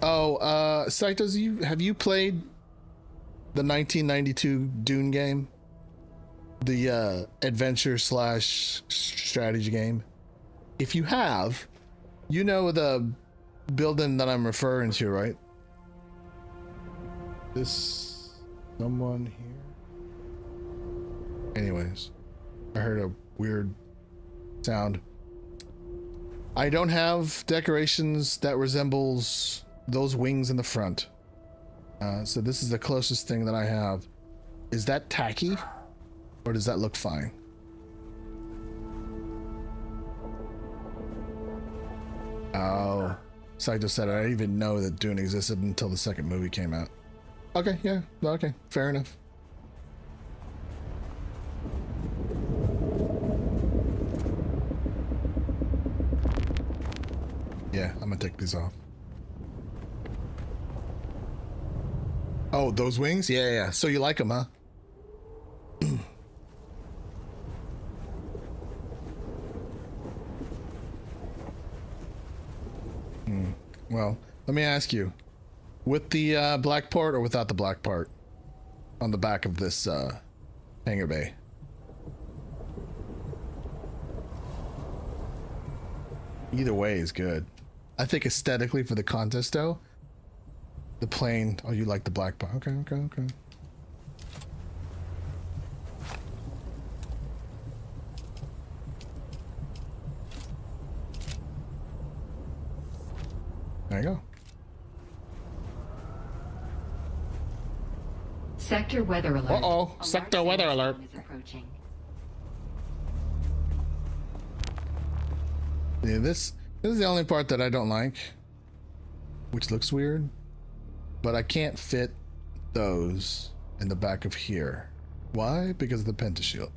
S1: Oh, Saito, have you played the 1992 Dune game? The adventure / strategy game. If you have, you know the building that I'm referring to, right? This someone here. Anyways, I heard a weird sound. I don't have decorations that resembles those wings in the front. So this is the closest thing that I have. Is that tacky? Or does that look fine? Oh, Saito said I didn't even know that Dune existed until the second movie came out. Okay, yeah, okay, fair enough. Yeah, I'm gonna take these off. Oh, those wings? Yeah. So you like them, huh? Well, let me ask you, with the black part or without the black part on the back of this hangar bay? Either way is good. I think aesthetically for the contest though, the plain, oh, you like the black part. Okay. There you go.
S3: Sector weather alert.
S1: Uh-oh, sector weather alert.
S3: Is approaching.
S1: Yeah, This is the only part that I don't like, which looks weird, but I can't fit those in the back of here. Why? Because of the pentashield.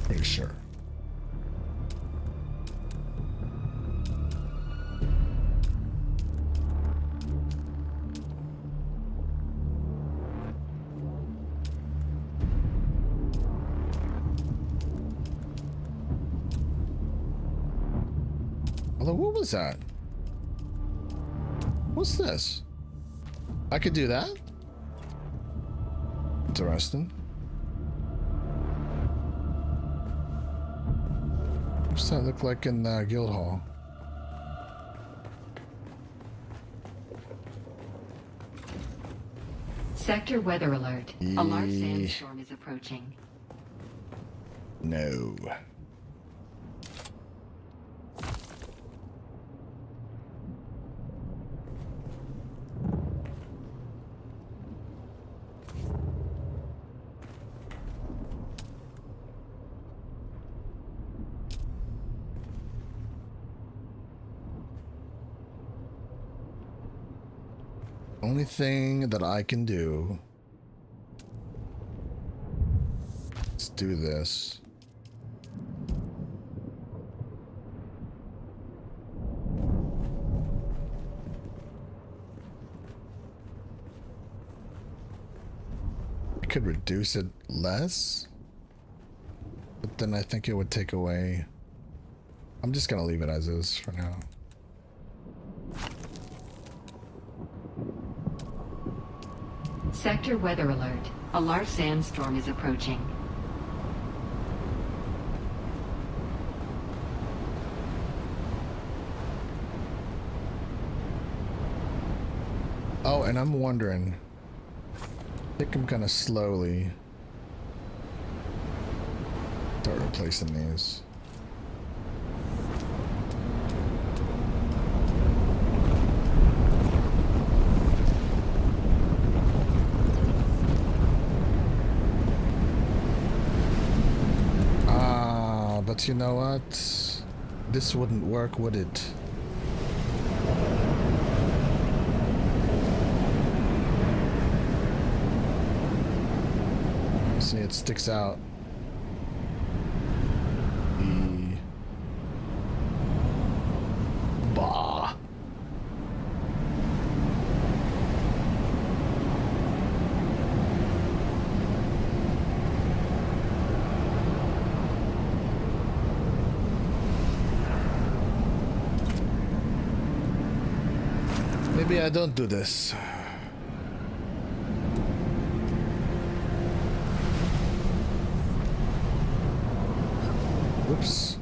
S1: Pretty sure. Although, what was that? What's this? I could do that? Interesting. What's that look like in Guildhall?
S3: Sector weather alert. A large sandstorm is approaching.
S1: No. Only thing that I can do. Let's do this. I could reduce it less, but then I think it would take away. I'm just gonna leave it as is for now.
S3: Sector weather alert. A large sandstorm is approaching.
S1: Oh, and I'm wondering. I think I'm gonna slowly start replacing these. But you know what? This wouldn't work, would it? See, it sticks out. Bah. Maybe I don't do this. Whoops.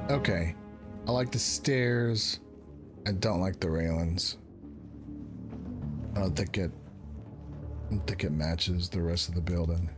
S1: Okay. I like the stairs. I don't like the railings. I don't think it matches the rest of the building.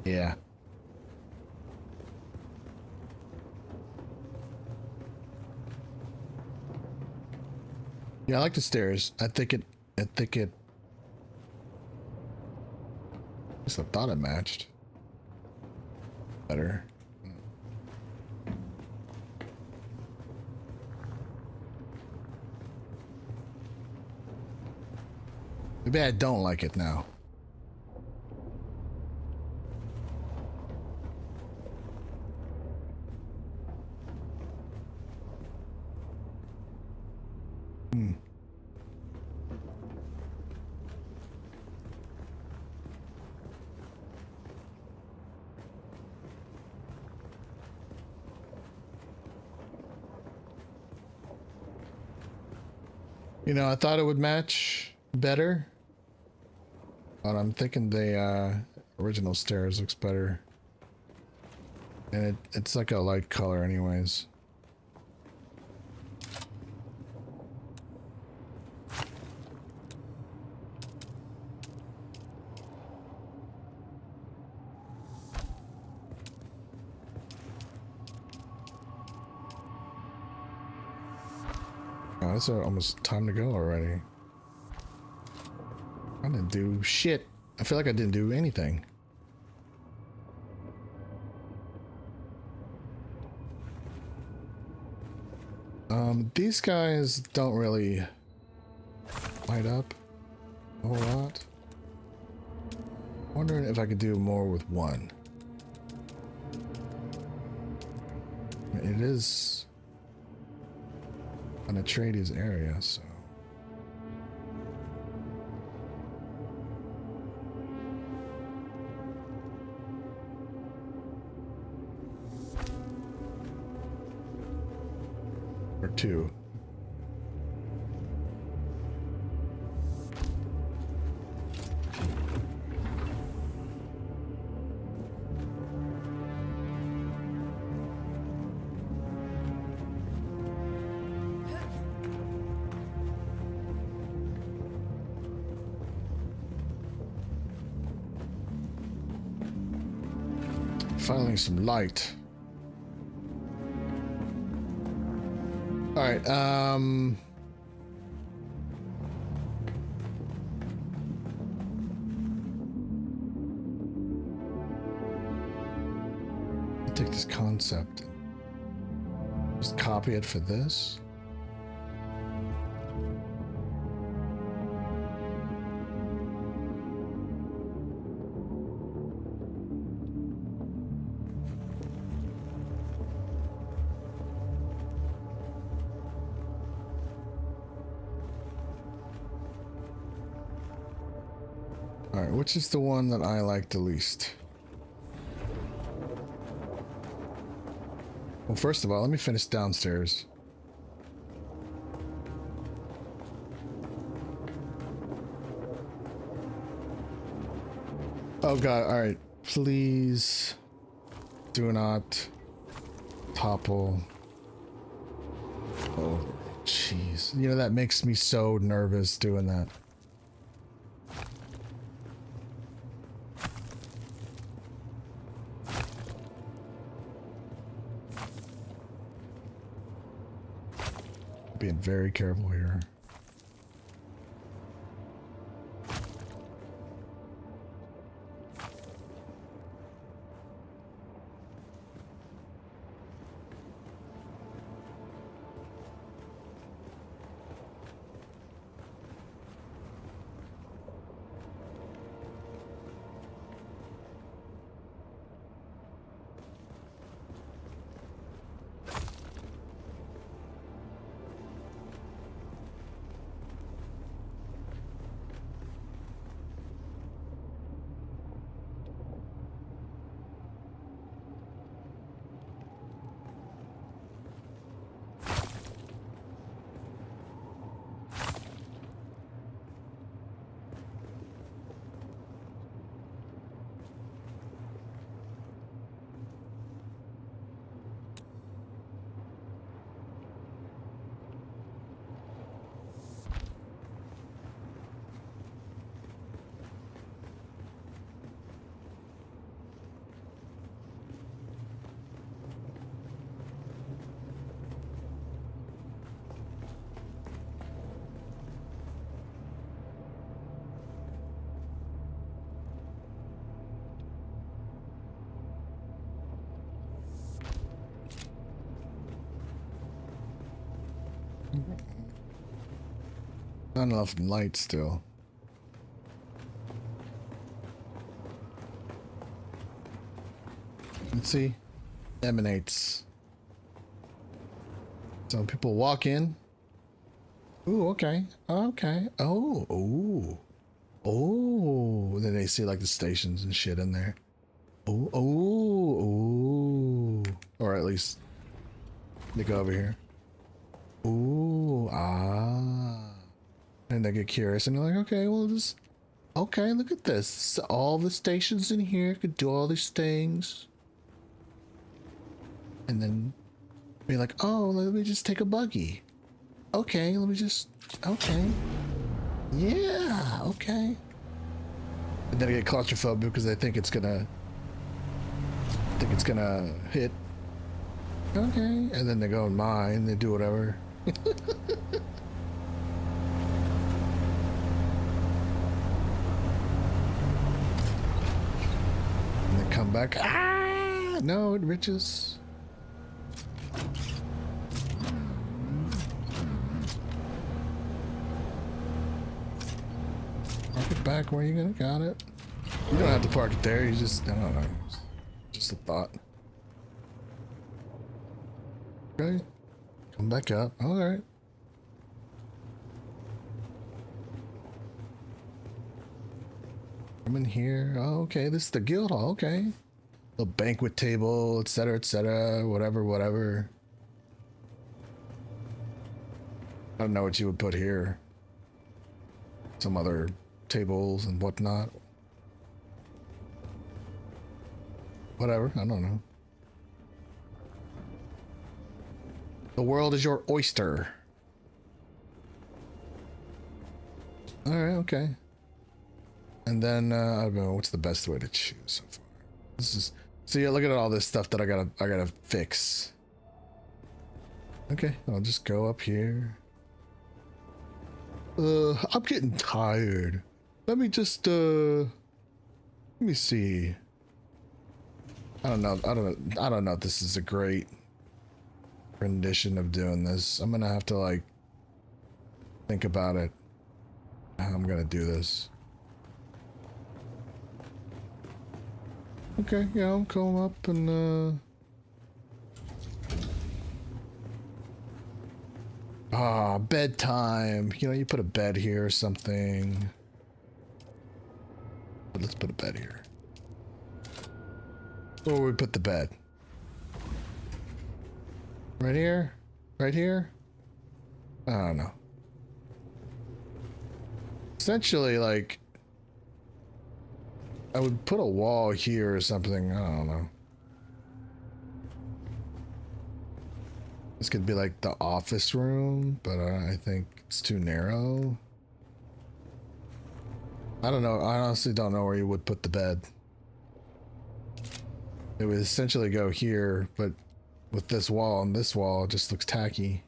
S1: Yeah. Yeah, I like the stairs. I think it at least I thought it matched better. Maybe I don't like it now. You know, I thought it would match better, but I'm thinking the original stairs looks better. And it's like a light color anyways. Oh, it's almost time to go already. I didn't do shit. I feel like I didn't do anything. These guys don't really light up a whole lot. Wondering if I could do more with one. It is an Atreides area, so. Or two. Finally some light. All right, take this concept and just copy it for this. Alright, which is the one that I like the least? Well, first of all, let me finish downstairs. Oh god, alright. Please do not topple. Oh, jeez. You know, that makes me so nervous doing that. Being very careful here. Not enough light still. Let's see. Emanates. So people walk in. Ooh, okay. Okay. Oh, ooh. Oh. Then they see like the stations and shit in there. Oh, oh, oh. Or at least they go over here. Ooh, ah. And they get curious and they're like, okay, well, just, okay, look at this. So all the stations in here could do all these things. And then be like, oh, let me just take a buggy. Okay, let me just, okay. Yeah, okay. And then I get claustrophobic because I think it's gonna hit. Okay, and then they go in mine, they do whatever. And then come back. Ah, no, it reaches. Park it back where you got it. You don't have to park it there. You just, I don't know. Just a thought. Okay. Come back up. All right. Come in here. Oh, okay. This is the guild hall. Okay. The banquet table, etc., whatever, whatever. I don't know what you would put here. Some other tables and whatnot. Whatever. I don't know. The world is your oyster. Alright, okay. And then, I don't know, what's the best way to choose so far? This is, so yeah, look at all this stuff that I gotta fix. Okay, I'll just go up here. I'm getting tired. Let me just, let me see. I don't know if this is a great rendition of doing this. I'm gonna have to like think about it, how I'm gonna do this. Okay, yeah, I'll come up and bedtime. You know, you put a bed here or something. But let's put a bed here. Where would we put the bed? Right here? Right here? I don't know. Essentially, like, I would put a wall here or something. I don't know. This could be like the office room, but I think it's too narrow. I don't know. I honestly don't know where you would put the bed. It would essentially go here, but with this wall and this wall, it just looks tacky.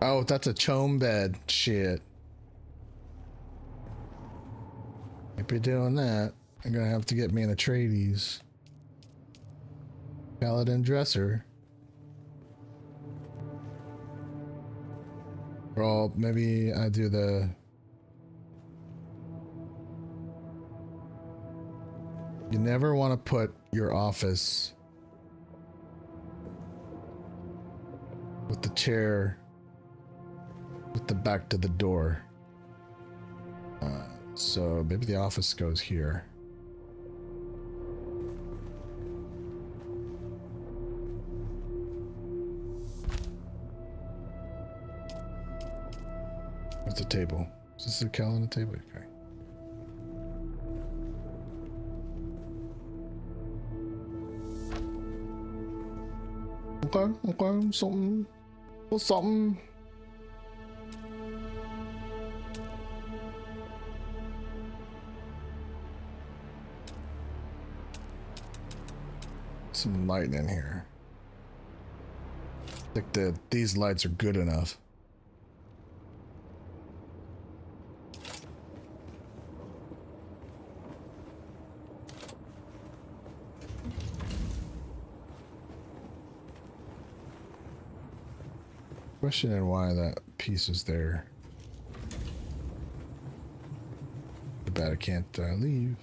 S1: Oh, that's a chome bed. Shit. If you're doing that, I'm gonna have to get me an Atreides. Paladin dresser. Or maybe I do the... You never want to put your office with the chair with the back to the door. So maybe the office goes here. What's the table? Is this a calendar table? Okay. Okay, something. What's something? Some light in here. I think these lights are good enough. Questioning why that piece is there. Too bad I can't leave.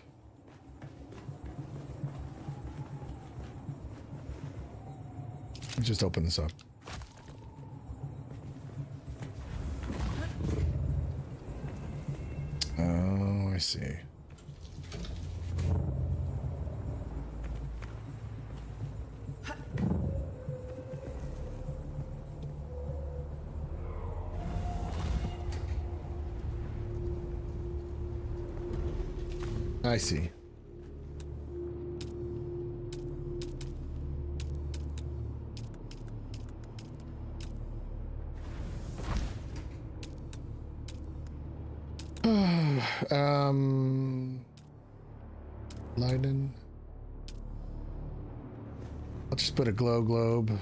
S1: Let's just open this up. Oh, I see. I see. Lighten. I'll just put a glow globe.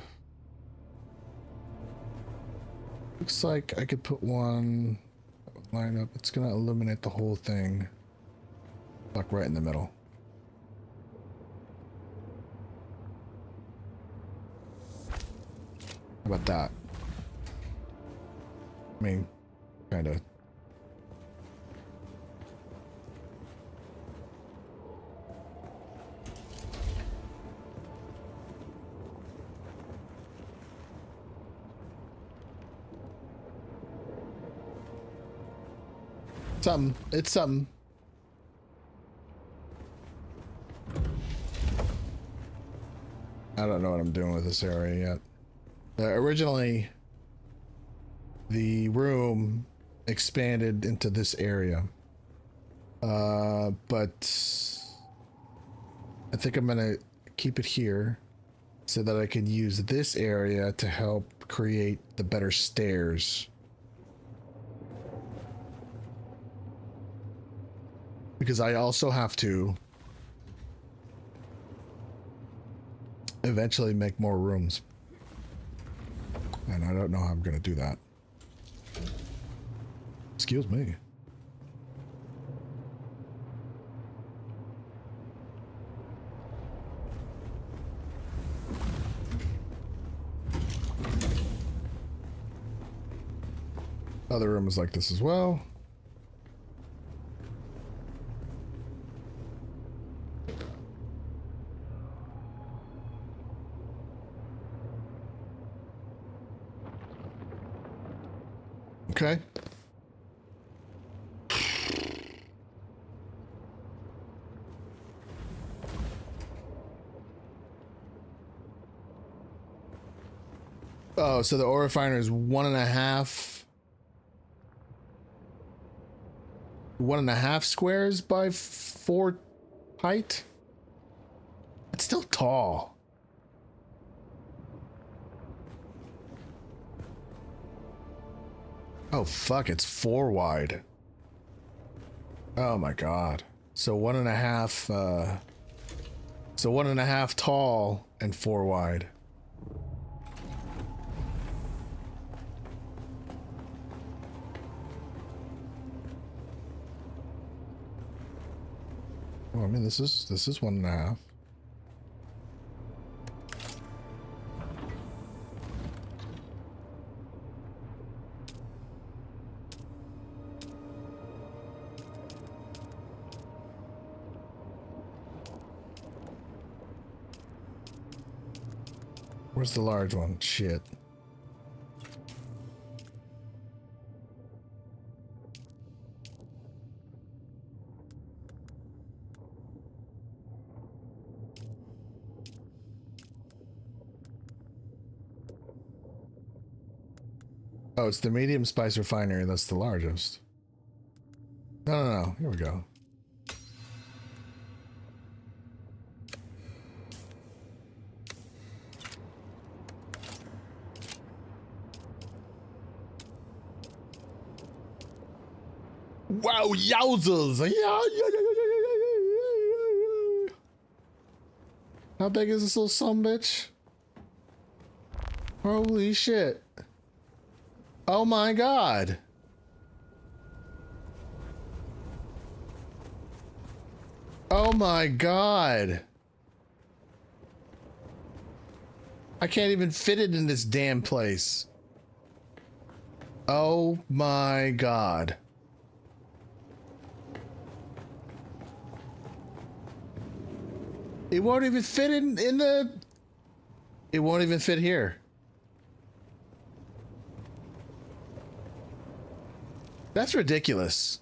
S1: Looks like I could put one that would line up. It's gonna illuminate the whole thing. Like right in the middle. How about that? I mean, kind of. Something. It's something. I don't know what I'm doing with this area yet. Originally, the room expanded into this area. But I think I'm gonna keep it here so that I can use this area to help create the better stairs. Because I also have to eventually make more rooms. And I don't know how I'm going to do that. Excuse me. Other room is like this as well. Okay. Oh, so the ore refiner is 1.5 squares by 4 height. It's still tall. Oh fuck, it's 4 wide. Oh my god. So 1.5 so 1.5 tall and 4 wide. Well, I mean this is 1.5. Where's the large one? Shit. Oh, it's the medium spice refinery. That's the largest. No. Here we go. Wow, yowzers! Yeah. How big is this little sumbitch? Holy shit. Oh my god. Oh my god. I can't even fit it in this damn place. Oh my god. It won't even fit in the... It won't even fit here. That's ridiculous.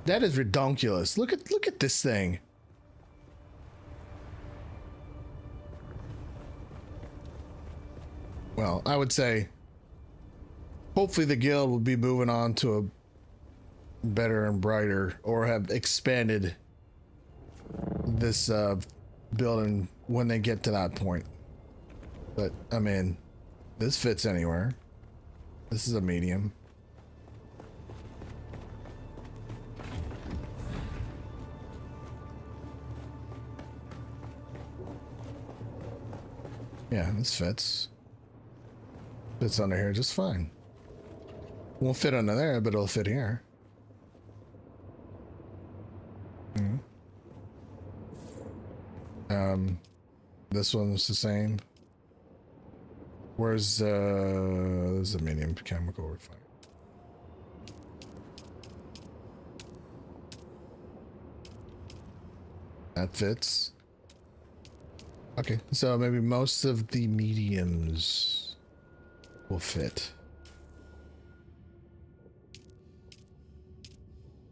S1: That is redonkulous. Look at this thing. Well, I would say hopefully the guild will be moving on to a better and brighter, or have expanded this building when they get to that point. But I mean, this fits anywhere. This is a medium. Yeah, this fits. Fits under here just fine. Won't fit under there, but it'll fit here. This one's the same. Where's there's a medium chemical refinery. That fits. Okay, so maybe most of the mediums will fit.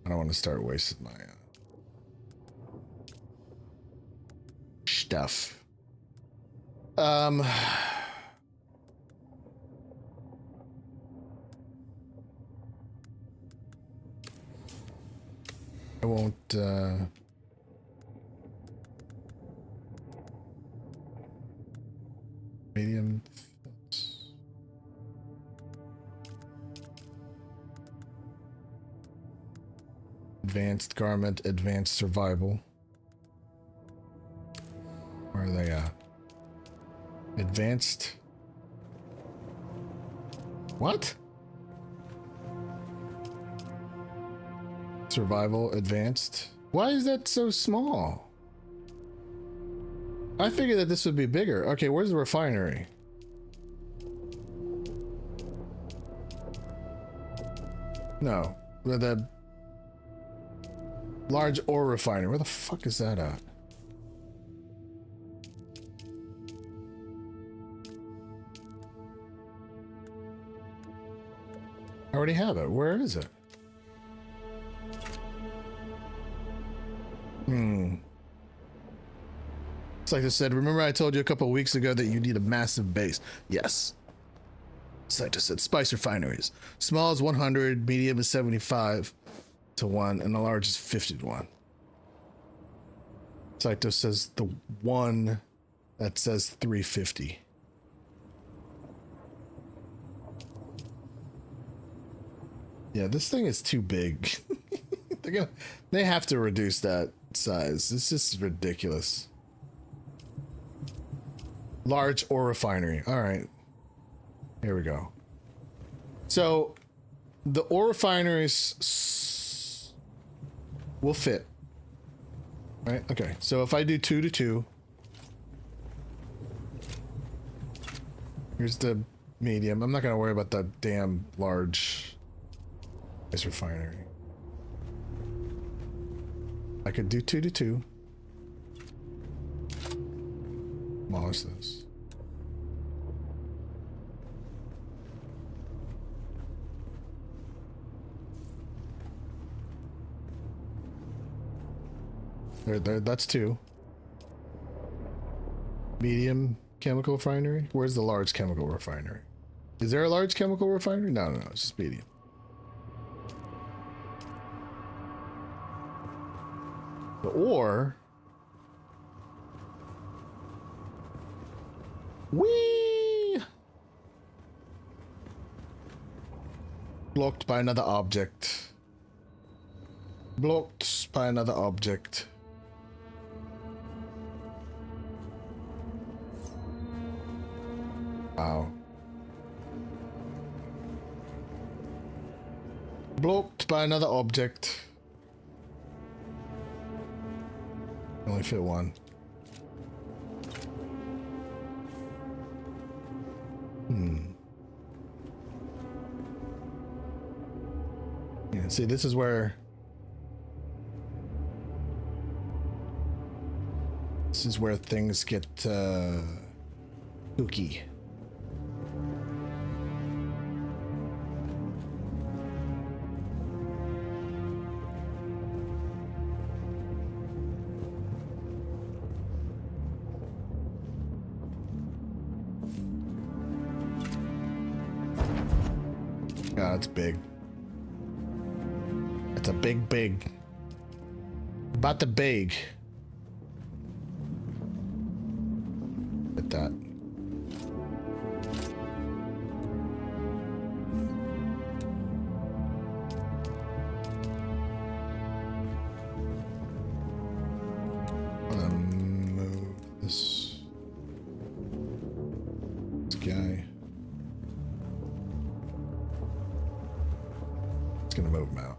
S1: I don't want to start wasting my stuff. I won't medium fits. Advanced garment, advanced survival. Where are they at? Advanced. What? Survival, advanced. Why is that so small? I figured that this would be bigger. Okay, where's the refinery? No, the large ore refinery. Where the fuck is that at? I already have it. Where is it? It's like I said, remember I told you a couple of weeks ago that you need a massive base? Yes. Saito said spice refineries. Small is 100, medium is 75 to 1, and the large is 50 to 1. Saito says the one that says 350. Yeah, this thing is too big. They have to reduce that size. It's just ridiculous. Large ore refinery. All right. Here we go. So the ore refineries will fit. Right? Okay. So if I do 2 to 2. Here's the medium. I'm not going to worry about the damn large ice refinery. I could do 2 to 2. Demolish this. There, that's 2. Medium chemical refinery? Where's the large chemical refinery? Is there a large chemical refinery? No, no, no, it's just medium. The ore. Whee! Blocked by another object. Blocked by another object. Wow. Blocked by another object. Only fit 1. See, this is where... This is where things get kooky. God, it's big. It's a big. About the big. At that. I'm gonna move this guy. It's gonna move him out.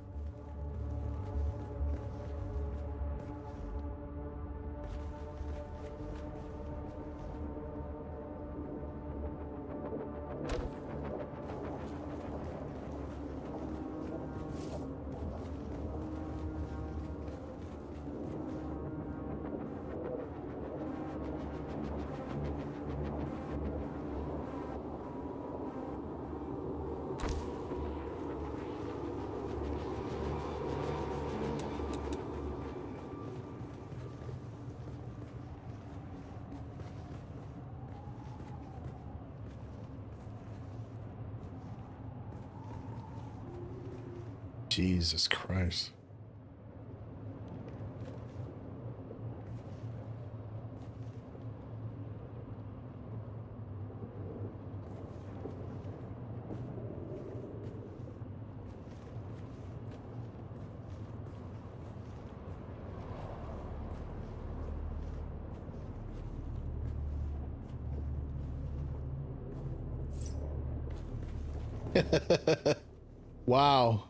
S1: Jesus Christ. Wow.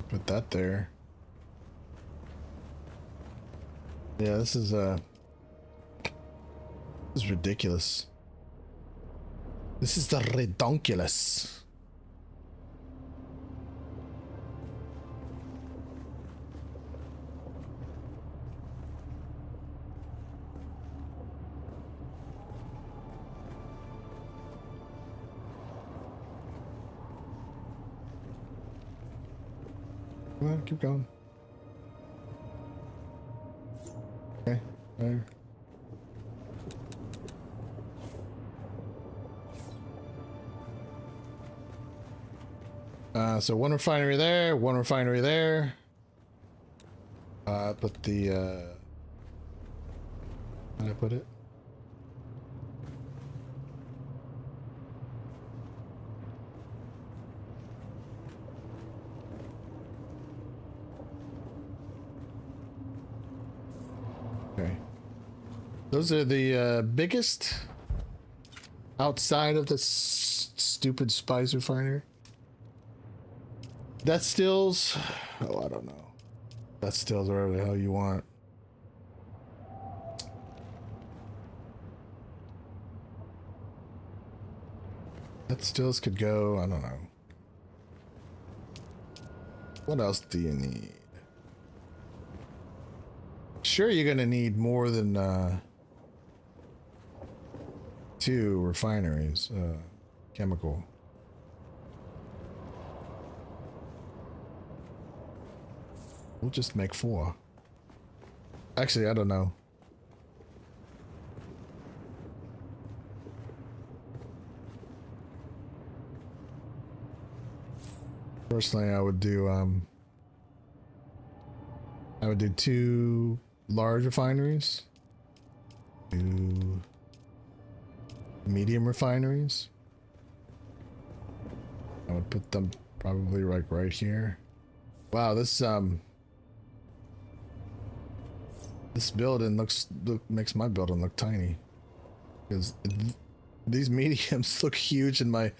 S1: Put that there. Yeah, this is ridiculous. This is the redonkulous. Well, keep going. Okay, there. So one refinery there, one refinery there. Put the how did I put it? Okay. Those are the biggest outside of the stupid spice refinery. That stills. Oh, I don't know. That stills wherever the hell you want. That stills could go. I don't know. What else do you need? Sure, you're gonna need more than 2 refineries. Chemical. We'll just make 4. Actually, I don't know. Personally, I would do 2 large refineries 2 medium refineries. I would put them probably like right here. Wow, this building makes my building look tiny, because these mediums look huge in my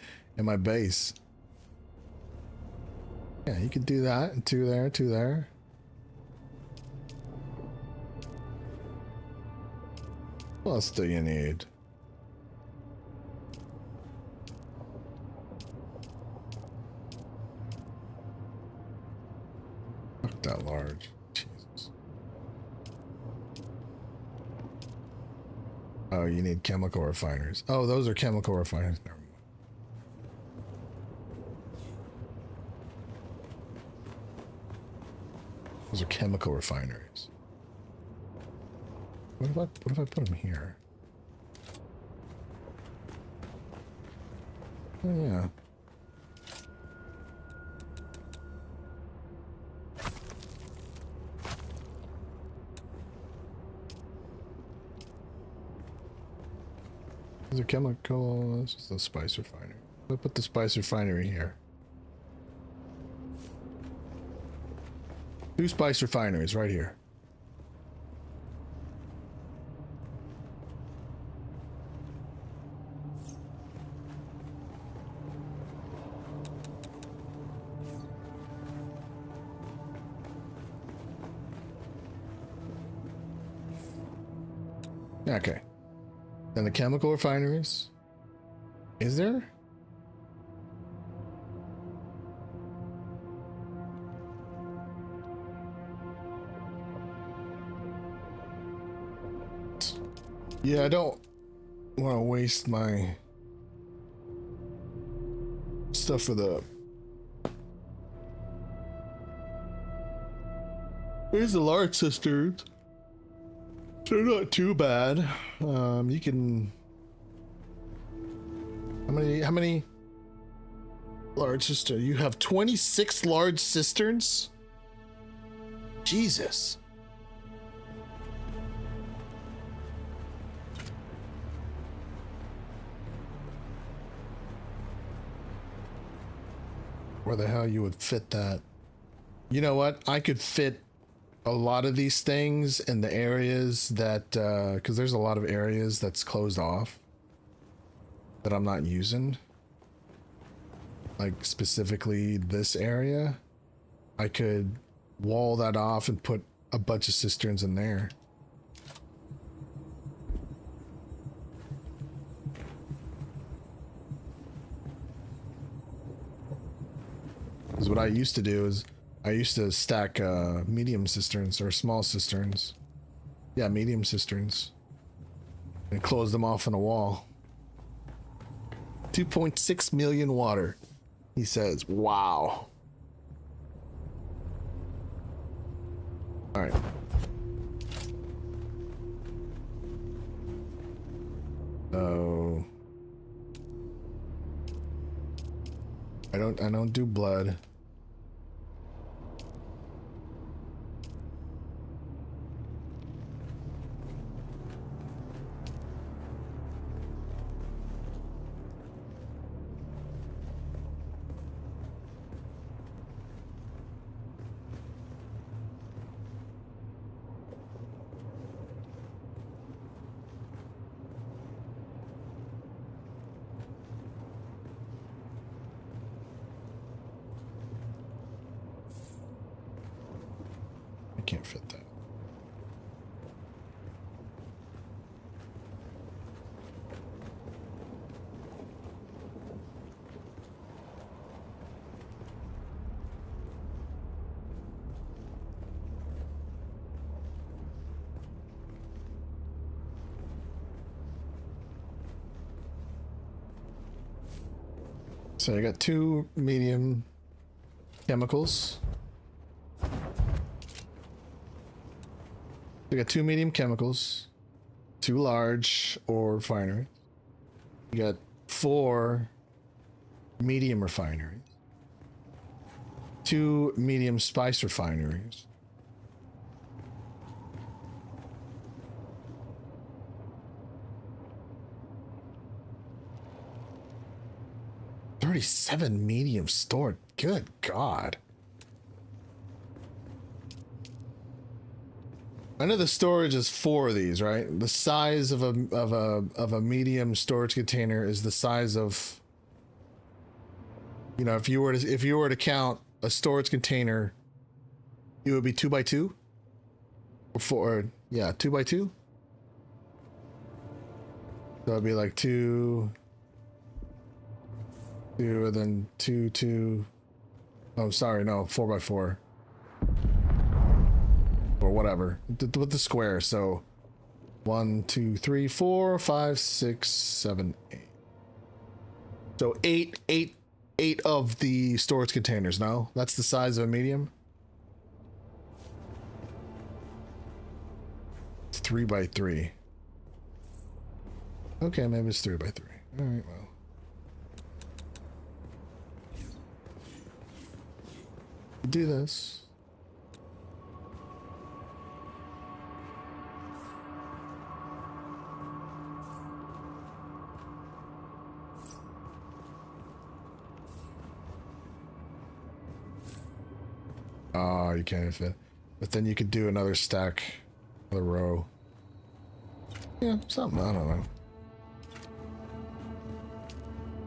S1: base. Yeah, you could do that. And 2 there, 2 there. What else do you need? Not that large. Jesus. Oh, you need chemical refiners. Oh, those are chemical refiners. Never mind. Those are chemical refineries. What if I put them here? Oh, yeah. These are chemical. This is the spice refinery. I'll put the spice refinery here. 2 spice refineries right here. Okay. Then the chemical refineries. Is there? Yeah, I don't want to waste my stuff for the... Here's the large cisterns. They're not too bad. You can... How many large cisterns? You have 26 large cisterns? Jesus. Where the hell you would fit that? You know what? I could fit a lot of these things in the areas that, because there's a lot of areas that's closed off that I'm not using. Like specifically this area. I could wall that off and put a bunch of cisterns in there. Because what I used to do is I used to stack medium cisterns or small cisterns. Yeah, medium cisterns. And close them off on a wall. 2.6 million water. He says, wow. All right. Oh. I don't do blood. Can't fit that. So I got 2 medium chemicals. We got 2 medium chemicals, 2 large ore refineries. We got 4 medium refineries, 2 medium spice refineries, 37 medium stored. Good God. I know the storage is 4 of these, right? The size of a medium storage container is the size of, you know, if you were to count a storage container, it would be 2 by 2 or 4. Yeah, 2 by 2. So it'd be like 2, and then 2, 2. Oh, sorry, no, 4 by 4. Or whatever with the square. So 1, 2, 3, 4, 5, 6, 7, 8. So eight of the storage containers. No, that's the size of a medium. It's 3 by 3. Okay, maybe it's 3 by 3. All right, well. Do this. Oh, you can't fit. But then you could do another stack, another row. Yeah, something, I don't know.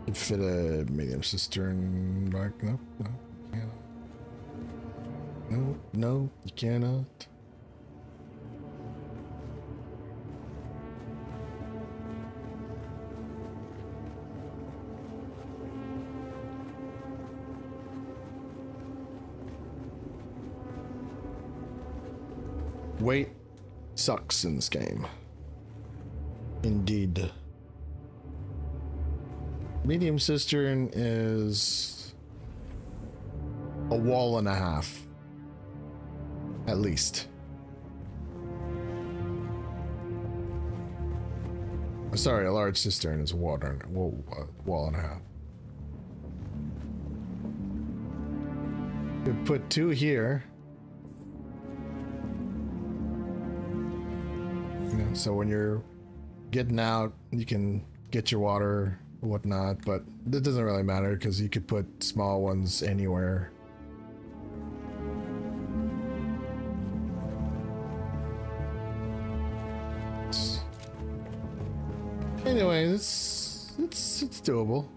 S1: You could fit a medium cistern back. No, no, you cannot. No, no, you cannot. Weight sucks in this game. Indeed. Medium cistern is a wall and a half. At least. Sorry, a large cistern is a wall and a half. You could put 2 here. So when you're getting out, you can get your water or whatnot, but it doesn't really matter because you could put small ones anywhere. Anyway, it's doable.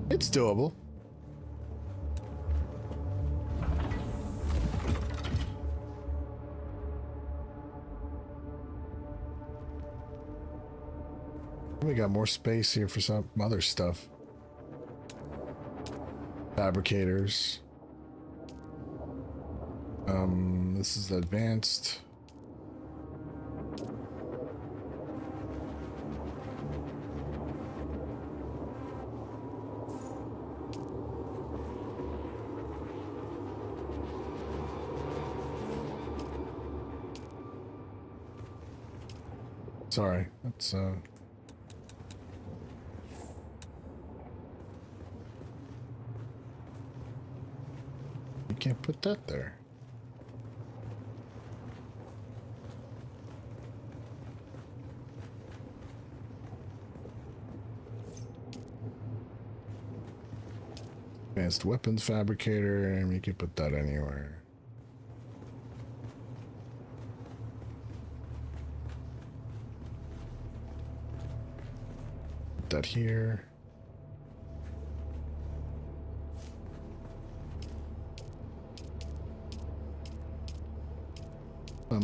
S1: It's doable. We got more space here for some other stuff. Fabricators. This is advanced. Sorry, that's you can't put that there. Advanced weapons fabricator, and you can put that anywhere. Put that here.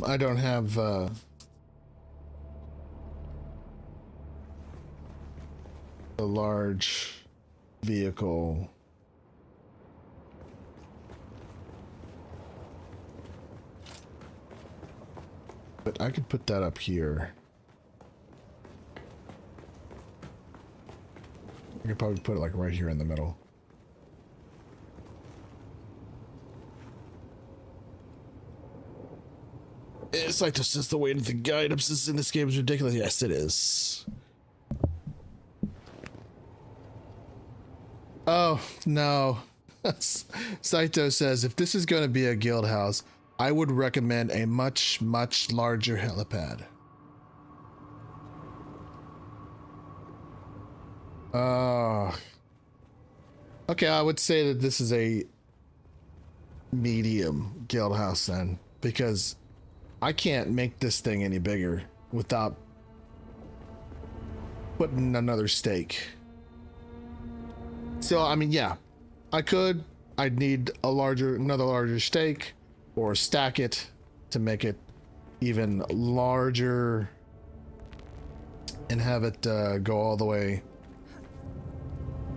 S1: I don't have a large vehicle. But I could put that up here. I could probably put it like right here in the middle. Saito says the weight of the items in this game is ridiculous. Yes, it is. Oh, no. Saito says, if this is going to be a guild house, I would recommend a much, much larger helipad. Okay, I would say that this is a medium guild house then, because I can't make this thing any bigger without putting another stake. So I mean, yeah, I could. I'd need another larger stake, or stack it to make it even larger and have it go all the way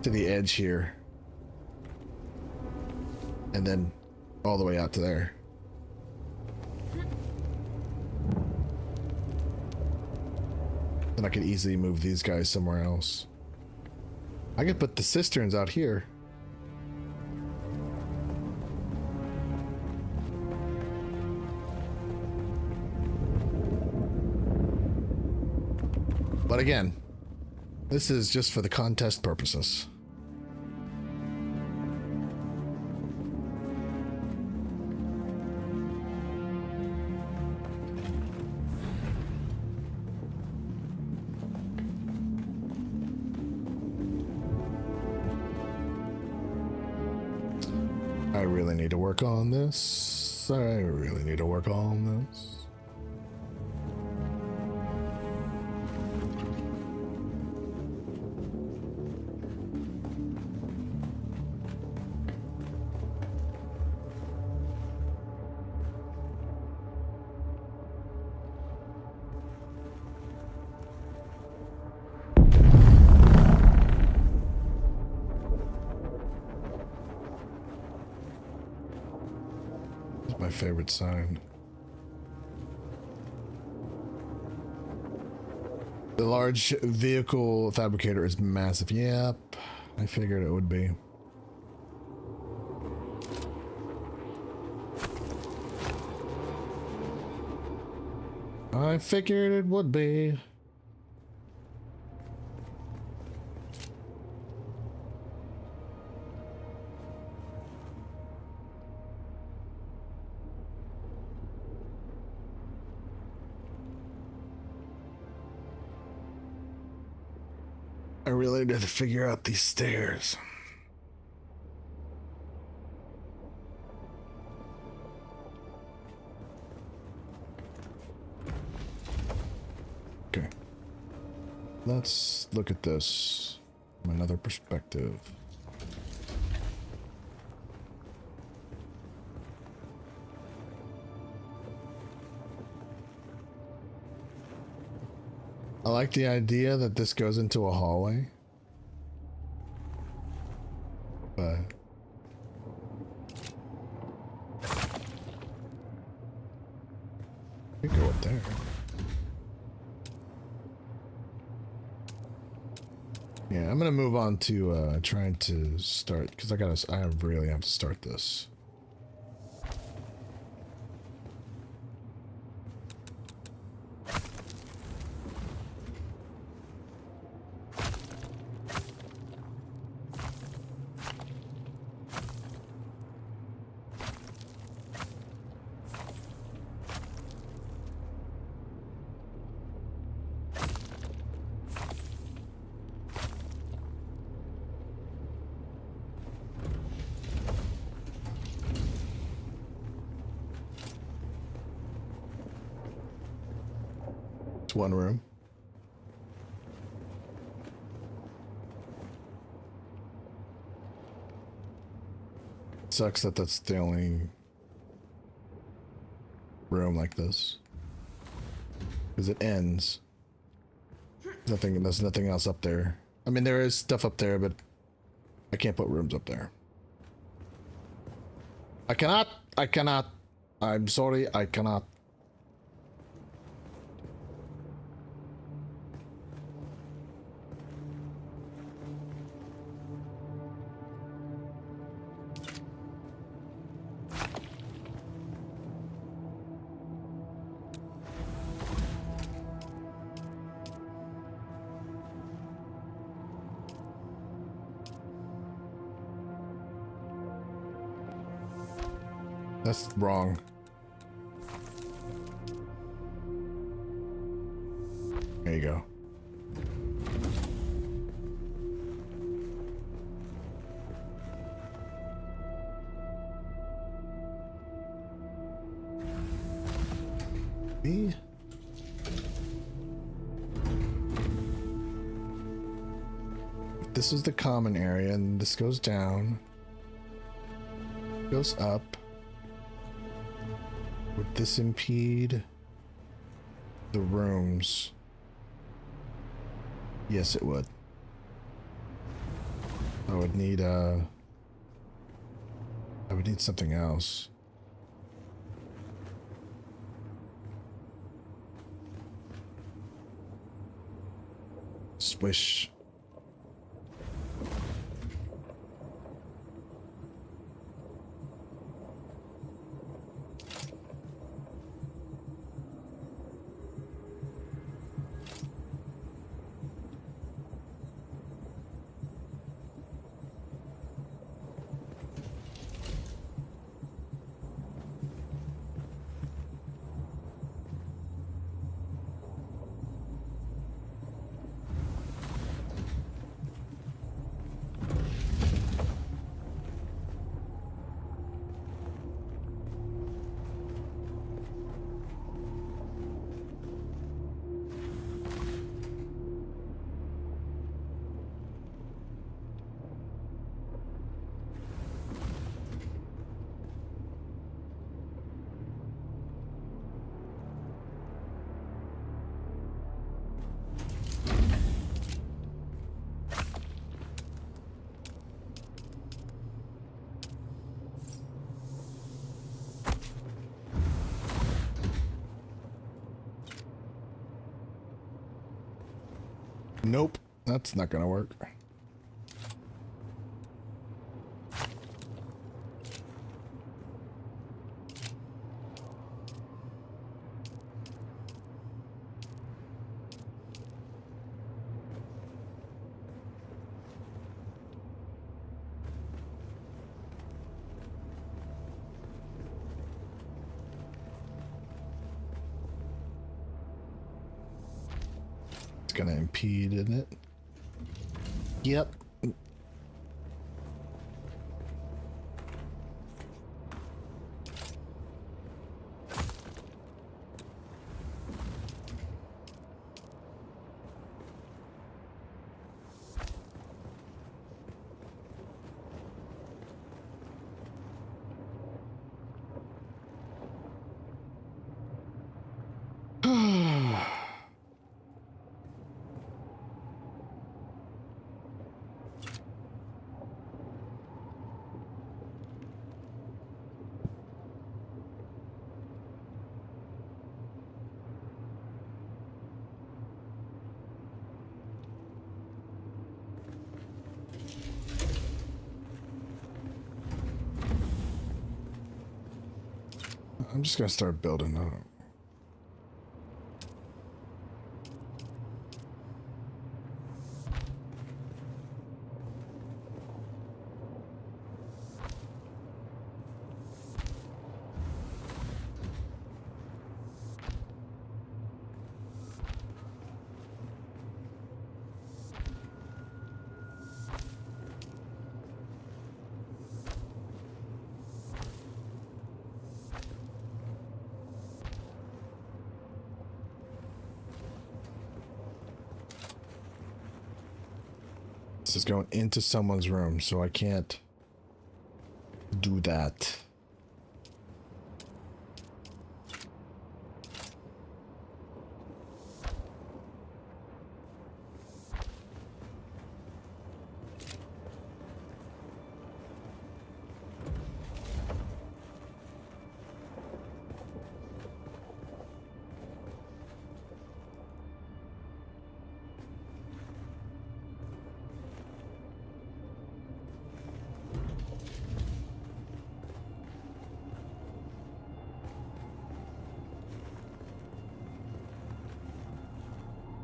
S1: to the edge here and then all the way out to there. Then I could easily move these guys somewhere else. I could put the cisterns out here. But again, this is just for the contest purposes. I really need to work on this. I really need to work on this. Favorite sign. The large vehicle fabricator is massive. Yep, I figured it would be. I figured it would be. I really need to figure out these stairs. Okay. Let's look at this from another perspective. I like the idea that this goes into a hallway, but we go up there. Yeah, I'm gonna move on to trying to start, because I really have to start this. It's one room. Sucks that that's the only room like this, because it ends. There's nothing else up there. I mean, there is stuff up there, but I can't put rooms up there. I cannot. I'm sorry, I cannot. That's wrong. There you go. Me? This is the common area, and this goes down. Goes up. Would this impede the rooms? Yes, it would. I would need something else. Swish. Nope, that's not gonna work. It's gonna impede, isn't it? Yep. I'm just gonna start building up. This is going into someone's room, so I can't do that.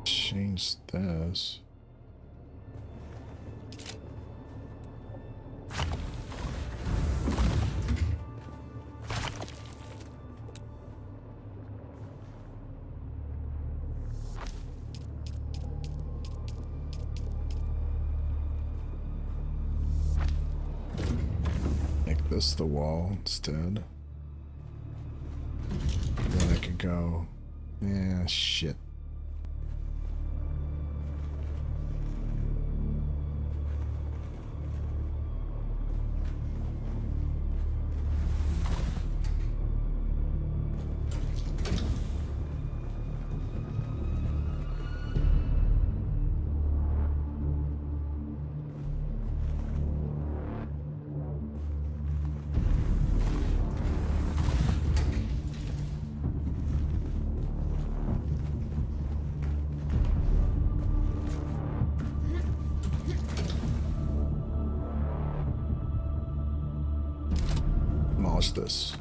S1: Change this. Make this the wall instead. Then I could go Yeah, shit. Demolish this.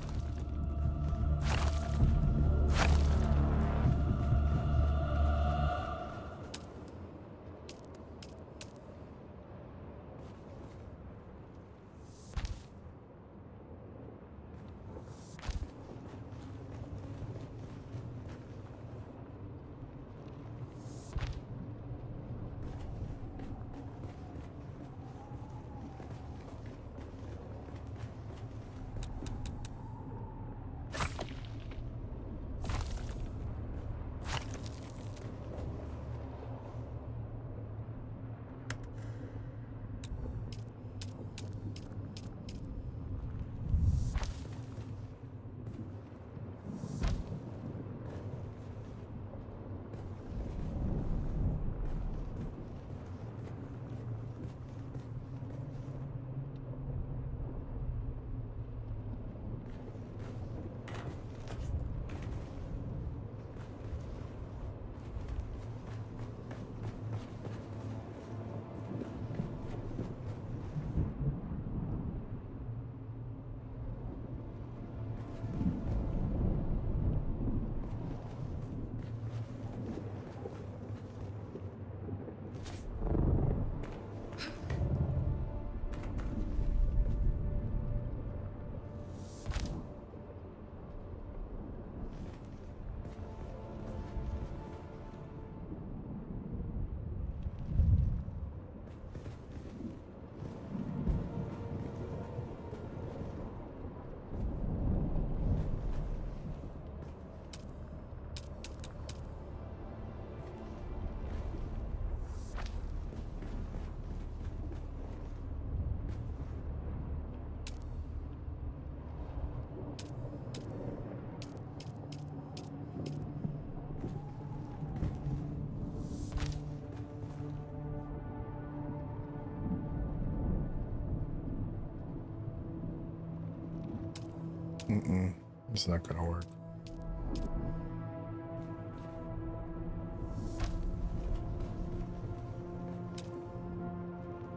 S1: It's not gonna work.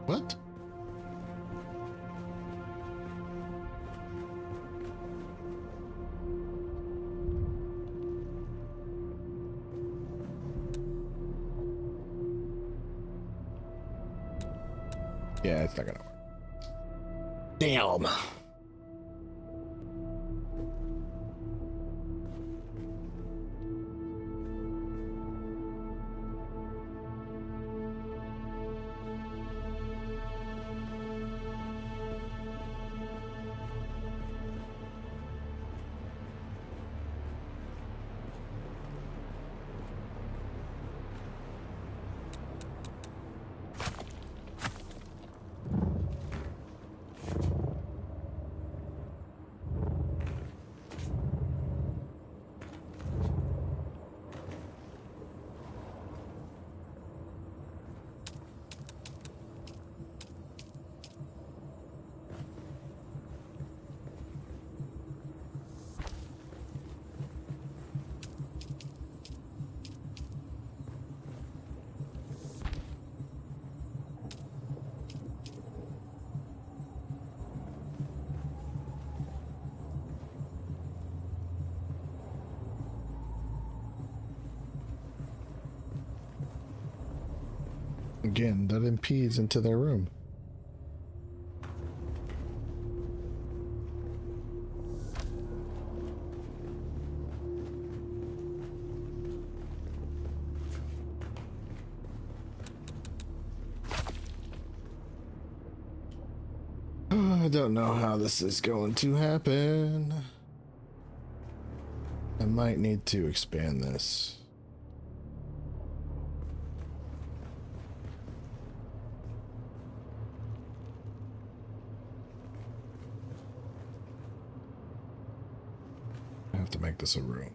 S1: What? Yeah, it's not gonna work. Damn. Again, that impedes into their room. I don't know how this is going to happen. I might need to expand this. I have to make this a room.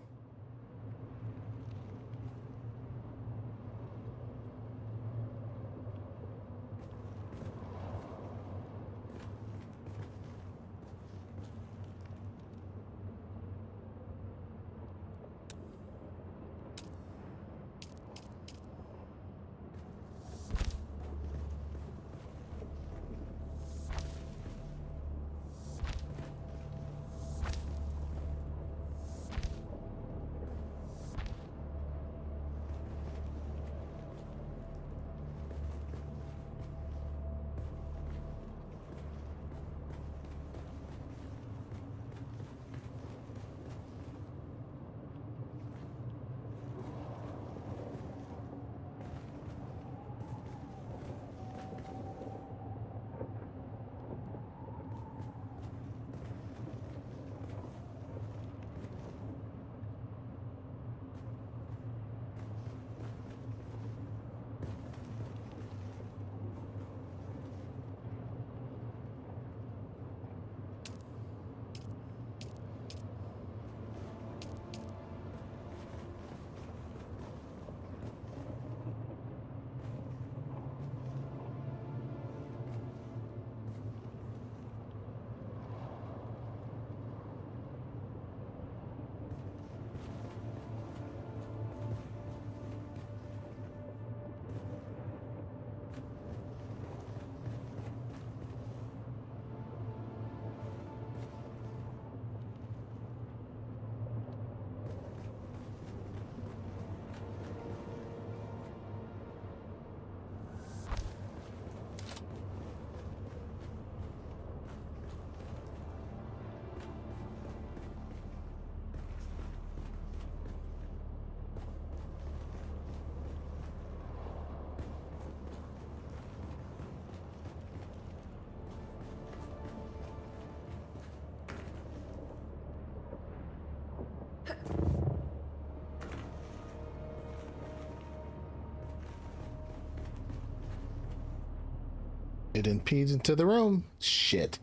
S1: It impedes into the room. Shit.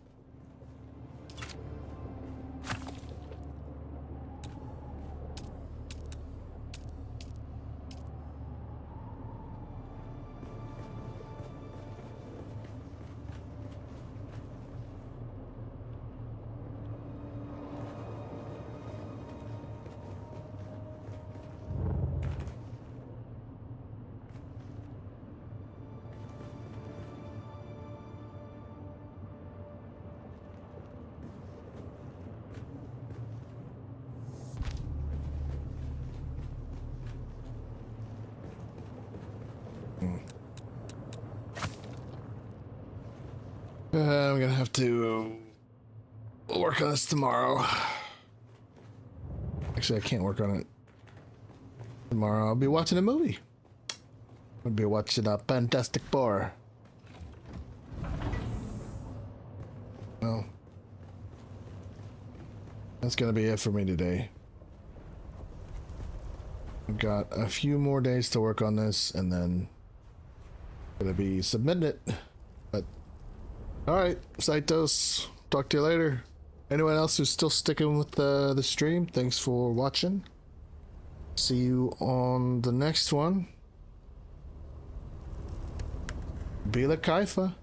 S1: I'm gonna have to work on this tomorrow. Actually, I can't work on it tomorrow. I'll be watching a movie. I'll be watching a Fantastic Four. Well, that's gonna be it for me today. I've got a few more days to work on this, and then gonna be submitting it. But all right, Saitos, talk to you later. Anyone else who's still sticking with the stream, thanks for watching. See you on the next one. Bila Kaifa.